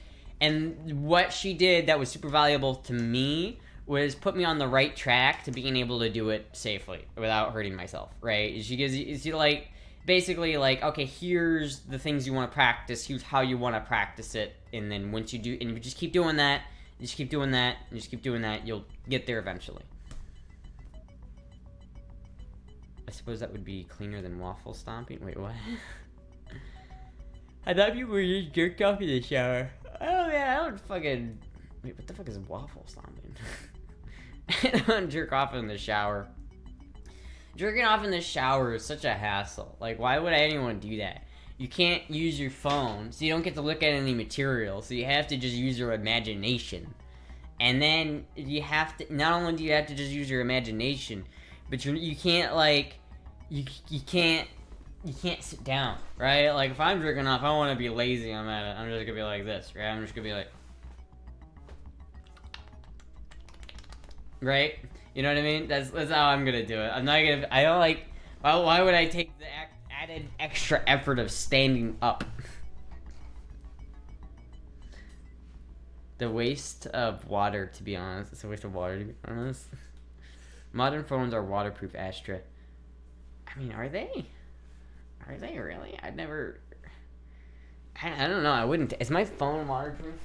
and what she did that was super valuable to me was put me on the right track to being able to do it safely without hurting myself, right? She gives you like, basically like, okay, here's the things you want to practice, here's how you want to practice it, and then once you do, and you just keep doing that, you just keep doing that, you just keep doing that, you'll get there eventually. I suppose that would be cleaner than waffle stomping. Wait, what? I thought people were just jerked off in the shower. Oh man, I don't fucking... Wait, what the fuck is waffle stomping? I don't jerk off in the shower. Jerking off in the shower is such a hassle. Like, why would anyone do that? You can't use your phone, so you don't get to look at any material, so you have to just use your imagination. And then you have to, not only do you have to just use your imagination, but you can't, like, you can't sit down, right? Like, if I'm jerking off, I don't want to be lazy, I'm just gonna be like this, right? I'm just gonna be like, right? You know what I mean? That's how I'm gonna do it. I don't like, why would I take the added extra effort of standing up? The waste of water, to be honest. It's a waste of water, to be honest. Modern phones are waterproof, Astra. I mean, are they? Are they really? I don't know, I wouldn't. Is my phone waterproof?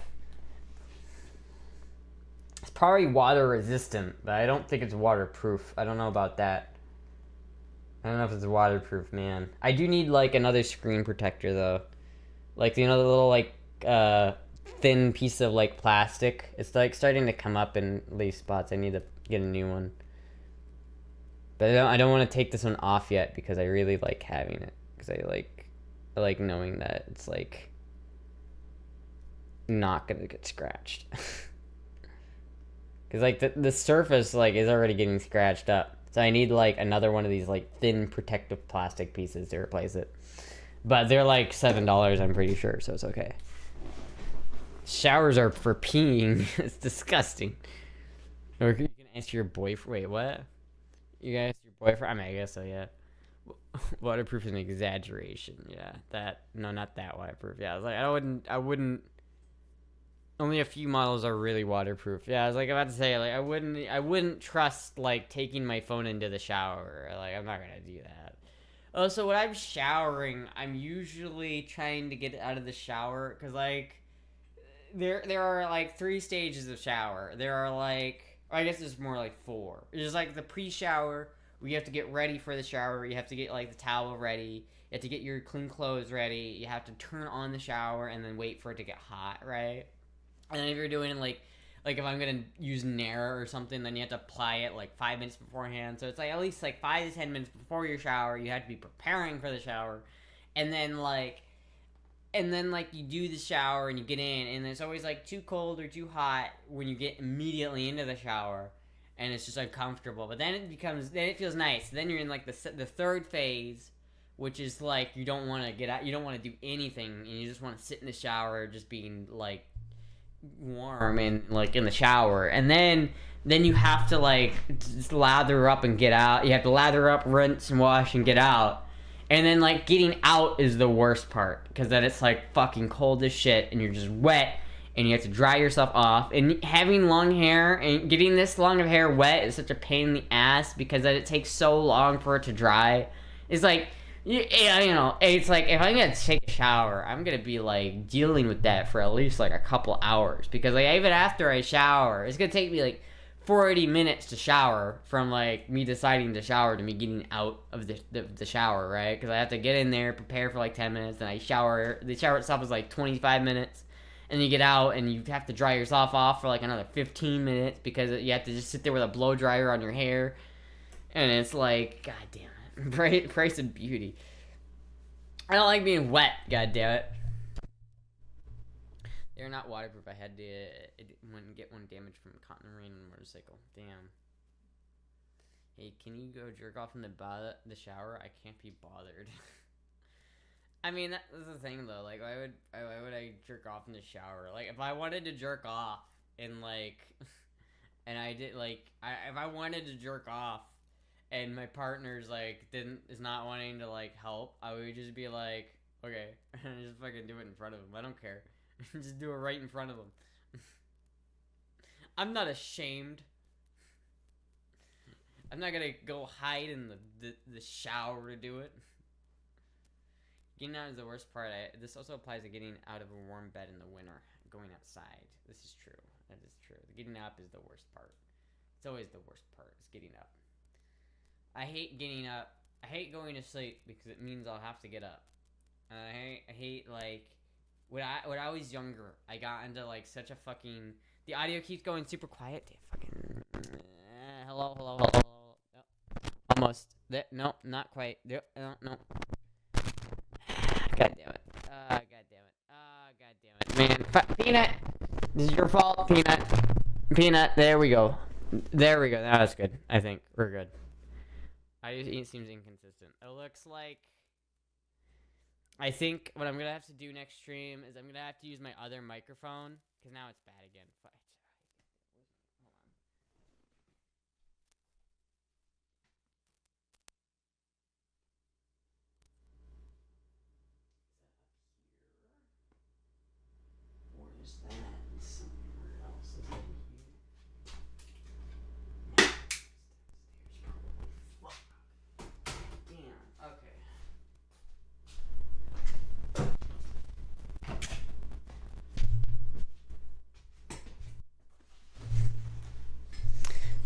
It's probably water resistant, but I don't think it's waterproof. I don't know about that. I don't know if it's waterproof, man. I do need, like, another screen protector, though. Like, you know, the little, like, thin piece of, like, plastic? It's, like, starting to come up in these spots. I need to get a new one. But I don't want to take this one off yet, because I really like having it. Because I like knowing that it's, like, not gonna get scratched. Because, like, the surface, like, is already getting scratched up. So I need, like, another one of these, like, thin protective plastic pieces to replace it. But they're, like, $7, I'm pretty sure, so it's okay. Showers are for peeing. It's disgusting. Or you can ask your boyfriend. Wait, what? You can ask your boyfriend? I mean, I guess so, yeah. Waterproof is an exaggeration, yeah. No, not that waterproof. Yeah, I was like, I wouldn't... Only a few models are really waterproof. Yeah, I was like about to say, like, I wouldn't trust, like, taking my phone into the shower. Like, I'm not gonna do that. Oh, so when I'm showering, I'm usually trying to get out of the shower, because, like, there are, like, 3 stages of shower. There are, like, Or I guess it's more like 4. It's just like the pre-shower, where you have to get ready for the shower. You have to get like the towel ready. You have to get your clean clothes ready. You have to turn on the shower and then wait for it to get hot, right? And then if you're doing like if I'm gonna use Nair or something, then you have to apply it like 5 minutes beforehand. So it's like at least like 5 to 10 minutes before your shower. You have to be preparing for the shower, and then like you do the shower and you get in, and it's always like too cold or too hot when you get immediately into the shower, and it's just uncomfortable. But then it feels nice. Then you're in like the third phase, which is like you don't want to get out, you don't want to do anything, and you just want to sit in the shower, just being like warm and like in the shower. And then you have to like just lather up and get out. You have to lather up, rinse and wash and get out. And then like getting out is the worst part, because then it's like fucking cold as shit and you're just wet and you have to dry yourself off. And having long hair and getting this long of hair wet is such a pain in the ass, because then it takes so long for it to dry. It's like, yeah, you know, it's like if I'm gonna take a shower, I'm gonna be like dealing with that for at least like a couple hours, because like even after I shower, it's gonna take me like 40 minutes to shower, from like me deciding to shower to me getting out of the shower, right? Because I have to get in there, prepare for like 10 minutes, then I shower. The shower itself is like 25 minutes, and you get out and you have to dry yourself off for like another 15 minutes, because you have to just sit there with a blow dryer on your hair, and it's like, god damn it, price of beauty. I don't like being wet, god damn it. They're not waterproof. I had to get one damaged from cotton rain on a motorcycle. Damn. Hey, can you go jerk off in the shower? I can't be bothered. I mean, that's the thing though. Like, why would I jerk off in the shower? Like, if I wanted to jerk off and like, and I did like, if I wanted to jerk off and my partner's like is not wanting to like help, I would just be like, okay, just fucking do it in front of him. I don't care. Just do it right in front of them. I'm not ashamed. I'm not gonna go hide in the shower to do it. Getting out is the worst part. This also applies to getting out of a warm bed in the winter. Going outside. This is true. That is true. Getting up is the worst part. It's always the worst part, is getting up. I hate getting up. I hate going to sleep because it means I'll have to get up. And I hate like, when I was younger, I got into like such a fucking, the audio keeps going super quiet. Fucking, hello. No. Almost. No, not quite. No. God damn it. God damn it. Man, Peanut, this is your fault, Peanut. There we go. Now that's good. I think we're good. It seems inconsistent. It looks like, I think what I'm gonna have to do next stream is I'm gonna have to use my other microphone, because now it's bad again. Or is that somewhere else? Is it here? Damn. Okay.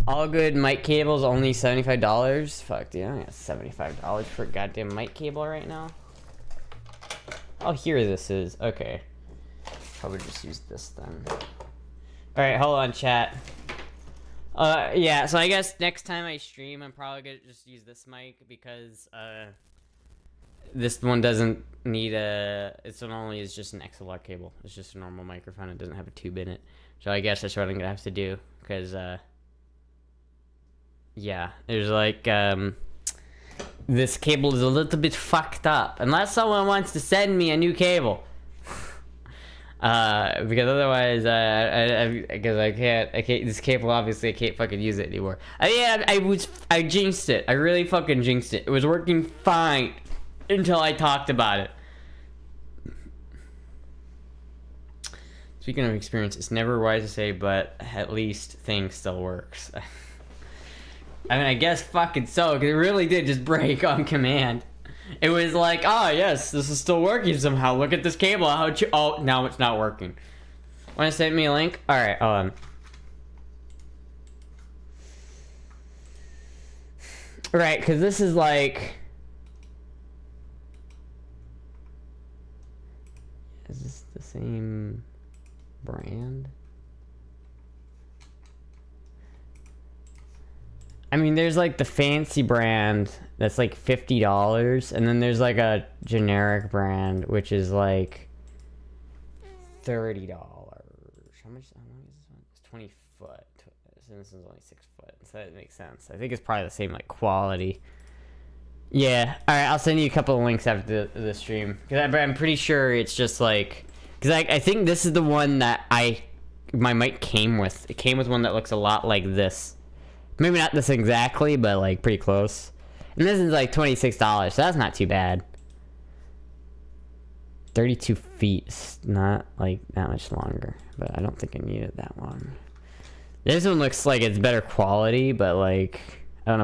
All good mic cables, only $75. Fuck, dude, I got $75 for a goddamn mic cable right now. Oh, here this is. Okay. Probably just use this then. Alright, hold on, chat. Yeah, so I guess next time I stream, I'm probably gonna just use this mic, because, this one doesn't need this one only is just an XLR cable. It's just a normal microphone. It doesn't have a tube in it. So I guess that's what I'm gonna have to do, because, yeah, there's like, this cable is a little bit fucked up. Unless someone wants to send me a new cable. Because otherwise, I can't, this cable, obviously, I can't fucking use it anymore. I jinxed it. I really fucking jinxed it. It was working fine until I talked about it. Speaking of experience, it's never wise to say, but at least thing still works. I mean, I guess fucking so, because it really did just break on command. It was like, oh, yes, this is still working somehow. Look at this cable. Oh, now it's not working. Want to send me a link? Alright, hold on. Right, because this is like... Is this the same brand? I mean, there's like the fancy brand that's like $50, and then there's like a generic brand which is like $30. How long is this one? It's 20 foot. So this one's only 6 foot, so that makes sense. I think it's probably the same like quality. Yeah. All right, I'll send you a couple of links after the stream, because I'm pretty sure it's just like, because I think this is the one that my mic came with. It came with one that looks a lot like this. Maybe not this exactly, but like pretty close. And this is like $26, so that's not too bad. 32 feet is not like that much longer, but I don't think I need it that long. This one looks like it's better quality, but like I don't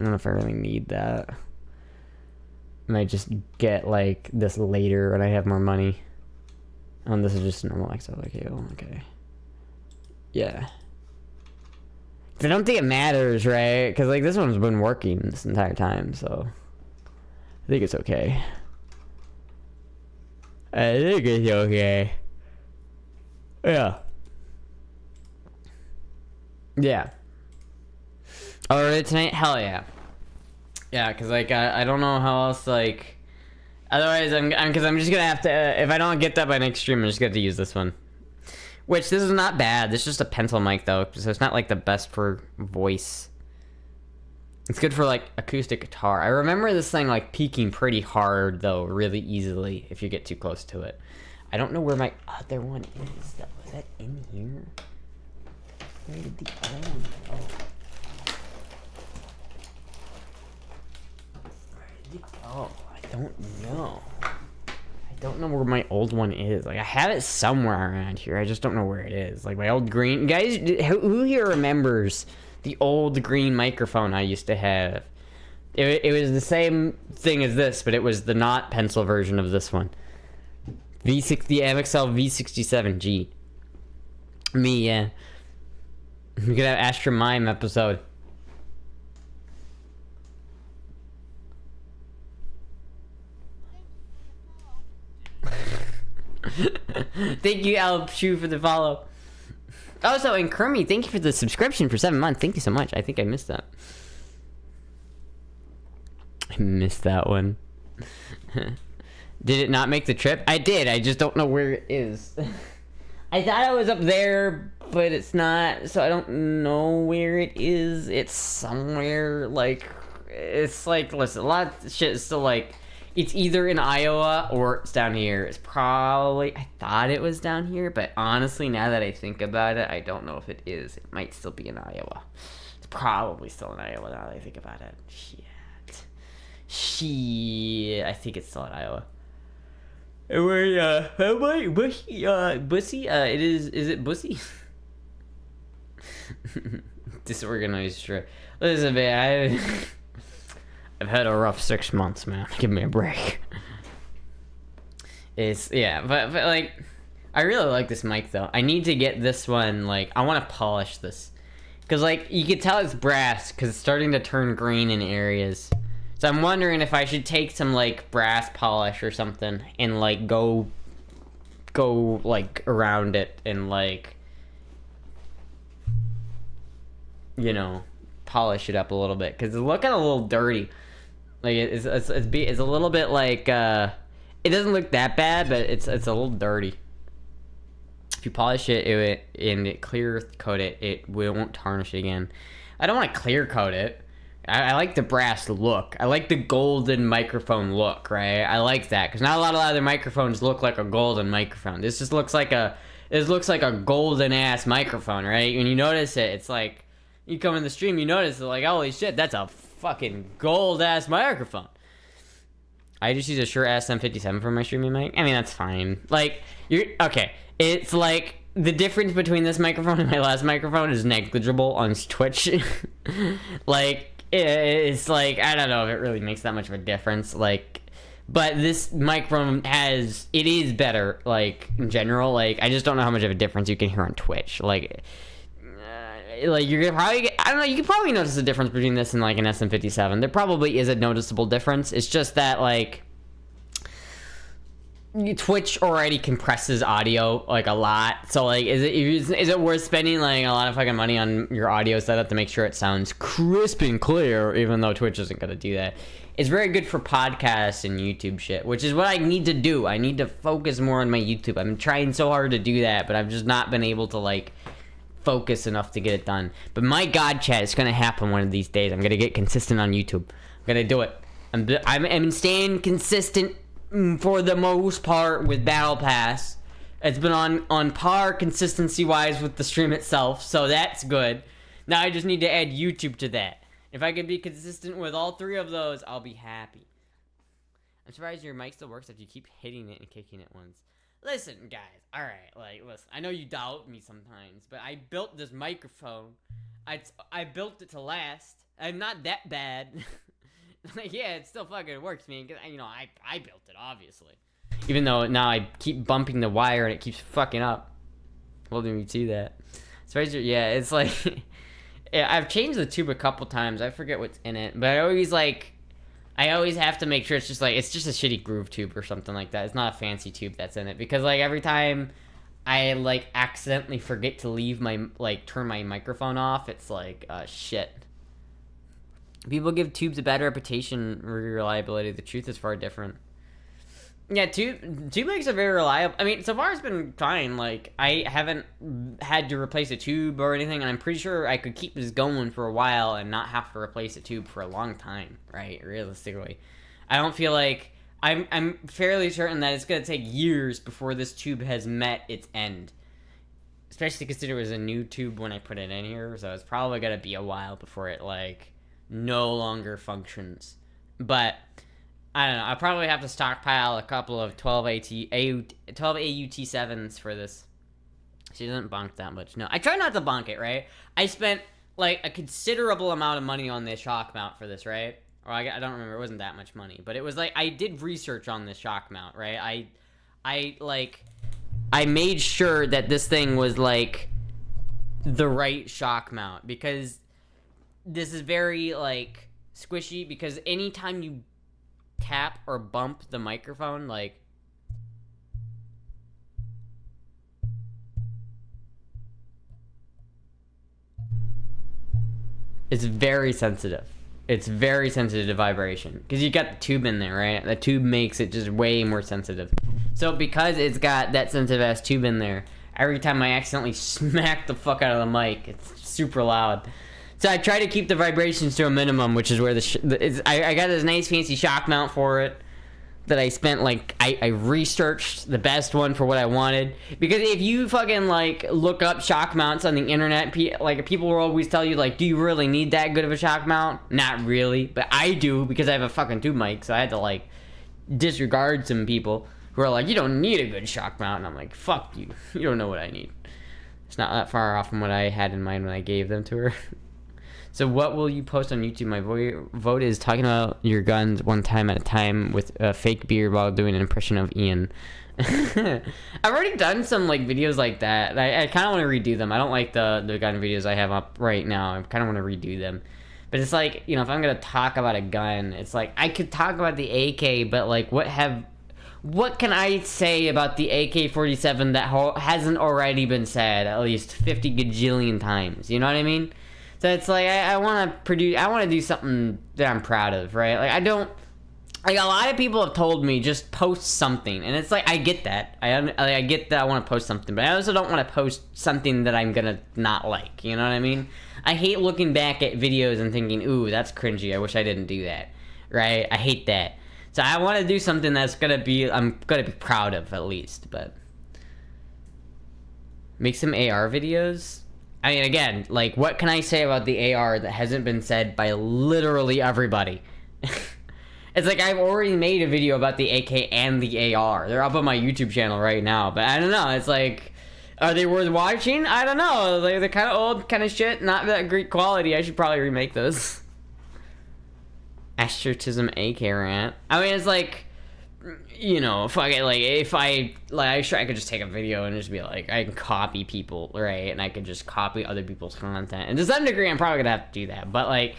know if I really need that. I might just get like this later when I have more money. Oh, this is just a normal XLR cable. Okay. Yeah. I don't think it matters, right? Because like this one's been working this entire time, so I think it's okay. I think it's okay. Yeah. Yeah. Oh, really tonight? Hell yeah. Yeah, because like I don't know how else like. Otherwise, I'm just gonna have to. If I don't get that by next stream, I'm just gonna have to use this one. Which, this is not bad. This is just a pencil mic, though, so it's not, like, the best for voice. It's good for, like, acoustic guitar. I remember this thing, like, peaking pretty hard, though, really easily, if you get too close to it. I don't know where my other one is, though. Was that in here? Where did the other one go? Where did it go? I don't know. I don't know where my old one is. Like, I have it somewhere around here. I just don't know where it is. Like, my old green... Guys, who here remembers the old green microphone I used to have? It was the same thing as this, but it was the not pencil version of this one. The MXL V67G. Me, yeah. We could have Astra Mime episode. Thank you, Alpshu, for the follow. Also, and Kermie, thank you for the subscription for 7 months. Thank you so much. I think I missed that. I missed that one. Did it not make the trip? I did. I just don't know where it is. I thought I was up there, but it's not. So I don't know where it is. It's somewhere like... It's like, listen, a lot of shit is still like... It's either in Iowa or it's down here. It's probably... I thought it was down here, but honestly, now that I think about it, I don't know if it is. It might still be in Iowa. It's probably still in Iowa now that I think about it. Shit. I think it's still in Iowa. Where, Bussy? It is it Bussy? Disorganized trip. Listen, man, I've had a rough 6 months, man. Give me a break. It's, yeah, but like, I really like this mic, though. I need to get this one, like, I want to polish this. Because, like, you can tell it's brass, because it's starting to turn green in areas. So I'm wondering if I should take some, like, brass polish or something, and, like, go, like, around it, and, like, you know, polish it up a little bit. Because it's looking a little dirty. Like, it's a little bit like, it doesn't look that bad, but it's a little dirty. If you polish it, and clear coat it, it won't tarnish again. I don't want to clear coat it. I like the brass look. I like the golden microphone look, right? I like that, because not a lot of other microphones look like a golden microphone. This just looks like a golden ass microphone, right? When you notice it, it's like, you come in the stream, you notice it, like, holy shit, that's a fucking gold ass microphone. I just use a Shure SM57 for my streaming mic. I mean, that's fine. Like, okay. It's like, the difference between this microphone and my last microphone is negligible on Twitch. Like, it's like, I don't know if it really makes that much of a difference. Like, but this microphone it is better, like, in general. Like, I just don't know how much of a difference you can hear on Twitch. Like, like you're gonna probably get, I don't know, you can probably notice the difference between this and like an SM57. There probably is a noticeable difference. It's just that like Twitch already compresses audio like a lot, so like is it worth spending like a lot of fucking money on your audio setup to make sure it sounds crisp and clear, even though Twitch isn't gonna do that? It's very good for podcasts and YouTube shit, which is what I need to do. I need to focus more on my YouTube. I'm trying so hard to do that, but I've just not been able to like focus enough to get it done. But my God, chat, it's gonna happen one of these days. I'm gonna get consistent on YouTube. I'm gonna do it. I'm staying consistent for the most part with Battle Pass. It's been on par consistency wise with the stream itself, so that's good. Now I just need to add YouTube to that. If I can be consistent with all three of those, I'll be happy. I'm surprised your mic still works if you keep hitting it and kicking it once. Listen, guys, alright, like, listen, I know you doubt me sometimes, but I built this microphone. I built it to last. I'm not that bad. Like, yeah, it still fucking works, man. You know, I built it, obviously. Even though now I keep bumping the wire and it keeps fucking up. Holding me to that. So, yeah, it's like... I've changed the tube a couple times. I forget what's in it. But I always have to make sure it's just a shitty groove tube or something like that. It's not a fancy tube that's in it. Because, like, every time I, like, accidentally forget to leave my, like, turn my microphone off, it's like, shit. People give tubes a bad reputation for reliability. The truth is far different. Yeah, tube mics are very reliable. I mean, so far it's been fine. Like, I haven't had to replace a tube or anything, and I'm pretty sure I could keep this going for a while and not have to replace a tube for a long time, right? Realistically. I don't feel like... I'm fairly certain that it's going to take years before this tube has met its end. Especially considering it was a new tube when I put it in here, so it's probably going to be a while before it, like... no longer functions. But I don't know, I probably have to stockpile a couple of 12 AUT7s for this. She doesn't bonk that much. No, I try not to bonk it, right? I spent like a considerable amount of money on this shock mount for this, right? Or I don't remember, it wasn't that much money, but it was like I did research on this shock mount, right? I made sure that this thing was like the right shock mount, because this is very, like, squishy, because anytime you tap or bump the microphone, like... it's very sensitive. It's very sensitive to vibration. Because you got the tube in there, right? The tube makes it just way more sensitive. So because it's got that sensitive-ass tube in there, every time I accidentally smack the fuck out of the mic, it's super loud. So I try to keep the vibrations to a minimum, which is where I got this nice fancy shock mount for it that I spent, like, I researched the best one for what I wanted. Because if you fucking, like, look up shock mounts on the internet, like, people will always tell you, like, do you really need that good of a shock mount? Not really, but I do, because I have a fucking tube mic, so I had to, like, disregard some people who are like, you don't need a good shock mount, and I'm like, fuck you, you don't know what I need. It's not that far off from what I had in mind when I gave them to her. So what will you post on YouTube? My vote is talking about your guns one time at a time with a fake beard while doing an impression of Ian. I've already done some like videos like that. I kind of want to redo them. I don't like the gun videos I have up right now. I kind of want to redo them. But it's like, you know, if I'm going to talk about a gun, it's like I could talk about the AK, but like what can I say about the AK-47 that hasn't already been said at least 50 gajillion times? You know what I mean? So it's like, I want to do something that I'm proud of, right? Like, like, a lot of people have told me, just post something. And it's like, I get that. I get that I want to post something. But I also don't want to post something that I'm going to not like. You know what I mean? I hate looking back at videos and thinking, ooh, that's cringy. I wish I didn't do that. Right? I hate that. So I want to do something that's I'm going to be proud of, at least. But make some AR videos. I mean, again, like, what can I say about the AR that hasn't been said by literally everybody? It's like I've already made a video about the AK and the AR. They're up on my YouTube channel right now. But I don't know. It's like, are they worth watching? I don't know. Like, they're kind of old, kind of shit. Not that great quality. I should probably remake those. Astrotism AK rant. I mean, it's like, you know, if I could just take a video and just be like, I can copy people, right? And I could just copy other people's content. And to some degree, I'm probably gonna have to do that. But like,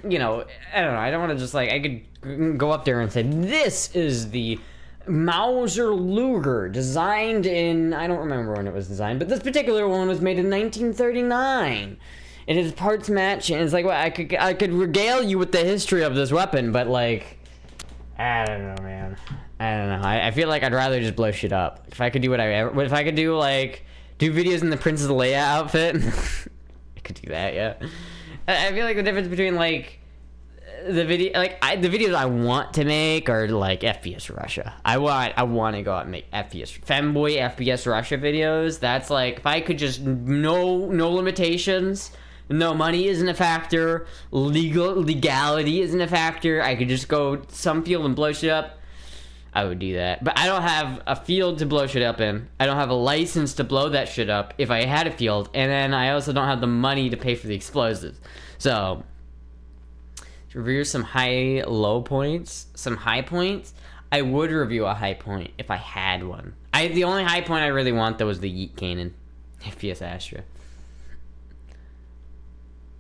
you know, I don't know. I don't want to just like, I could go up there and say, this is the Mauser Luger designed in, I don't remember when it was designed, but this particular one was made in 1939. And his parts match, and it's like, well, I could regale you with the history of this weapon, but like, I don't know, man. I don't know. I feel like I'd rather just blow shit up. If I could do if I could do videos in the Princess Leia outfit, I could do that, yeah. I feel like the difference between like the videos I want to make are like FPS Russia. I want to go out and make FPS femboy FPS Russia videos. That's like, if I could just no limitations. No, money isn't a factor. Legality isn't a factor. I could just go some field and blow shit up. I would do that. But I don't have a field to blow shit up in. I don't have a license to blow that shit up if I had a field. And then I also don't have the money to pay for the explosives. So, to review some low points, some high points. I would review a high point if I had one. The only high point I really want, though, was the Yeet Cannon. FPS Astra.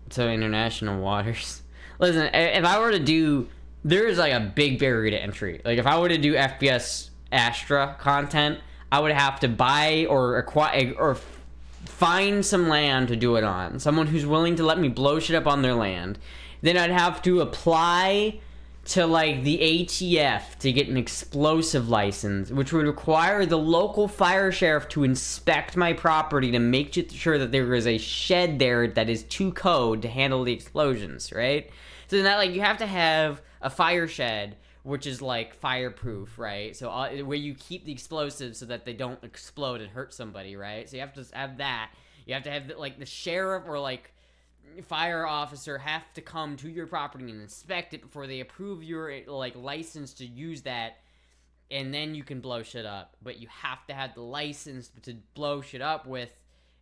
So international waters. Listen, if I were to do, there's like a big barrier to entry. Like if I were to do FPS Astra content, I would have to buy or acquire or find some land to do it on. Someone who's willing to let me blow shit up on their land. Then I'd have to apply to like the ATF to get an explosive license, which would require the local fire sheriff to inspect my property to make sure that there is a shed there that is to code to handle the explosions, right? So then that, like, you have to have a fire shed which is like fireproof, right? So where you keep the explosives so that they don't explode and hurt somebody, right? So you have to have that. You have to have like the sheriff or like fire officer have to come to your property and inspect it before they approve your like license to use that, and then you can blow shit up. But you have to have the license to blow shit up with,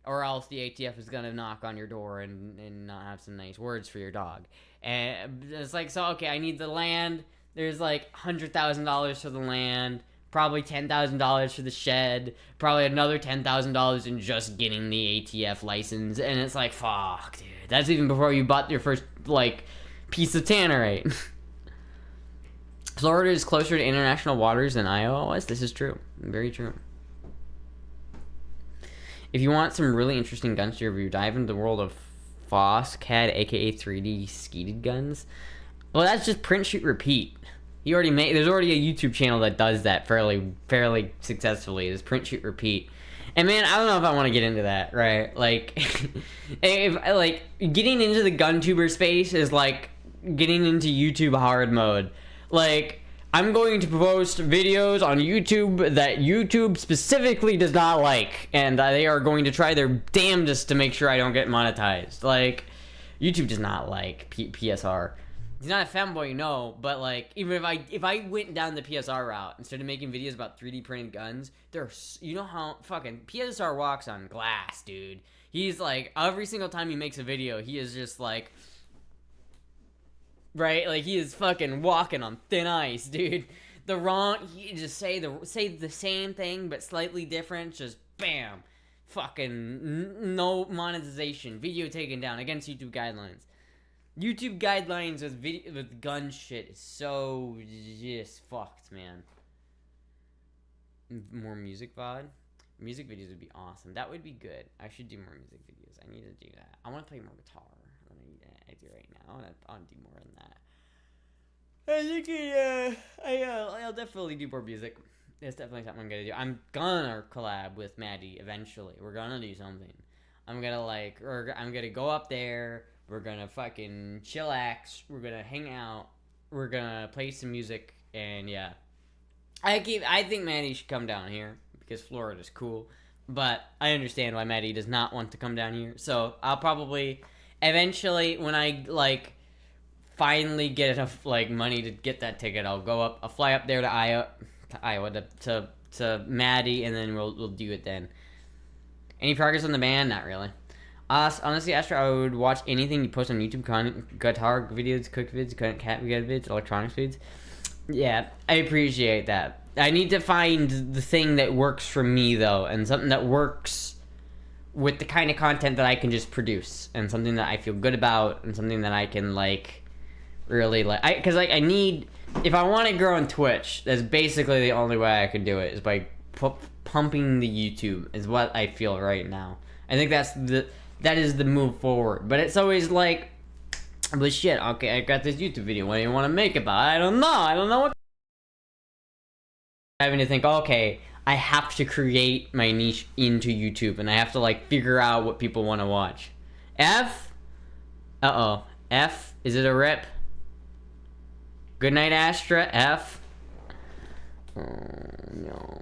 or else the ATF is gonna knock on your door and not have some nice words for your dog. And it's like, so okay, I need the land. There's like $100,000 for the land, probably $10,000 for the shed, probably another $10,000 in just getting the ATF license, and it's like, fuck, dude. That's even before you bought your first, like, piece of tannerite. Florida is closer to international waters than Iowa was. This is true. Very true. If you want some really interesting guns to review, dive into the world of FOSCAD, aka 3D skeeted guns. Well, that's just print, shoot, repeat. There's already a YouTube channel that does that fairly successfully. It's print, shoot, repeat. And man, I don't know if I want to get into that, right? Like, getting into the gun tuber space is like getting into YouTube hard mode. Like, I'm going to post videos on YouTube that YouTube specifically does not like, and they are going to try their damnedest to make sure I don't get monetized. Like, YouTube does not like PSR. He's not a fanboy, no, but like, even if I went down the PSR route instead of making videos about 3D printed guns, you know how fucking PSR walks on glass, dude. He's like, every single time he makes a video, he is just like, right, like he is fucking walking on thin ice, dude. He just say the same thing but slightly different, just bam, fucking no monetization, video taken down against YouTube guidelines. YouTube guidelines with gun shit is so just fucked, man. More music VOD? Music videos would be awesome. That would be good. I should do more music videos. I need to do that. I want to play more guitar than I do right now. I want to do more than that. I think I'll definitely do more music. It's definitely something I'm gonna do. I'm gonna collab with Maddie eventually. We're gonna do something. I'm gonna go up there. We're gonna fucking chillax. We're gonna hang out. We're gonna play some music, and yeah. I think Maddie should come down here because Florida's cool, but I understand why Maddie does not want to come down here. So I'll probably eventually, when I like finally get enough like money to get that ticket, I'll fly up there to Iowa to Maddie, and then we'll do it then. Any progress on the band? Not really. Honestly, Astra, I would watch anything you post on YouTube, guitar videos, cook vids, cat vids, electronics vids. Yeah, I appreciate that. I need to find the thing that works for me, though, and something that works with the kind of content that I can just produce, and something that I feel good about, and something that I can, like, really, like... Because, like, I need... If I want to grow on Twitch, that's basically the only way I can do it, is by pumping the YouTube, is what I feel right now. I think that is the move forward. But it's always like... But shit, okay, I got this YouTube video. What do you want to make about? I don't know what... Having to think, okay, I have to create my niche into YouTube, and I have to, like, figure out what people want to watch. F? Uh-oh. F? Is it a rip? Good night, Astra. F? Oh, no.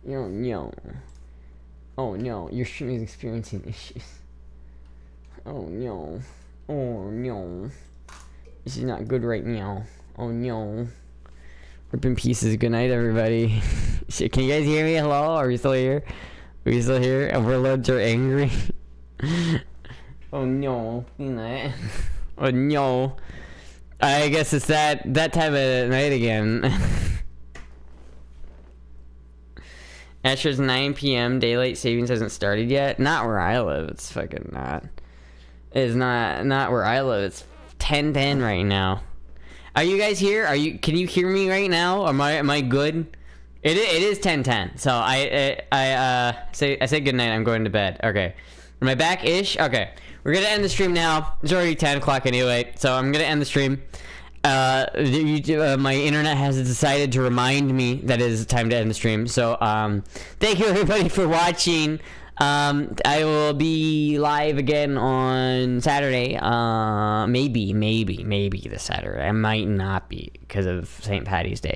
Oh, no. Oh, no. Your stream is experiencing issues. Oh, no. Oh, no. This is not good right now. Oh, no. Rip in pieces. Good night, everybody. Shit, can you guys hear me? Hello? Are we still here? Are we still here? Overlords are angry. Oh, no. Good night. Oh, no. I guess it's that time of night again. Astra's 9 p.m. Daylight savings hasn't started yet. Not where I live. It's fucking not. It's not where I live. It's 10:10 right now. Are you guys here? Can you hear me right now? Am I good? It is 10:10. So I say good night. I'm going to bed. Okay. Am I back-ish? Okay. We're gonna end the stream now. It's already 10 o'clock anyway, so I'm gonna end the stream. My internet has decided to remind me that it is time to end the stream. So thank you everybody for watching. I will be live again on Saturday. Maybe this Saturday. I might not be because of St. Patty's Day.